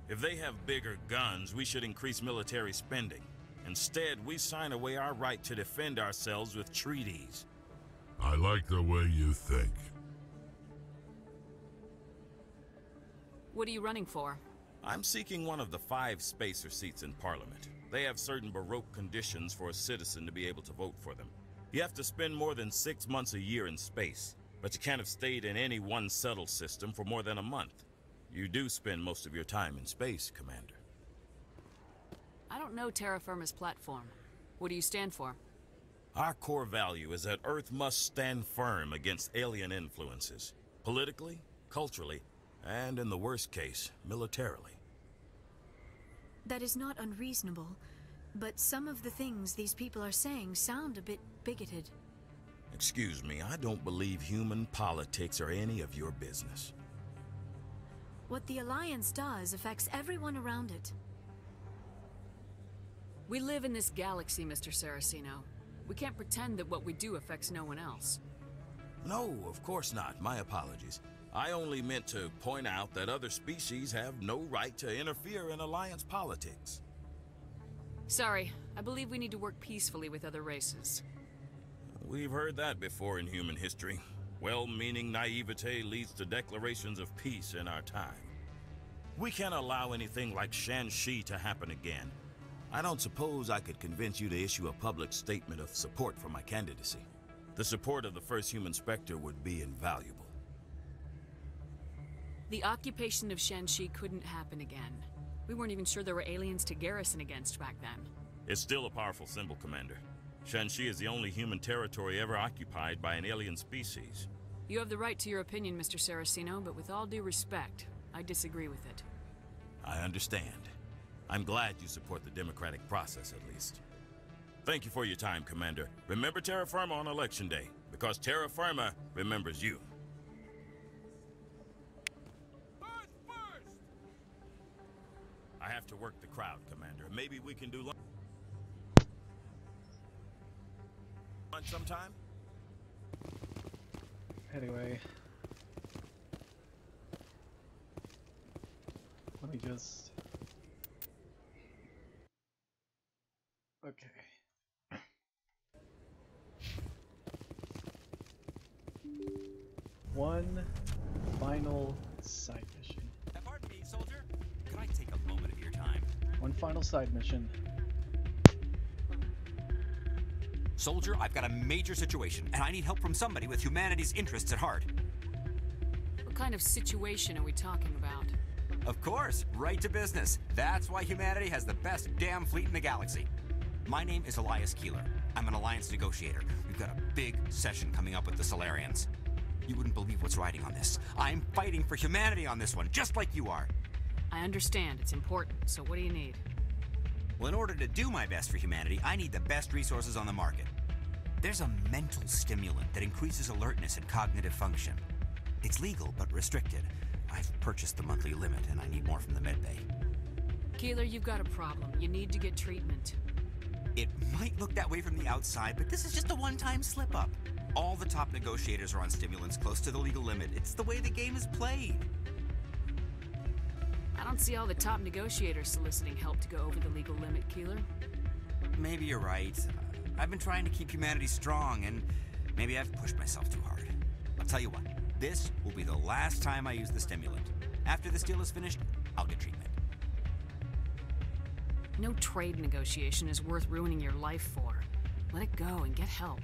If they have bigger guns, we should increase military spending. Instead, we sign away our right to defend ourselves with treaties. I like the way you think. What are you running for? I'm seeking one of the 5 spacer seats in Parliament. They have certain Baroque conditions for a citizen to be able to vote for them. You have to spend more than 6 months a year in space, but you can't have stayed in any one settled system for more than a month. You do spend most of your time in space, Commander. I don't know Terra Firma's platform. What do you stand for? Our core value is that Earth must stand firm against alien influences. Politically, culturally, and in the worst case, militarily. That is not unreasonable, but some of the things these people are saying sound a bit bigoted. Excuse me, I don't believe human politics are any of your business. What the Alliance does affects everyone around it. We live in this galaxy, Mr. Saraceno. We can't pretend that what we do affects no one else. No, of course not. My apologies. I only meant to point out that other species have no right to interfere in Alliance politics. Sorry, I believe we need to work peacefully with other races. We've heard that before in human history. Well-meaning naivete leads to declarations of peace in our time. We can't allow anything like Shanxi to happen again. I don't suppose I could convince you to issue a public statement of support for my candidacy. The support of the first human Spectre would be invaluable. The occupation of Shanxi couldn't happen again. We weren't even sure there were aliens to garrison against back then. It's still a powerful symbol, Commander. Shanxi is the only human territory ever occupied by an alien species. You have the right to your opinion, Mr. Saraceno, but with all due respect, I disagree with it. I understand. I'm glad you support the democratic process, at least. Thank you for your time, Commander. Remember Terra Firma on Election Day, because Terra Firma remembers you. I have to work the crowd, Commander. Maybe we can do lunch sometime? Anyway. Let me just... Okay. One final side mission. Pardon me, soldier. Could I take a moment of your time? One final side mission. Soldier, I've got a major situation, and I need help from somebody with humanity's interests at heart. What kind of situation are we talking about? Of course, right to business. That's why humanity has the best damn fleet in the galaxy. My name is Elias Keeler. I'm an alliance negotiator. We've got a big session coming up with the Solarians. You wouldn't believe what's riding on this. I'm fighting for humanity on this one, just like you are. I understand. It's important. So what do you need? Well, in order to do my best for humanity, I need the best resources on the market. There's a mental stimulant that increases alertness and cognitive function. It's legal, but restricted. I've purchased the monthly limit, and I need more from the medbay. Keeler, you've got a problem. You need to get treatment. It might look that way from the outside, but this is just a one-time slip-up. All the top negotiators are on stimulants close to the legal limit. It's the way the game is played. I don't see all the top negotiators soliciting help to go over the legal limit, Keeler. Maybe you're right. I've been trying to keep humanity strong, and maybe I've pushed myself too hard. I'll tell you what, this will be the last time I use the stimulant. After this deal is finished, I'll get treatment. No trade negotiation is worth ruining your life for. Let it go and get help.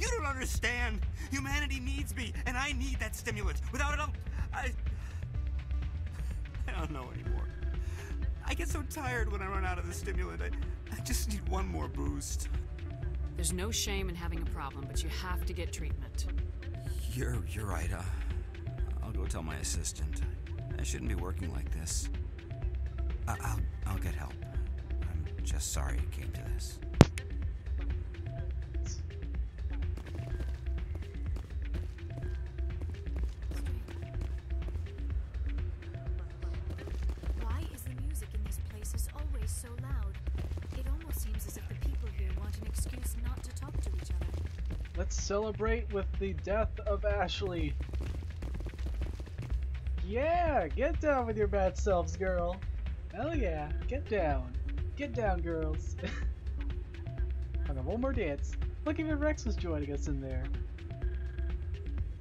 You don't understand! Humanity needs me, and I need that stimulant. Without it, I don't know anymore. I get so tired when I run out of the stimulant. I just need one more boost. There's no shame in having a problem, but you have to get treatment. You're right. I'll go tell my assistant. I shouldn't be working like this. I'll get help. I'm just sorry it came to this. Why is the music in these places always so loud? It almost seems as if the people here want an excuse not to talk to each other. Let's celebrate with the death of Ashley. Yeah, get down with your bad selves, girl. Hell yeah, get down. Get down, girls. I got one more dance. Look, even Rex was joining us in there.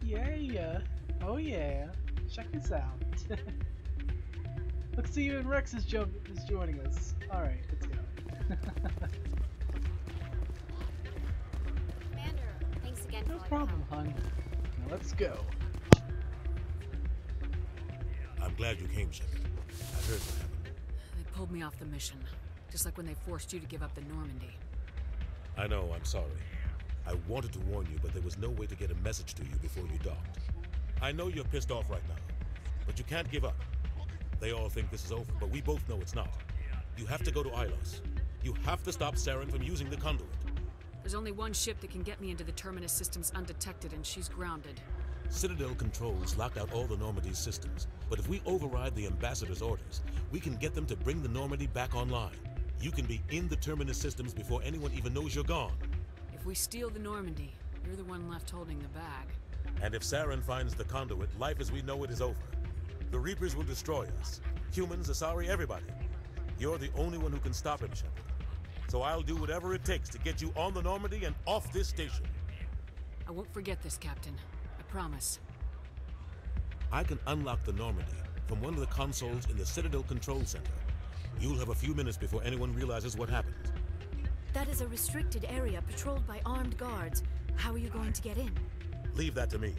Yeah. Oh yeah. Check this out. Look, see, even Rex is joining us. Alright, let's go. Commander, thanks again No for all your problem, help. hon. Now let's go. I'm glad you came, Shepard. I heard what happened. They pulled me off the mission, just like when they forced you to give up the Normandy. I know, I'm sorry. I wanted to warn you, but there was no way to get a message to you before you docked. I know you're pissed off right now, but you can't give up. They all think this is over, but we both know it's not. You have to go to Ilos. You have to stop Saren from using the conduit. There's only one ship that can get me into the Terminus systems undetected, and she's grounded. Citadel controls locked out all the Normandy's systems, but if we override the ambassador's orders, we can get them to bring the Normandy back online. You can be in the Terminus systems before anyone even knows you're gone. If we steal the Normandy, you're the one left holding the bag. And if Saren finds the conduit, life as we know it is over. The Reapers will destroy us. Humans, Asari, everybody. You're the only one who can stop him, Shepard. So I'll do whatever it takes to get you on the Normandy and off this station. I won't forget this, Captain. I promise. I can unlock the Normandy from one of the consoles in the Citadel Control Center. You'll have a few minutes before anyone realizes what happened. That is a restricted area patrolled by armed guards. How are you going to get in? Leave that to me.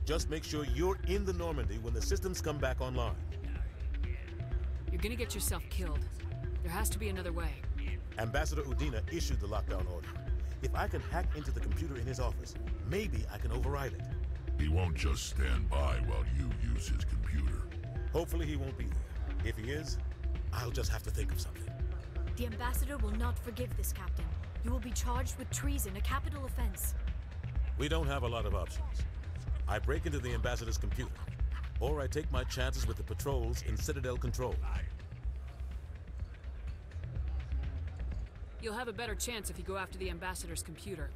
Just make sure you're in the Normandy when the systems come back online. You're gonna get yourself killed. There has to be another way. Ambassador Udina issued the lockdown order. If I can hack into the computer in his office, maybe I can override it. He won't just stand by while you use his computer. Hopefully he won't be there. If he is, I'll just have to think of something. The Ambassador will not forgive this, Captain. You will be charged with treason, a capital offense. We don't have a lot of options. I break into the Ambassador's computer, or I take my chances with the patrols in Citadel control. You'll have a better chance if you go after the Ambassador's computer.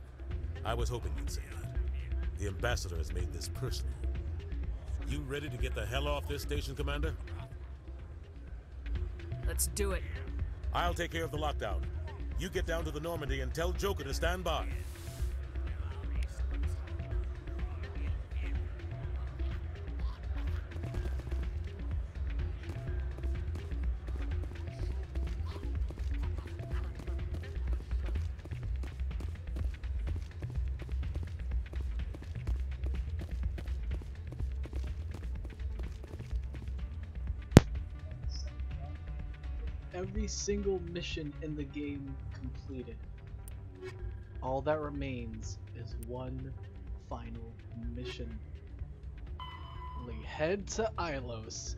I was hoping you'd say that. The Ambassador has made this personal. You ready to get the hell off this station, Commander? Let's do it. I'll take care of the lockdown. You get down to the Normandy and tell Joker to stand by. Every single mission in the game completed. All that remains is one final mission. We head to Ilos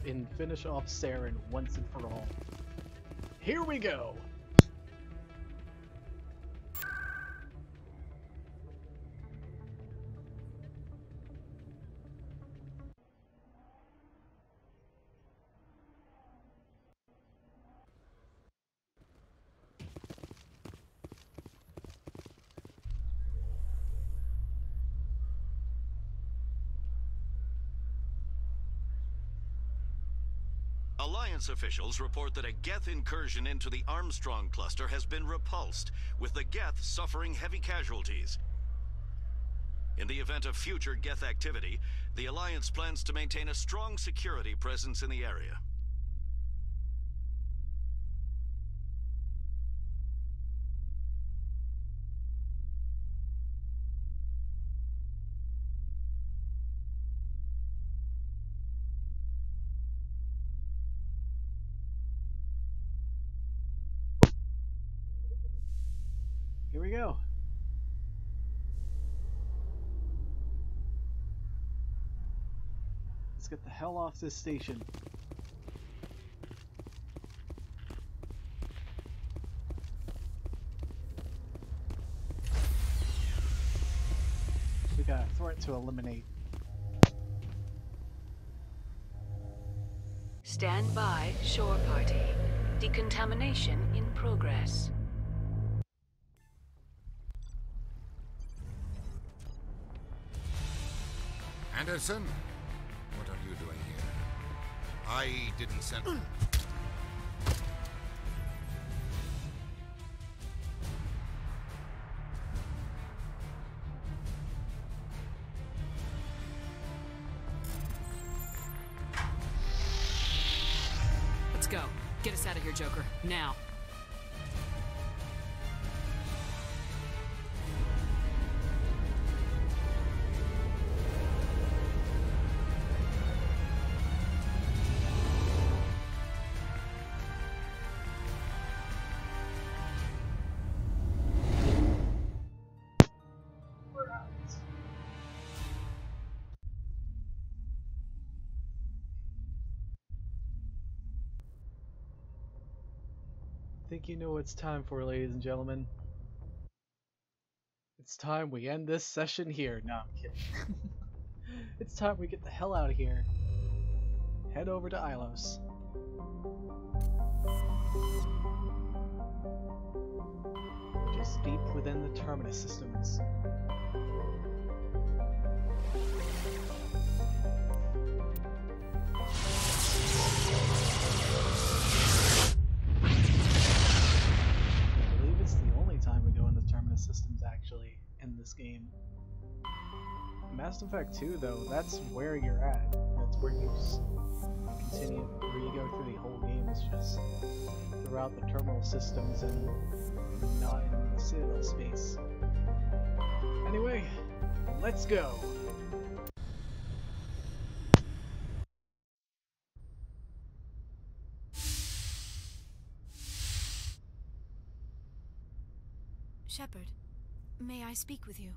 and finish off Saren once and for all. Here we go! Alliance officials report that a Geth incursion into the Armstrong cluster has been repulsed, with the Geth suffering heavy casualties. In the event of future Geth activity, the Alliance plans to maintain a strong security presence in the area. Here we go. Let's get the hell off this station. We got a threat to eliminate. Stand by, shore party. Decontamination in progress. Anderson? What are you doing here? I didn't send... Let's go. Get us out of here, Joker. Now. I think you know what it's time for, ladies and gentlemen. It's time we end this session here. No, I'm kidding. It's time we get the hell out of here. Head over to Ilos. Which is deep within the Terminus systems. Systems actually in this game. Mass Effect 2 though, that's where you're at. That's where you continue, where you go through the whole game is just throughout the terminal systems and not in the Citadel space. Anyway, Let's go. Shepard, may I speak with you?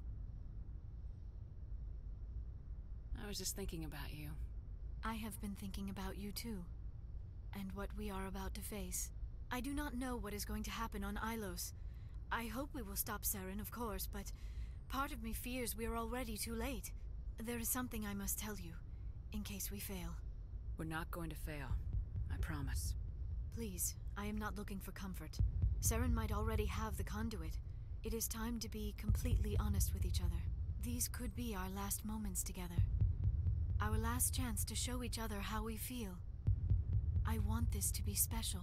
I was just thinking about you. I have been thinking about you too, and what we are about to face. I do not know what is going to happen on Ilos. I hope we will stop Saren, of course, but part of me fears we are already too late. There is something I must tell you, in case we fail. We're not going to fail. I promise. Please, I am not looking for comfort. Saren might already have the conduit. It is time to be completely honest with each other. These could be our last moments together. Our last chance to show each other how we feel. I want this to be special.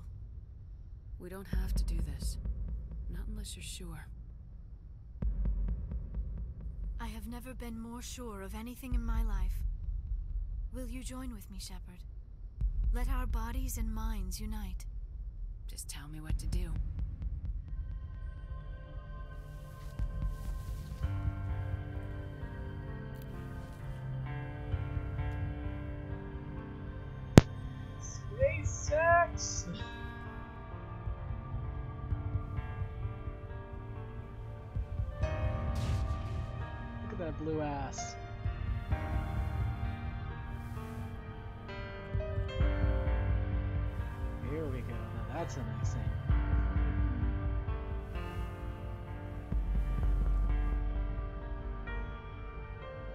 We don't have to do this. Not unless you're sure. I have never been more sure of anything in my life. Will you join with me, Shepard? Let our bodies and minds unite. Just tell me what to do. SpaceX! Look at that blue ass. Here we go. Now that's a nice thing.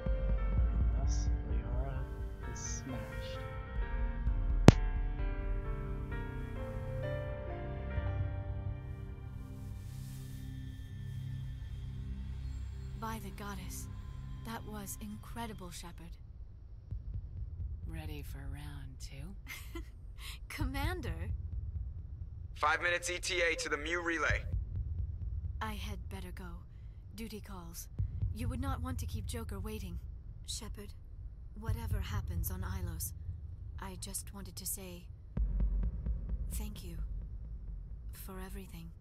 And thus, Liara is smashed. By the goddess, that was incredible, Shepard. Ready for round 2? Commander? 5 minutes ETA to the Mu relay. I had better go. Duty calls. You would not want to keep Joker waiting. Shepard, whatever happens on Ilos, I just wanted to say thank you for everything.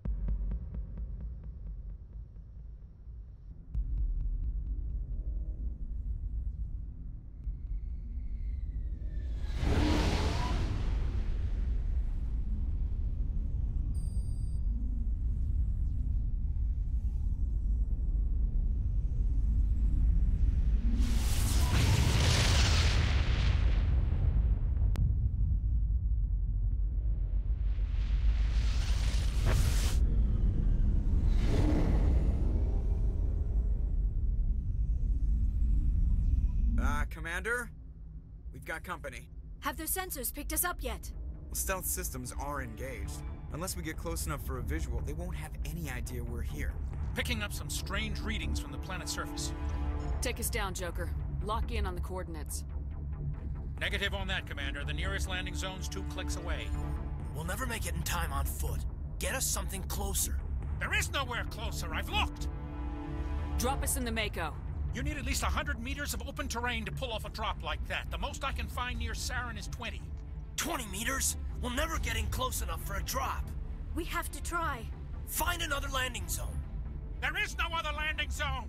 Commander? We've got company. Have their sensors picked us up yet? Well, stealth systems are engaged. Unless we get close enough for a visual, they won't have any idea we're here. Picking up some strange readings from the planet's surface. Take us down, Joker. Lock in on the coordinates. Negative on that, Commander. The nearest landing zone's 2 clicks away. We'll never make it in time on foot. Get us something closer. There is nowhere closer. I've looked. Drop us in the Mako. You need at least 100 meters of open terrain to pull off a drop like that. The most I can find near Saren is 20. 20 meters? We'll never get in close enough for a drop. We have to try. Find another landing zone. There is no other landing zone!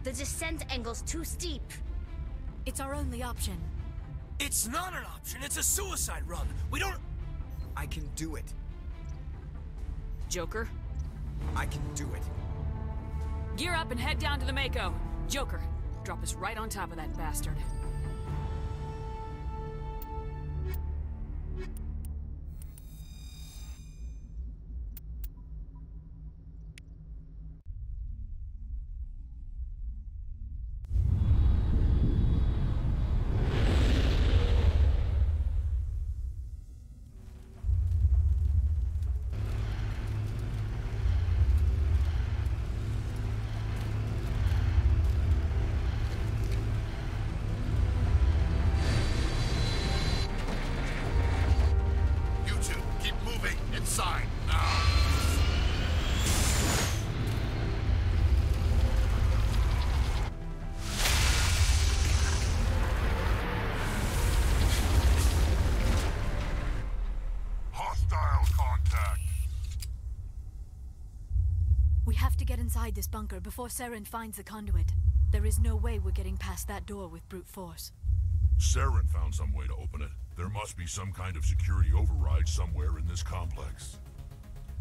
The descent angle's too steep. It's our only option. It's not an option. It's a suicide run. We don't... I can do it. Joker? I can do it. Gear up and head down to the Mako. Joker, drop us right on top of that bastard. We have to get inside this bunker before Saren finds the conduit. There is no way we're getting past that door with brute force. Saren found some way to open it. There must be some kind of security override somewhere in this complex.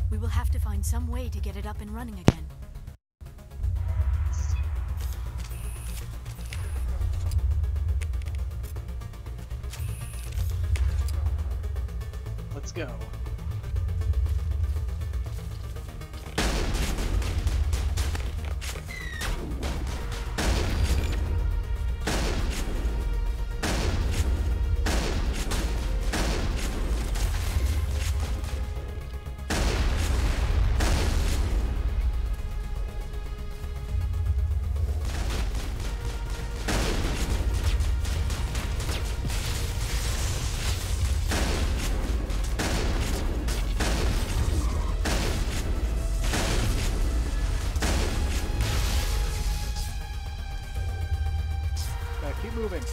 We will have to find some way to get it up and running again. Let's go. Keep moving.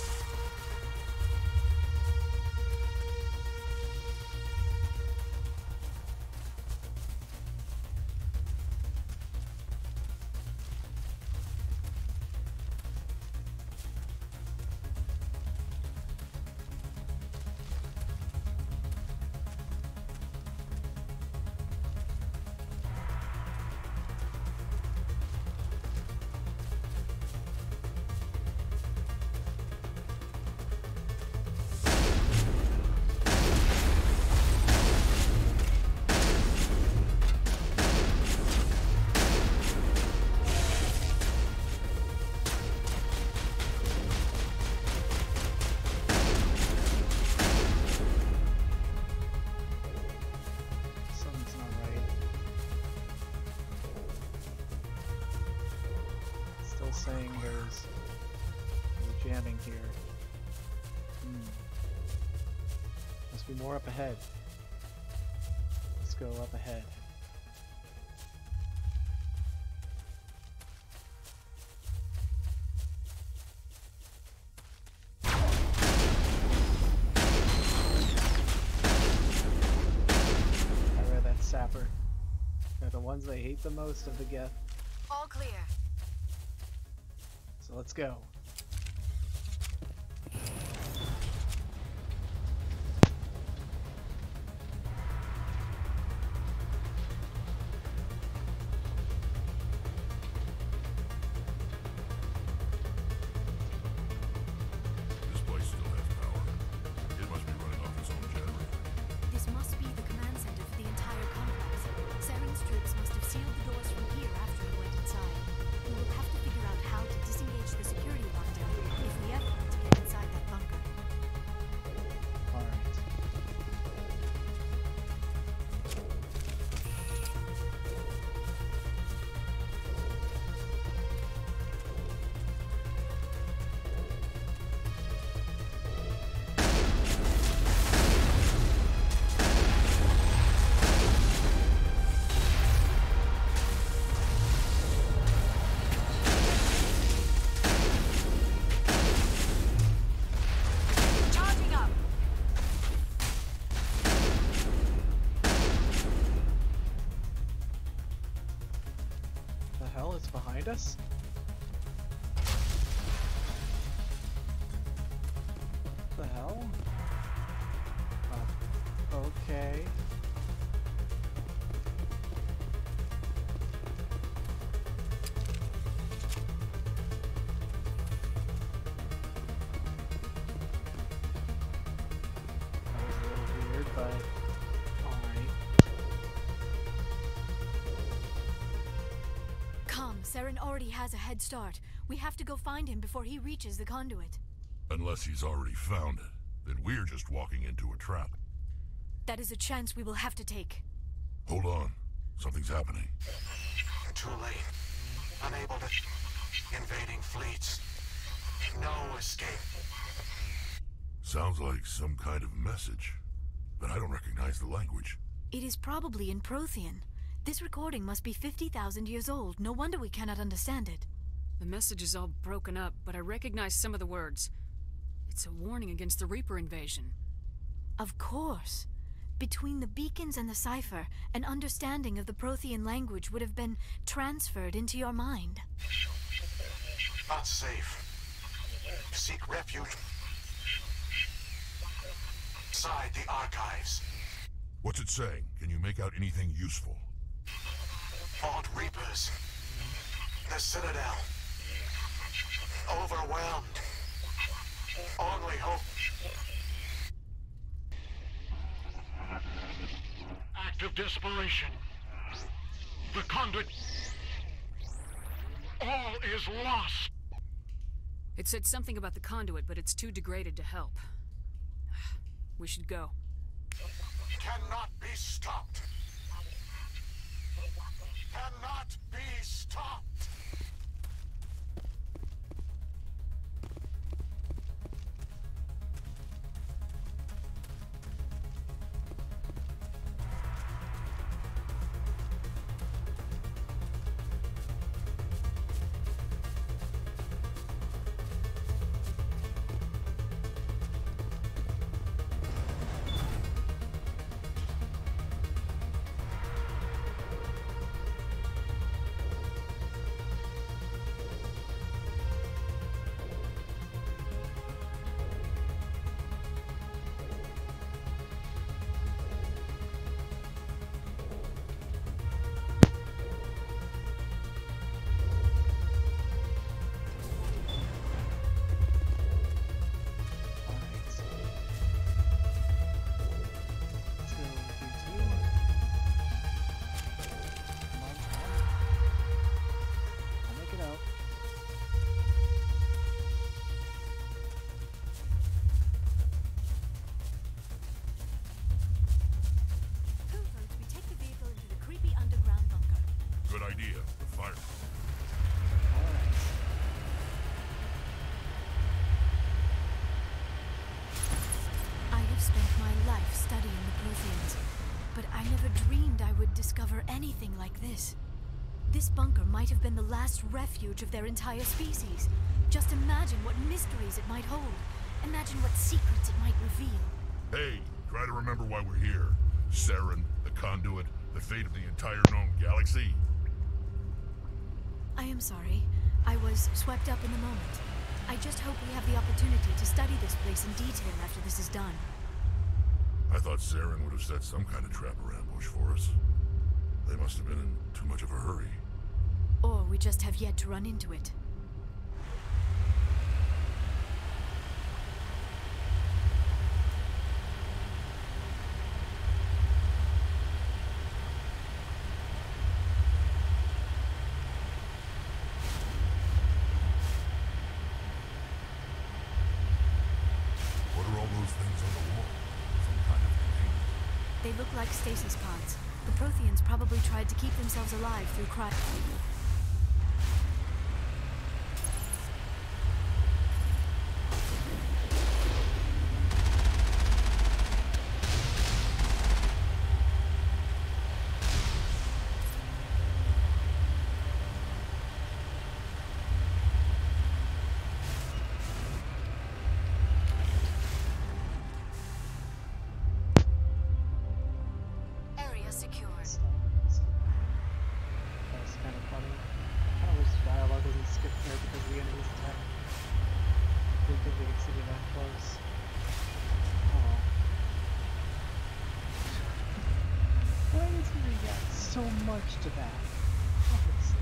Saying there's jamming here. Must be more up ahead. Let's go up ahead. I read that sapper. They're the ones I hate the most of the Geth. All clear. So let's go. This place still has power. It must be running off its own generator. This must be the command center for the entire complex. Saren's troops must have sealed the doors from here after we went inside. We will have to figure out how to disengage the security lockdown if we ever want to get inside that bunker. Alright. It's behind us? What the hell? Okay. That was a little weird, but alright. Saren already has a head start. We have to go find him before he reaches the conduit. Unless he's already found it, then we're just walking into a trap. That is a chance we will have to take. Hold on. Something's happening. Too late. Unable to... Invading fleets. No escape. Sounds like some kind of message, but I don't recognize the language. It is probably in Prothean. This recording must be 50,000 years old. No wonder we cannot understand it. The message is all broken up, but I recognize some of the words. It's a warning against the Reaper invasion. Of course. Between the beacons and the cipher, an understanding of the Prothean language would have been transferred into your mind. Unsafe. Seek refuge inside the archives. What's it saying? Can you make out anything useful? Font Reapers. The Citadel. Overwhelmed. Only hope. Act of desperation. The conduit. All is lost. It said something about the conduit, but it's too degraded to help. We should go. Cannot be stopped. Cannot be stopped. Idea. Fire. I have spent my life studying the Protheans, but I never dreamed I would discover anything like this. This bunker might have been the last refuge of their entire species. Just imagine what mysteries it might hold. Imagine what secrets it might reveal. Hey, try to remember why we're here. Saren, the conduit, the fate of the entire known galaxy. I am sorry. I was swept up in the moment. I just hope we have the opportunity to study this place in detail after this is done. I thought Saren would have set some kind of trap or ambush for us. They must have been in too much of a hurry. Or we just have yet to run into it. They look like stasis pods. The Protheans probably tried to keep themselves alive through cryo. So much to that. Honestly.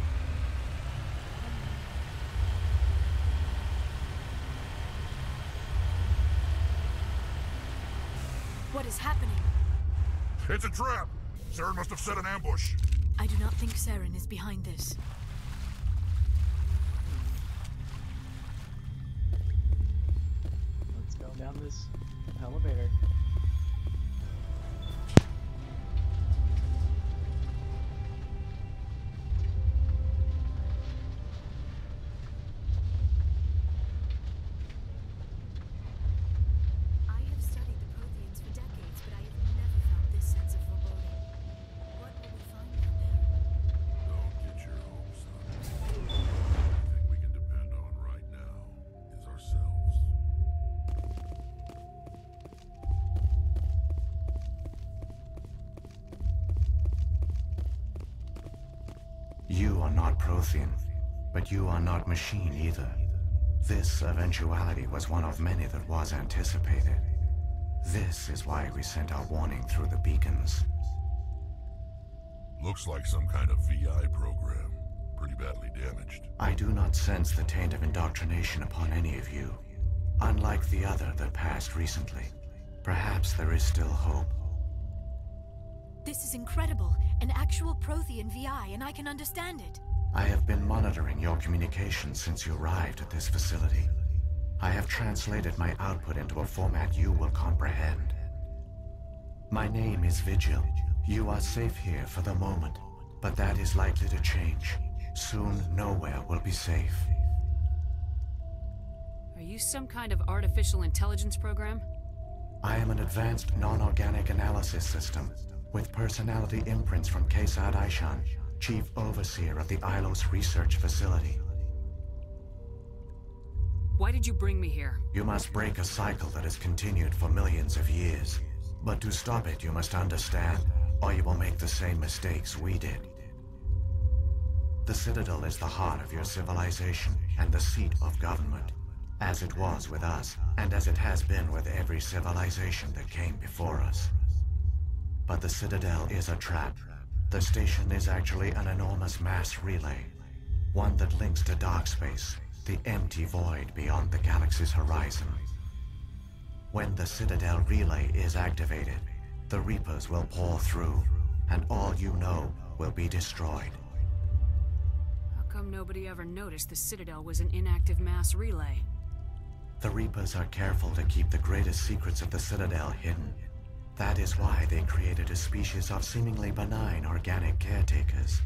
What is happening? It's a trap! Saren must have set an ambush. I do not think Saren is behind this. Let's go down this elevator. You are not Prothean. But you are not machine either. This eventuality was one of many that was anticipated. This is why we sent our warning through the beacons. Looks like some kind of VI program. Pretty badly damaged. I do not sense the taint of indoctrination upon any of you. Unlike the other that passed recently. Perhaps there is still hope. This is incredible. An actual Prothean VI, and I can understand it. I have been monitoring your communications since you arrived at this facility. I have translated my output into a format you will comprehend. My name is Vigil. You are safe here for the moment, but that is likely to change. Soon, nowhere will be safe. Are you some kind of artificial intelligence program? I am an advanced non-organic analysis system, with personality imprints from Kesad Aishan, Chief Overseer of the Ilos Research Facility. Why did you bring me here? You must break a cycle that has continued for millions of years. But to stop it, you must understand, or you will make the same mistakes we did. The Citadel is the heart of your civilization and the seat of government, as it was with us, and as it has been with every civilization that came before us. But the Citadel is a trap. The station is actually an enormous mass relay, one that links to dark space, the empty void beyond the galaxy's horizon. When the Citadel relay is activated, the Reapers will pour through, and all you know will be destroyed. How come nobody ever noticed the Citadel was an inactive mass relay? The Reapers are careful to keep the greatest secrets of the Citadel hidden. That is why they created a species of seemingly benign organic caretakers.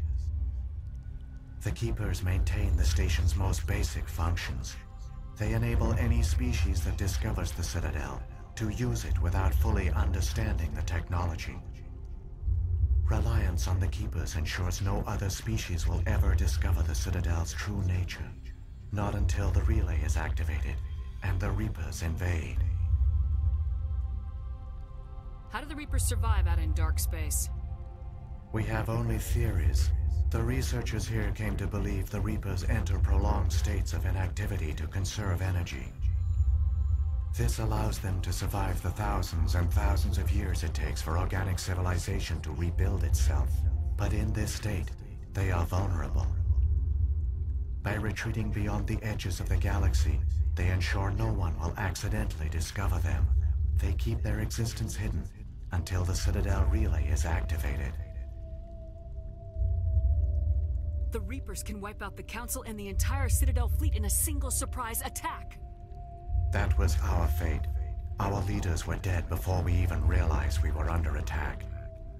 The Keepers maintain the station's most basic functions. They enable any species that discovers the Citadel to use it without fully understanding the technology. Reliance on the Keepers ensures no other species will ever discover the Citadel's true nature. Not until the relay is activated and the Reapers invade. How do the Reapers survive out in dark space? We have only theories. The researchers here came to believe the Reapers enter prolonged states of inactivity to conserve energy. This allows them to survive the thousands and thousands of years it takes for organic civilization to rebuild itself. But in this state, they are vulnerable. By retreating beyond the edges of the galaxy, they ensure no one will accidentally discover them. They keep their existence hidden until the Citadel relay is activated. The Reapers can wipe out the Council and the entire Citadel fleet in a single surprise attack. That was our fate. Our leaders were dead before we even realized we were under attack.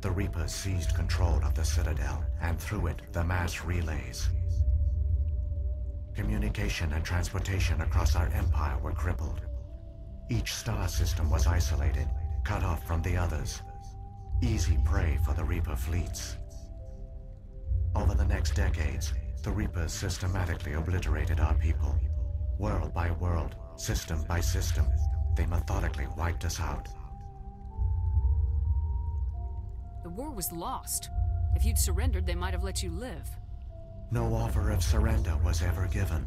The Reapers seized control of the Citadel, and through it, the mass relays. Communication and transportation across our empire were crippled. Each star system was isolated, cut off from the others. Easy prey for the Reaper fleets. Over the next decades, the Reapers systematically obliterated our people. World by world, system by system, they methodically wiped us out. The war was lost. If you'd surrendered, they might have let you live. No offer of surrender was ever given.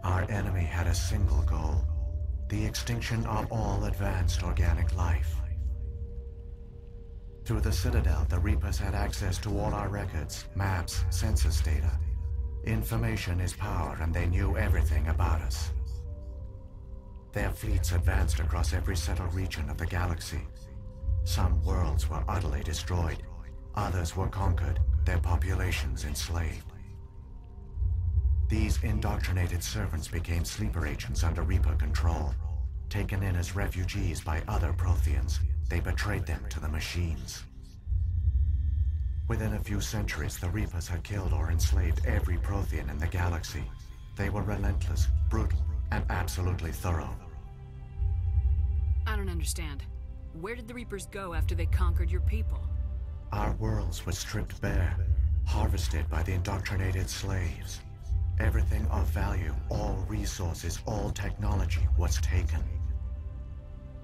Our enemy had a single goal: the extinction of all advanced organic life. Through the Citadel, the Reapers had access to all our records, maps, census data. Information is power, and they knew everything about us. Their fleets advanced across every settled region of the galaxy. Some worlds were utterly destroyed. Others were conquered, their populations enslaved. These indoctrinated servants became sleeper agents under Reaper control. Taken in as refugees by other Protheans, they betrayed them to the machines. Within a few centuries, the Reapers had killed or enslaved every Prothean in the galaxy. They were relentless, brutal, and absolutely thorough. I don't understand. Where did the Reapers go after they conquered your people? Our worlds were stripped bare, harvested by the indoctrinated slaves. Everything of value, all resources, all technology was taken.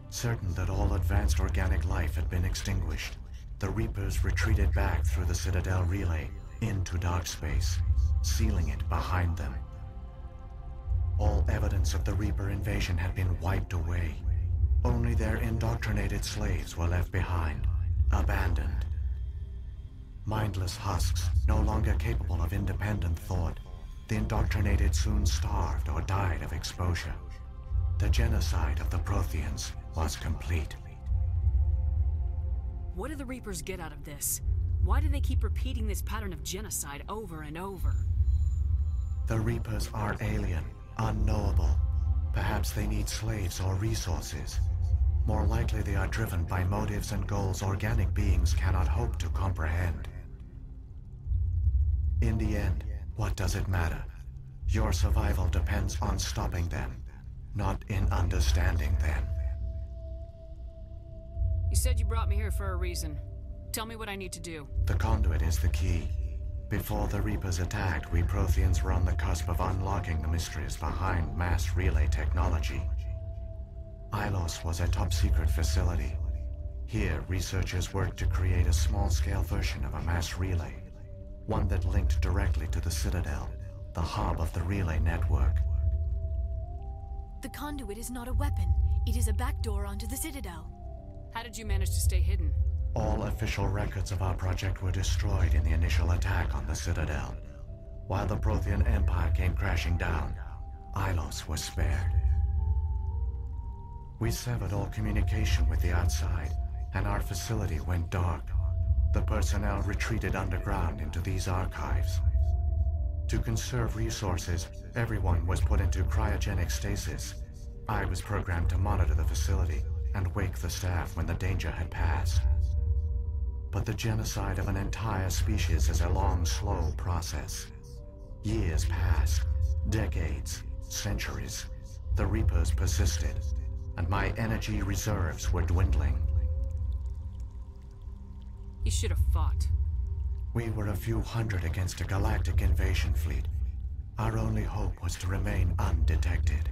Certain that all advanced organic life had been extinguished, the Reapers retreated back through the Citadel relay, into dark space, sealing it behind them. All evidence of the Reaper invasion had been wiped away. Only their indoctrinated slaves were left behind, abandoned. Mindless husks, no longer capable of independent thought, the indoctrinated soon starved or died of exposure. The genocide of the Protheans was complete. What do the Reapers get out of this? Why do they keep repeating this pattern of genocide over and over? The Reapers are alien, unknowable. Perhaps they need slaves or resources. More likely they are driven by motives and goals organic beings cannot hope to comprehend. In the end, what does it matter? Your survival depends on stopping them, not in understanding them. You said you brought me here for a reason. Tell me what I need to do. The conduit is the key. Before the Reapers attacked, we Protheans were on the cusp of unlocking the mysteries behind mass relay technology. Ilos was a top-secret facility. Here, researchers worked to create a small-scale version of a mass relay, one that linked directly to the Citadel, the hub of the relay network. The conduit is not a weapon. It is a backdoor onto the Citadel. How did you manage to stay hidden? All official records of our project were destroyed in the initial attack on the Citadel. While the Prothean Empire came crashing down, Ilos was spared. We severed all communication with the outside, and our facility went dark. The personnel retreated underground into these archives. To conserve resources, everyone was put into cryogenic stasis. I was programmed to monitor the facility and wake the staff when the danger had passed. But the genocide of an entire species is a long, slow process. Years passed, decades, centuries. The Reapers persisted, and my energy reserves were dwindling. You should have fought. We were a few hundred against a galactic invasion fleet. Our only hope was to remain undetected.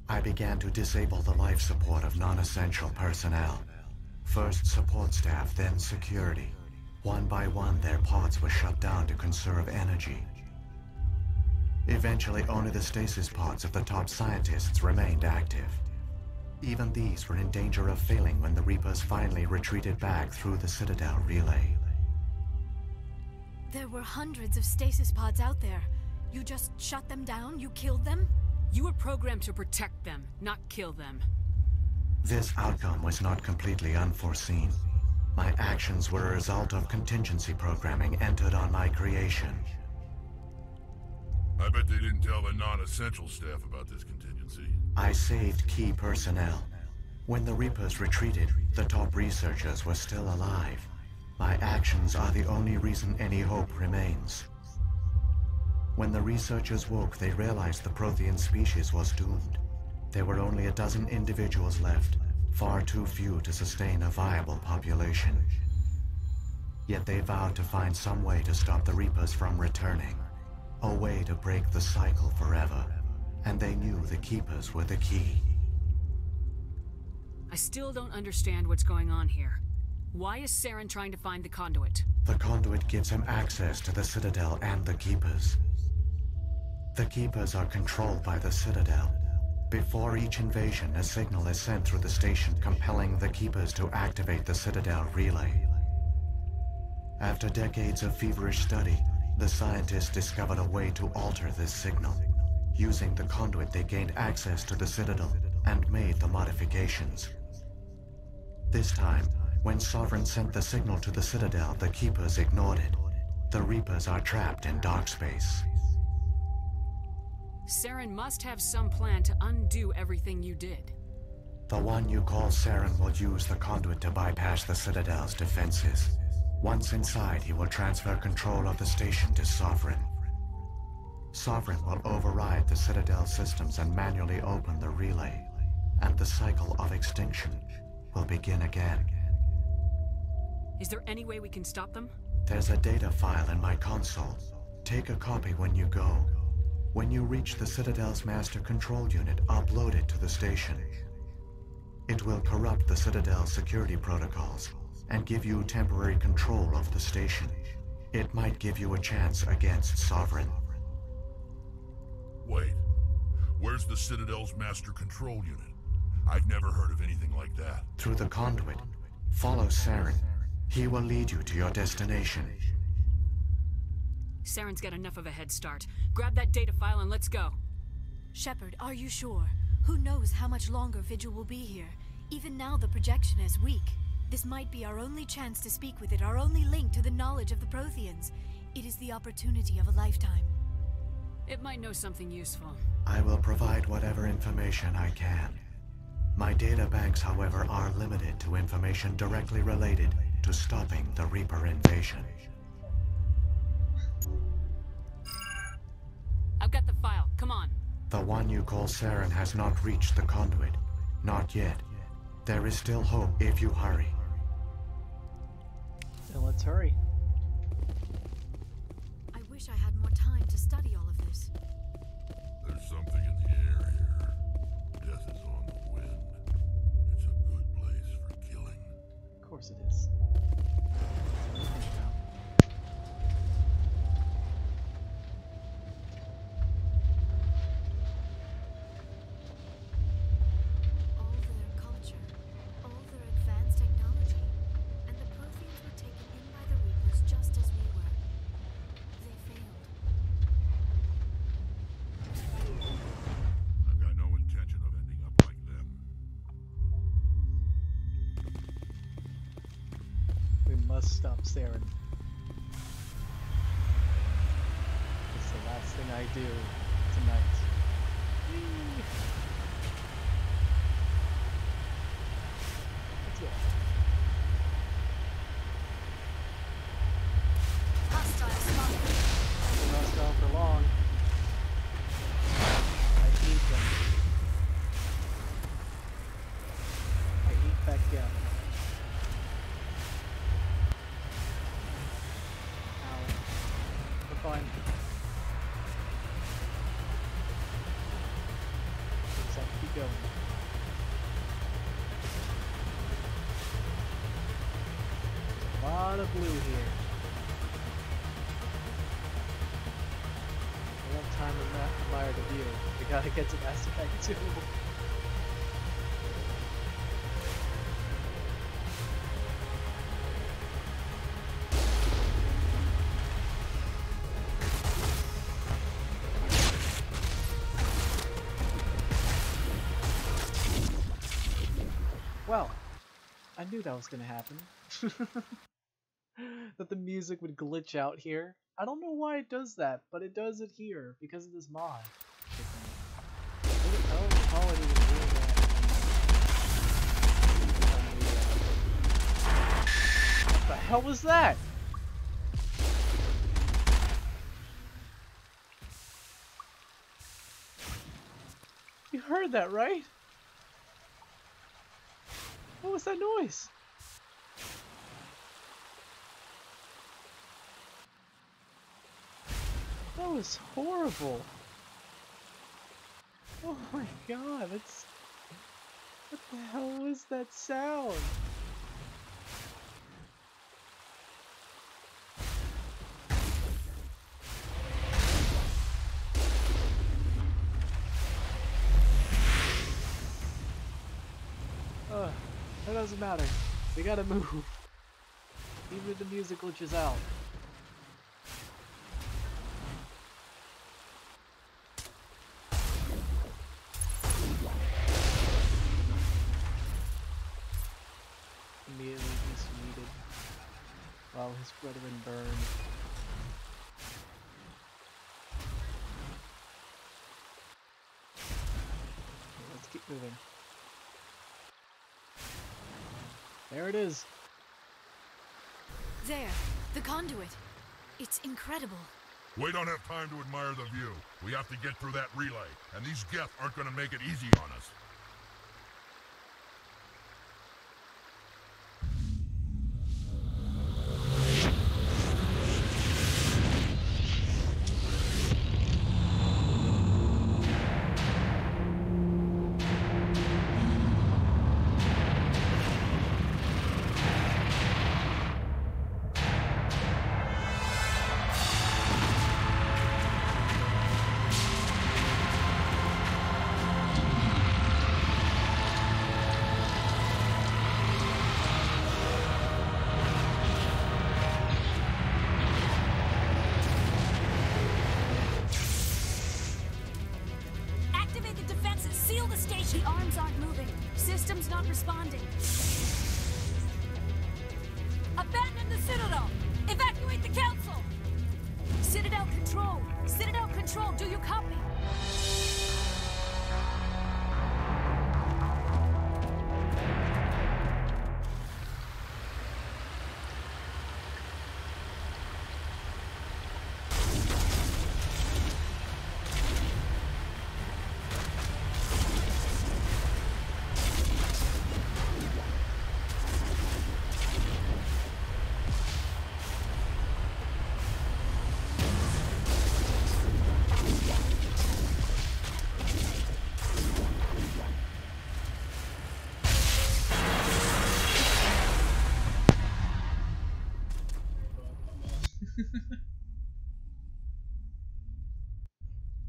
I began to disable the life support of non-essential personnel. First support staff, then security. One by one, their pods were shut down to conserve energy. Eventually, only the stasis pods of the top scientists remained active. Even these were in danger of failing when the Reapers finally retreated back through the Citadel relay. There were hundreds of stasis pods out there. You just shut them down? You killed them? You were programmed to protect them, not kill them. This outcome was not completely unforeseen. My actions were a result of contingency programming entered on my creation. I bet they didn't tell the non-essential staff about this contingency. I saved key personnel. When the Reapers retreated, the top researchers were still alive. My actions are the only reason any hope remains. When the researchers woke, they realized the Prothean species was doomed. There were only a dozen individuals left, far too few to sustain a viable population. Yet they vowed to find some way to stop the Reapers from returning. A way to break the cycle forever. And they knew the Keepers were the key. I still don't understand what's going on here. Why is Saren trying to find the conduit? The conduit gives him access to the Citadel and the Keepers. The Keepers are controlled by the Citadel. Before each invasion, a signal is sent through the station compelling the Keepers to activate the Citadel relay. After decades of feverish study, the scientists discovered a way to alter this signal. Using the conduit, they gained access to the Citadel and made the modifications. This time, when Sovereign sent the signal to the Citadel, the Keepers ignored it. The Reapers are trapped in dark space. Saren must have some plan to undo everything you did. The one you call Saren will use the conduit to bypass the Citadel's defenses. Once inside, he will transfer control of the station to Sovereign. Sovereign will override the Citadel systems and manually open the relay, and the cycle of extinction will begin again. Is there any way we can stop them? There's a data file in my console. Take a copy when you go. When you reach the Citadel's master control unit, upload it to the station. It will corrupt the Citadel's security protocols and give you temporary control of the station. It might give you a chance against Sovereign. Wait. Where's the Citadel's master control unit? I've never heard of anything like that. Through the conduit. Follow Saren. He will lead you to your destination. Saren's got enough of a head start. Grab that data file and let's go. Shepard, are you sure? Who knows how much longer Vigil will be here? Even now the projection is weak. This might be our only chance to speak with it, our only link to the knowledge of the Protheans. It is the opportunity of a lifetime. It might know something useful. I will provide whatever information I can. My data banks, however, are limited to information directly related to stopping the Reaper invasion. I've got the file. Come on. The one you call Saren has not reached the conduit. Not yet. There is still hope if you hurry. Then let's hurry. I wish I had more time to study all of this. There's something in the air here. Death is on the wind. It's a good place for killing. Of course it is. Stop Saren. It's the last thing I do tonight. Whee! Let's go. Hostile spotted. They're not gone for long. I hate them. I hate backgammon. Fine. Just have to keep going. There's a lot of blue here. I don't have time to admire the view. We gotta get to Mass Effect 2. Well, I knew that was gonna happen. That the music would glitch out here. I don't know why it does that, but it does it here because of this mod. I don't recall it even doing that. What the hell was that? You heard that, right? What was that noise? That was horrible. Oh my god, that's... What the hell was that sound? That doesn't matter. We gotta move. Even if the music glitches out. Immediately dissuaded while his brethren burned. Okay, let's keep moving. There it is. There, the conduit. It's incredible. We don't have time to admire the view. We have to get through that relay, and these Geth aren't gonna make it easy on us. not responding. Abandon the Citadel! Evacuate the Council! Citadel Control! Citadel Control, do you copy?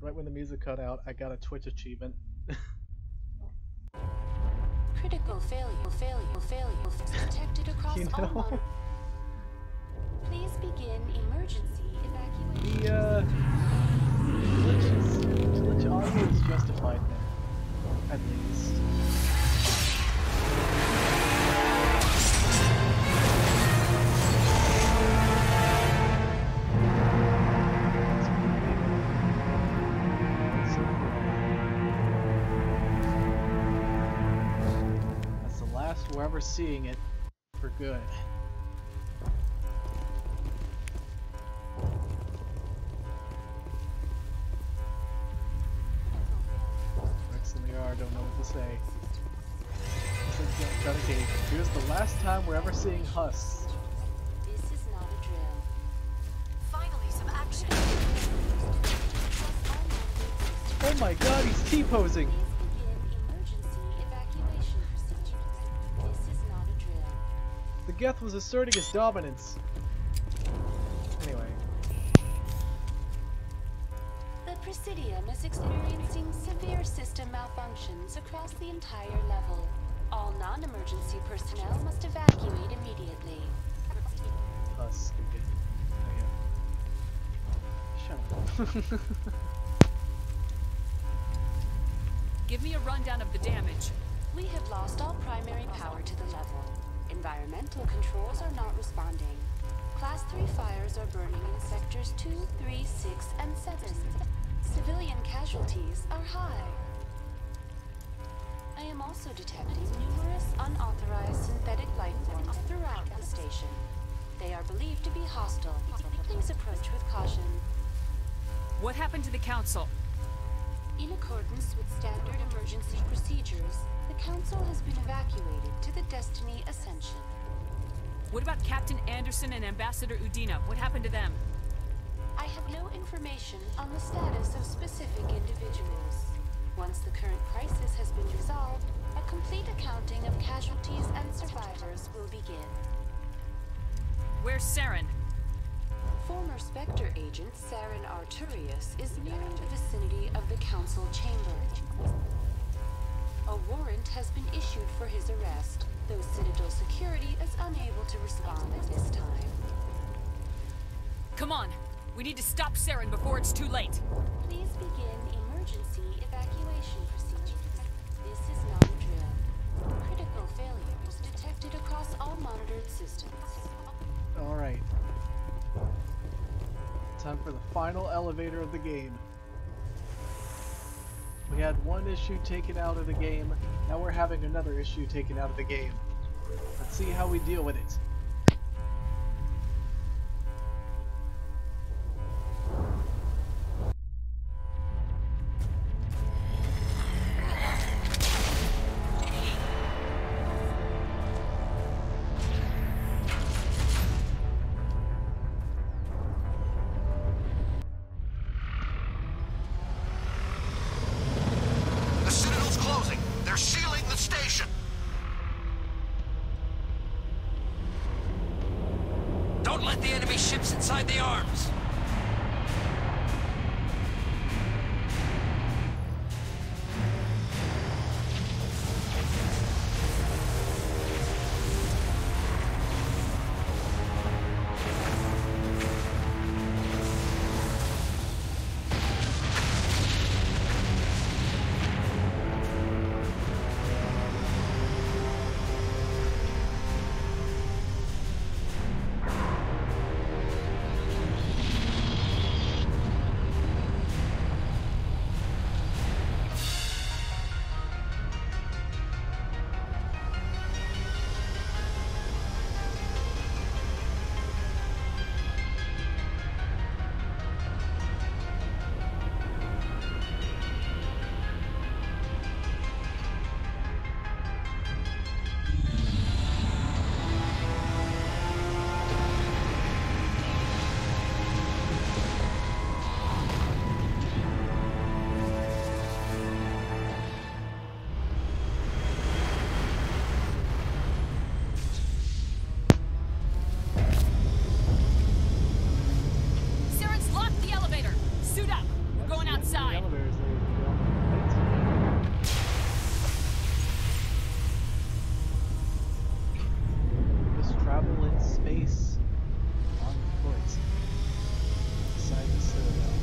Right when the music cut out, I got a Twitch achievement. Critical failure detected across You all know? models. Please begin emergency evacuation. The glitch audio is justified there, at least. That's the last we're ever seeing it for good. Rex and Liara don't know what to say. Here's the last time we're ever seeing husks. This is not a drill. Finally, some action. Oh my god, he's T-posing! Emergency evacuation procedures. This is not a drill. The Geth was asserting his dominance. Anyway. The Presidium is experiencing severe system malfunctions across the entire level. All non-emergency personnel must evacuate immediately. Husk again. Shut up. Give me a rundown of the damage. We have lost all primary power to the level. Environmental controls are not responding. Class 3 fires are burning in sectors 2, 3, 6, and 7. Civilian casualties are high. I am also detecting numerous unauthorized synthetic life forms throughout the station. They are believed to be hostile. Please approach with caution. What happened to the Council? In accordance with standard emergency procedures, the Council has been evacuated to the Destiny Ascension. What about Captain Anderson and Ambassador Udina? What happened to them? I have no information on the status of specific individuals. Once the current crisis has been resolved, a complete accounting of casualties and survivors will begin. Where's Saren? Former Spectre agent Saren Arturius is nearing the vicinity of the Council chamber. A warrant has been issued for his arrest, though Citadel security is unable to respond at this time. Come on! We need to stop Saren before it's too late! Please begin emergency evacuation procedures. This is not a drill. Critical failures detected across all monitored systems. Alright. Time for the final elevator of the game. We had one issue taken out of the game, now we're having another issue taken out of the game. Let's see how we deal with it. The Citadel's closing. They're sealing the station. Don't let the enemy ships inside the arms! space on foot inside the Citadel.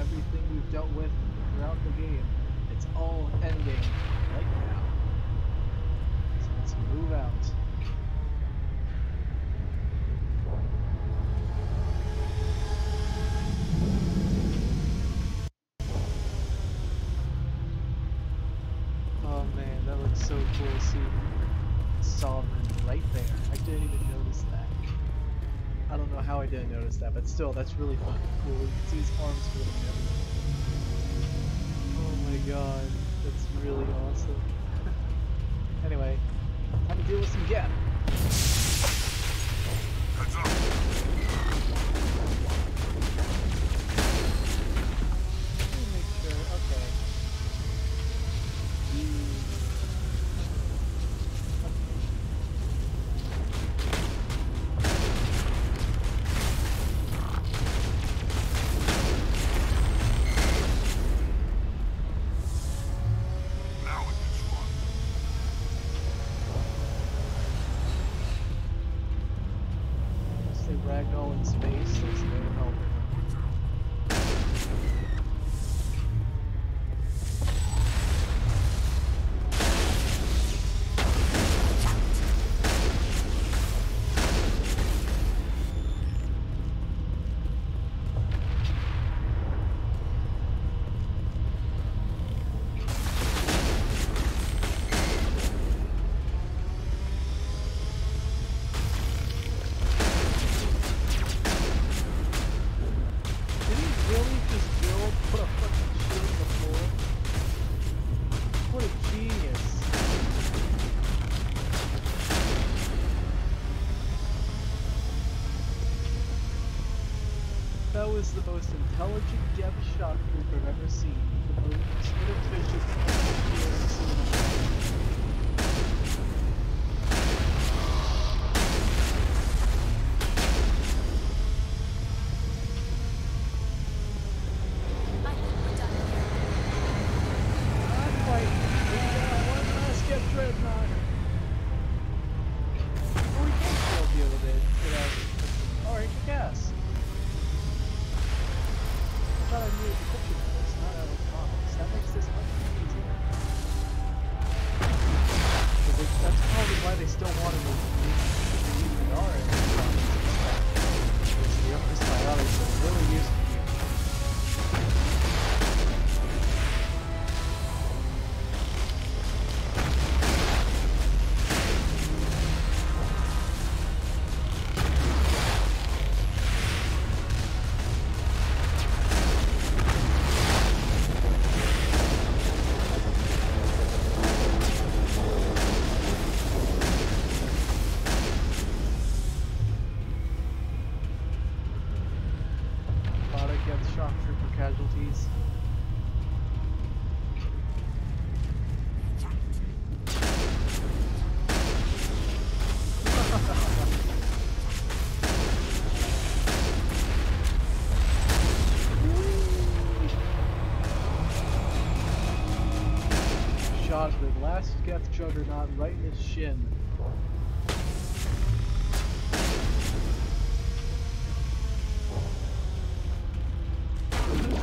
Everything we've dealt with throughout the game, it's all ending right now. So let's move out. Oh man, that looks so cool seeing Sovereign right there. I didn't even notice that. I don't know how I didn't notice that, but still, that's really fucking cool. You can see his arms moving and everything. Oh my god, that's really awesome. Anyway, time to deal with some Gap. Heads up! Let me make sure, okay. Ragdoll in space, there's no help. That was the most intelligent Geb shock group I've ever seen. The most inefficient I've ever seen. Shock trooper casualties. Shot the last Geth Juggernaut right in his shin.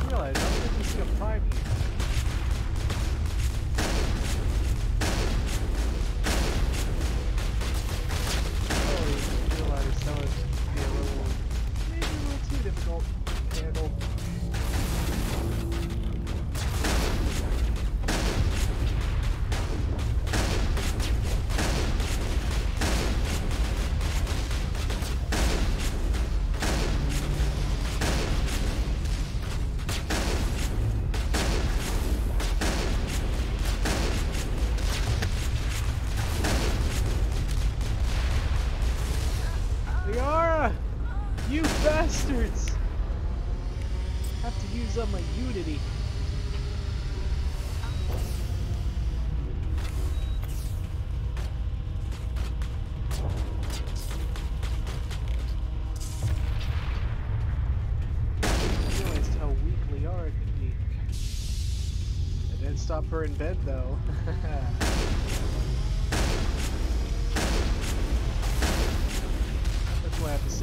I don't think we see a prime here. Oh, you realize that would be maybe a little too difficult to handle. You bastards! Have to use up my Unity. I realized how weak Liara could be. I didn't stop her in bed though.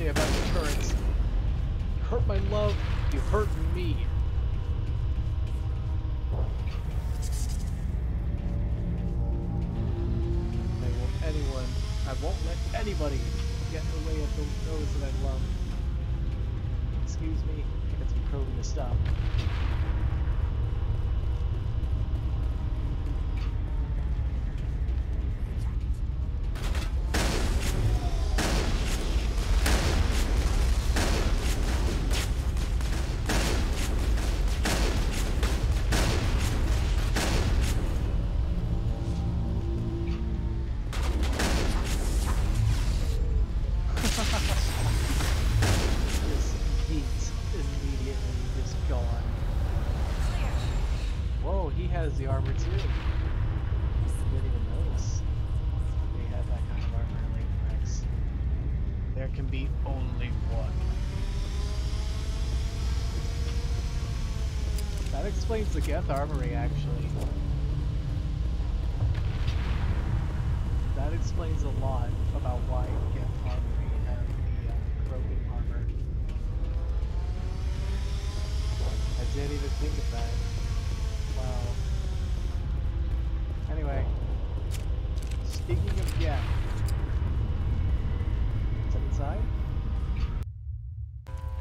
say about insurance. You hurt my love, you hurt me. I won't let anybody get in the way of those that I love. Excuse me, I got some probing to stop. The armor too. Didn't even notice they had that kind of armor in Lake Rex. There can be only one. That explains the Geth armory, actually. That explains a lot about why Geth armory have the Krogan armor. I didn't even think of that. Wow. Anyway, speaking of Geth, is that inside?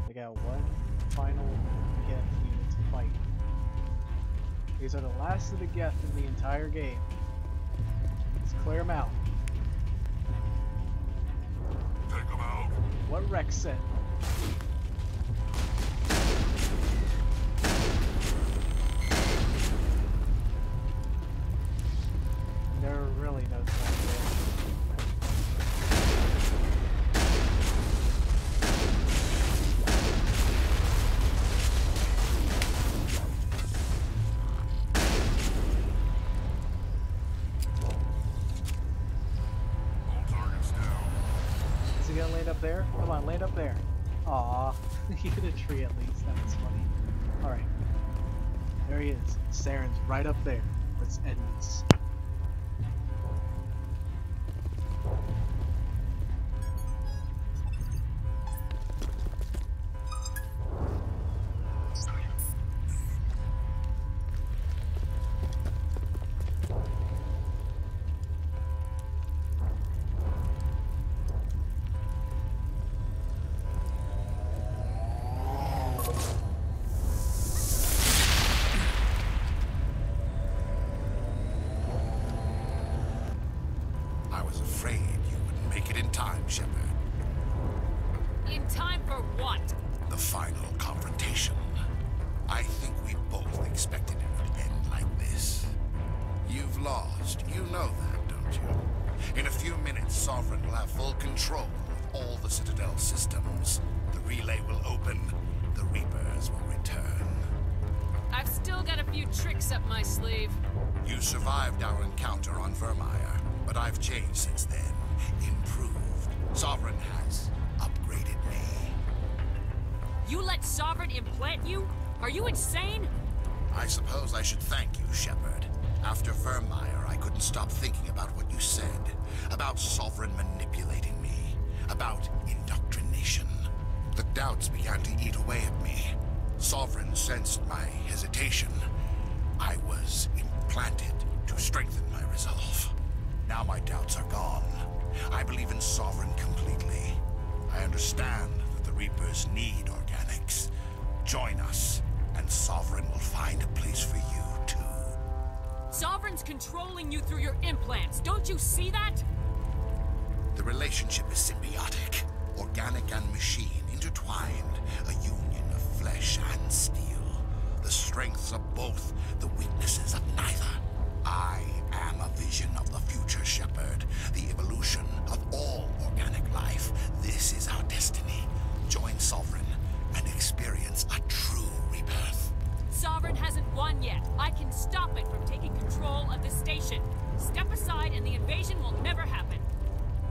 They got one final Geth unit to fight. These are the last of the Geth in the entire game. Let's clear them out. Take them out. What Rex said. There are really no threat there. All targets down. Is he gonna land up there? Come on, land up there. Aw, he hit a tree at least. That was funny. Alright. There he is. Saren's right up there. Let's end this. In time for what? The final confrontation. I think we both expected it would end like this. You've lost. You know that, don't you? In a few minutes, Sovereign will have full control of all the Citadel systems. The relay will open. The Reapers will return. I've still got a few tricks up my sleeve. You survived our encounter on Vermeer, but I've changed since then. Improved. Sovereign has upgraded me. You let Sovereign implant you? Are you insane? I suppose I should thank you, Shepard. After Vermeer, I couldn't stop thinking about what you said. About Sovereign manipulating me. About indoctrination. The doubts began to eat away at me. Sovereign sensed my hesitation. I was implanted to strengthen my resolve. Now my doubts are gone. I believe in Sovereign completely. I understand that the Reapers need organics. Join us, and Sovereign will find a place for you, too. Sovereign's controlling you through your implants. Don't you see that? The relationship is symbiotic. Organic and machine intertwined. A union of flesh and steel. The strengths of both, the weaknesses of neither. I am a vision of the future, Shepard. The evolution of all organic life. This is our destiny. Join Sovereign and experience a true rebirth. Sovereign hasn't won yet. I can stop it from taking control of the station. Step aside and the invasion will never happen.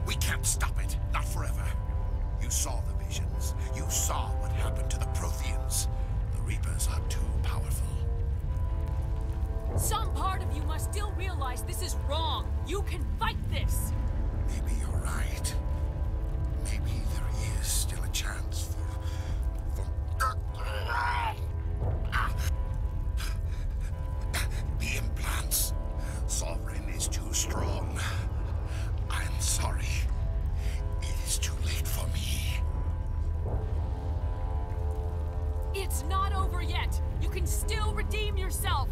We can't stop it. Not forever. You saw the visions. You saw what happened to the Protheans. The Reapers are too powerful. Some part of you must still realize this is wrong. You can fight this. yourself!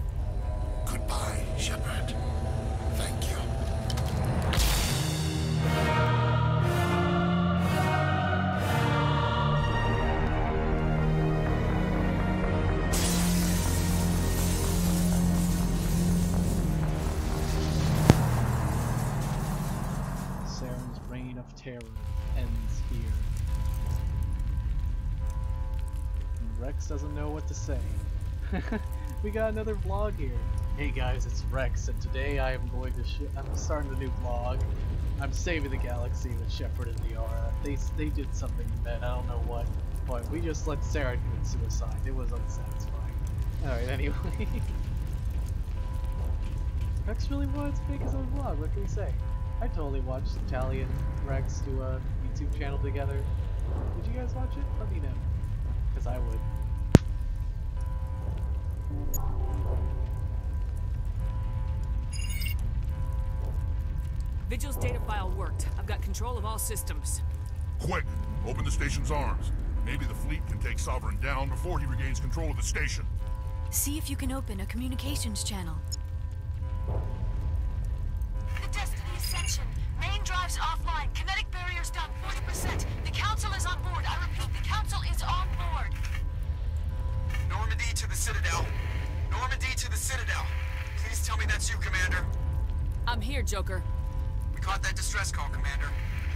Goodbye, Shepard. Thank you. Saren's reign of terror ends here. And Rex doesn't know what to say. We got another vlog here. Hey guys, it's Rex, and today I am going to I'm starting a new vlog. I'm saving the galaxy with Shepard and Liara. They did something bad, I don't know what. But we just let Saren commit suicide. It was unsatisfying. Alright, anyway. Rex really wanted to make his own vlog, what can we say? I totally watched Tally and Rex do a YouTube channel together. Did you guys watch it? Let me know. Because I would. Vigil's data file worked. I've got control of all systems. Quick! Open the station's arms. Maybe the fleet can take Sovereign down before he regains control of the station. See if you can open a communications channel. The Destiny Ascension. Main drives offline. Kinetic barriers down 40%. The Council is on board. I repeat, the Council is on board. Normandy to the Citadel. Normandy to the Citadel. Please tell me that's you, Commander. I'm here, Joker. We caught that distress call, Commander.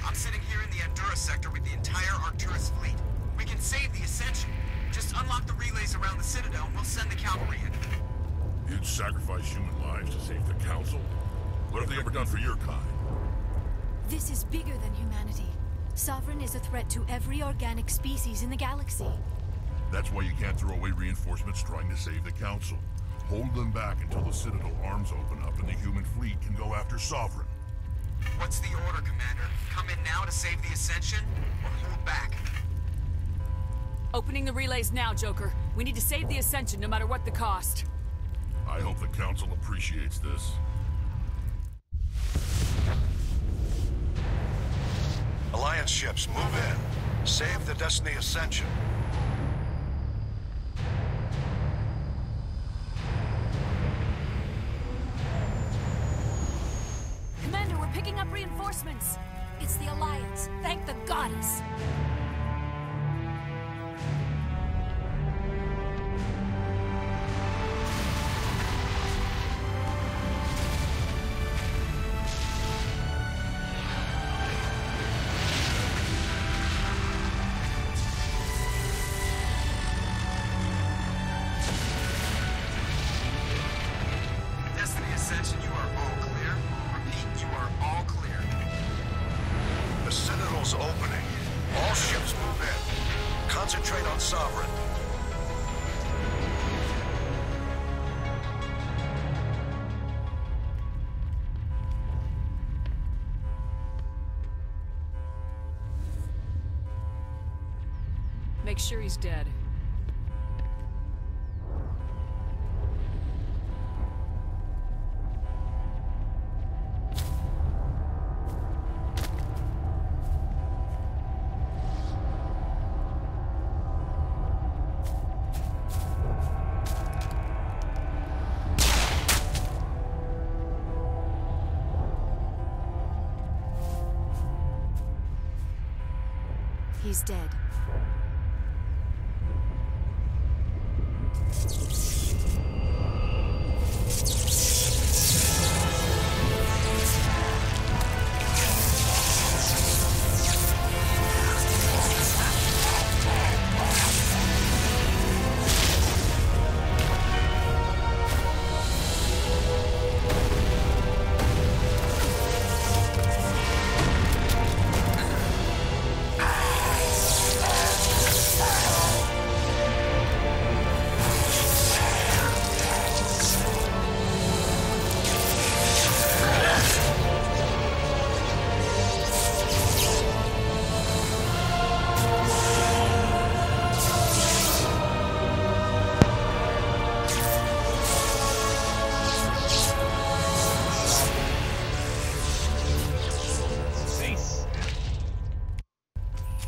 I'm sitting here in the Andurra sector with the entire Arcturus fleet. We can save the Ascension. Just unlock the relays around the Citadel and we'll send the cavalry in. You'd sacrifice human lives to save the Council? What have they ever done for your kind? This is bigger than humanity. Sovereign is a threat to every organic species in the galaxy. That's why you can't throw away reinforcements trying to save the Council. Hold them back until the Citadel arms open up and the human fleet can go after Sovereign. What's the order, Commander? Come in now to save the Ascension, or hold back? Opening the relays now, Joker. We need to save the Ascension no matter what the cost. I hope the Council appreciates this. Alliance ships, move in. Save the Destiny Ascension. Commander, we're picking up reinforcements. It's the Alliance. Thank the goddess. Destiny Ascension, you are all clear. Repeat, you are all clear. The Citadel's opening. All ships move in. Concentrate on Sovereign. Make sure he's dead. He's dead.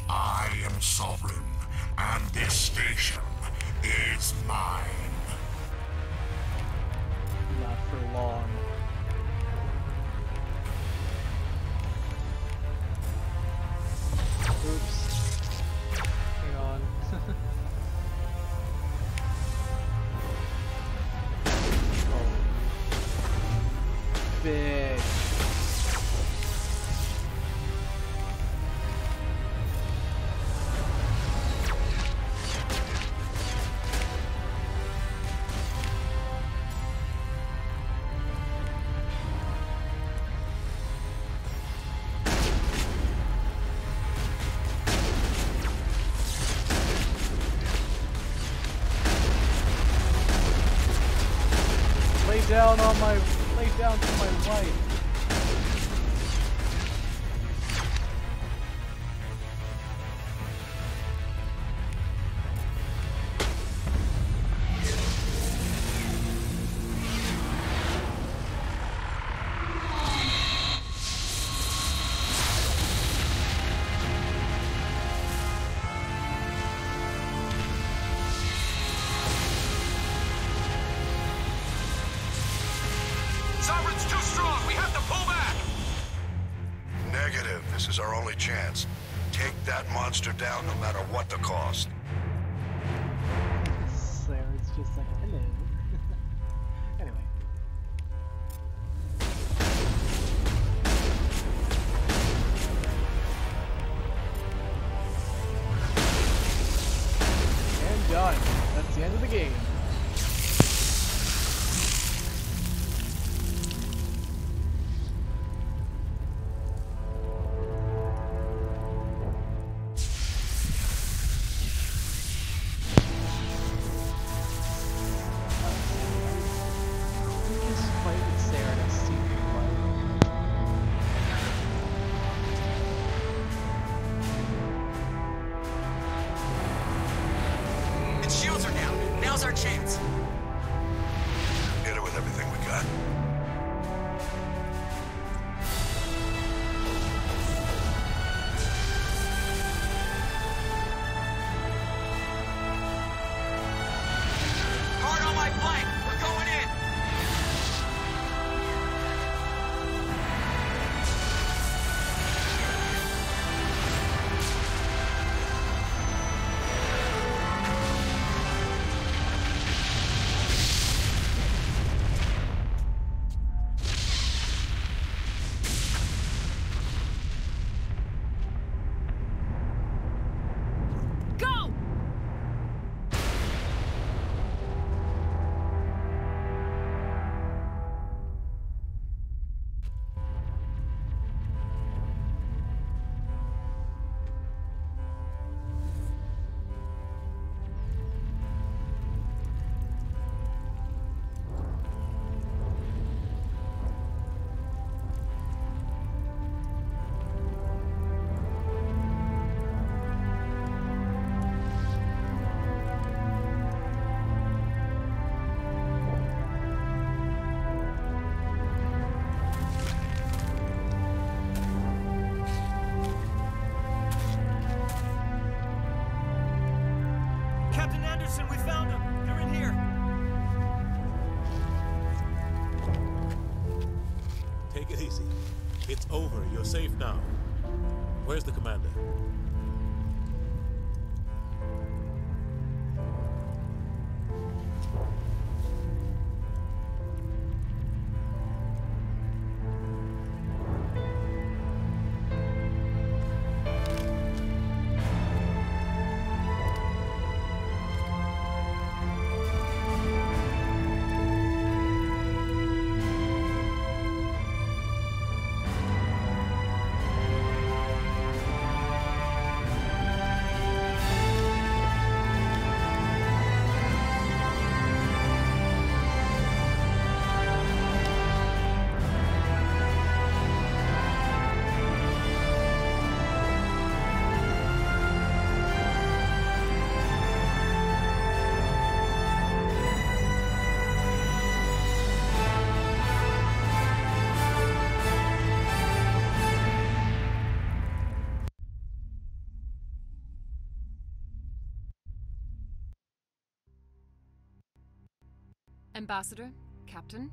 I am Sovereign, and this station is mine. down on my, lay down for my wife. Sovereign's too strong. We have to pull back. Negative. This is our only chance. Take that monster down no matter what the cost. Sarah's just like, hello. Anyway. And done. That's the end of the game. Its shields are down. Now's our chance. Hit it with everything we got. Hard on my flank. We're going in. Go! Captain Anderson, we found them. They're in here. Take it easy. It's over. You're safe now. Where's the commander? Ambassador, Captain,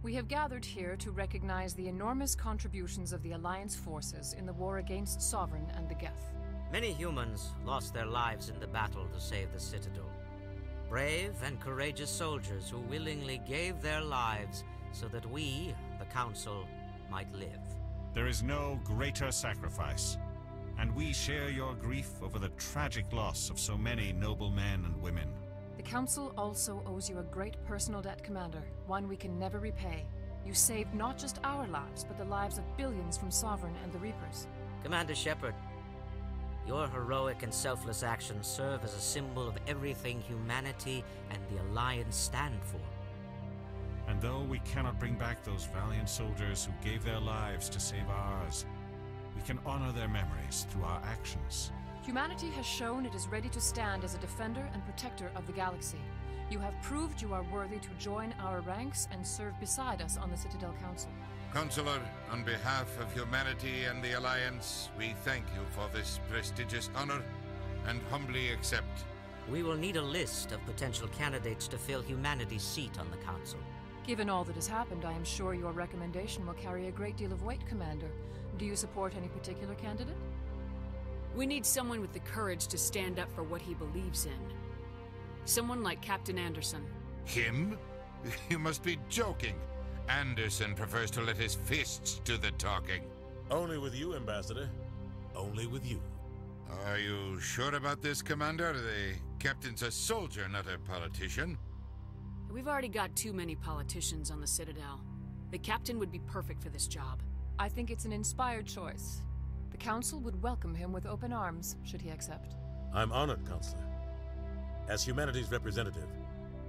we have gathered here to recognize the enormous contributions of the Alliance forces in the war against Sovereign and the Geth. Many humans lost their lives in the battle to save the Citadel. Brave and courageous soldiers who willingly gave their lives so that we, the Council, might live. There is no greater sacrifice, and we share your grief over the tragic loss of so many noble men and women. The Council also owes you a great personal debt, Commander, one we can never repay. You saved not just our lives, but the lives of billions from Sovereign and the Reapers. Commander Shepard, your heroic and selfless actions serve as a symbol of everything humanity and the Alliance stand for. though we cannot bring back those valiant soldiers who gave their lives to save ours, we can honor their memories through our actions. Humanity has shown it is ready to stand as a defender and protector of the galaxy. You have proved you are worthy to join our ranks and serve beside us on the Citadel Council. Counselor, on behalf of humanity and the Alliance, we thank you for this prestigious honor and humbly accept. We will need a list of potential candidates to fill humanity's seat on the Council. Given all that has happened, I am sure your recommendation will carry a great deal of weight, Commander. Do you support any particular candidate? We need someone with the courage to stand up for what he believes in. Someone like Captain Anderson. Him? You must be joking. Anderson prefers to let his fists do the talking. Only with you, Ambassador. Only with you. Are you sure about this, Commander? The captain's a soldier, not a politician. We've already got too many politicians on the Citadel. The captain would be perfect for this job. I think it's an inspired choice. The Council would welcome him with open arms, should he accept. I'm honored, Counselor. As humanity's representative,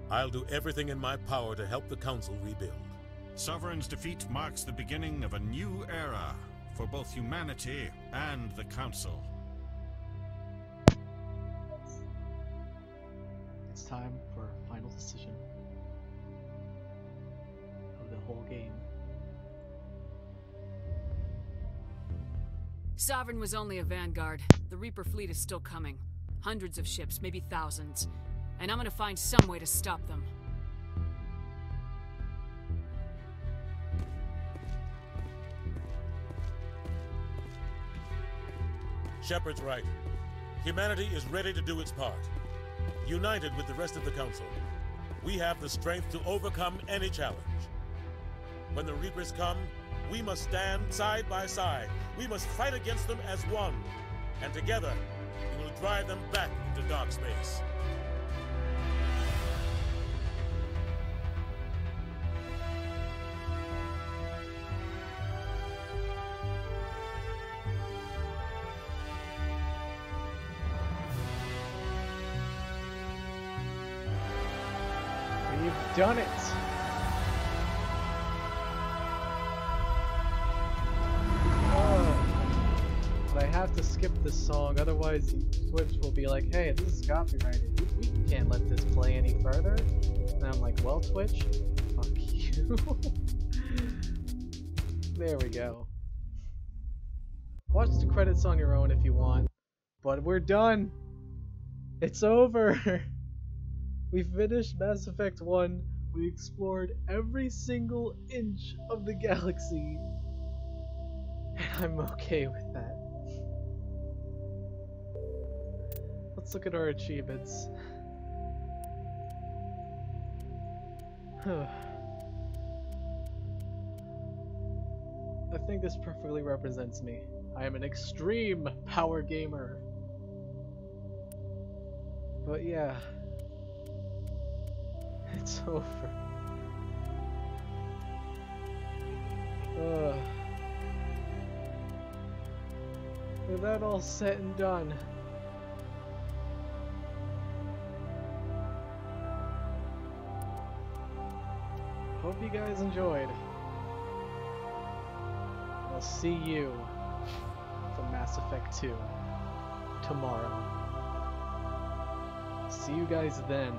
I'll do everything in my power to help the Council rebuild. Sovereign's defeat marks the beginning of a new era for both humanity and the Council. It's time for a final decision of the whole game. Sovereign was only a vanguard. The Reaper fleet is still coming. Hundreds of ships, maybe thousands. And I'm gonna find some way to stop them. Shepard's right. Humanity is ready to do its part. United with the rest of the Council, we have the strength to overcome any challenge. When the Reapers come, we must stand side by side. We must fight against them as one. And together, we will drive them back into dark space. We've done it! But I have to skip this song, otherwise Twitch will be like, hey, this is copyrighted. We can't let this play any further. And I'm like, well, Twitch, fuck you. There we go. Watch the credits on your own if you want. But we're done! It's over! We finished Mass Effect 1. We explored every single inch of the galaxy. And I'm okay with that. Let's look at our achievements. I think this perfectly represents me. I am an extreme power gamer. But yeah. It's over. With that all said and done, hope you guys enjoyed. I'll see you for Mass Effect 2 tomorrow. See you guys then.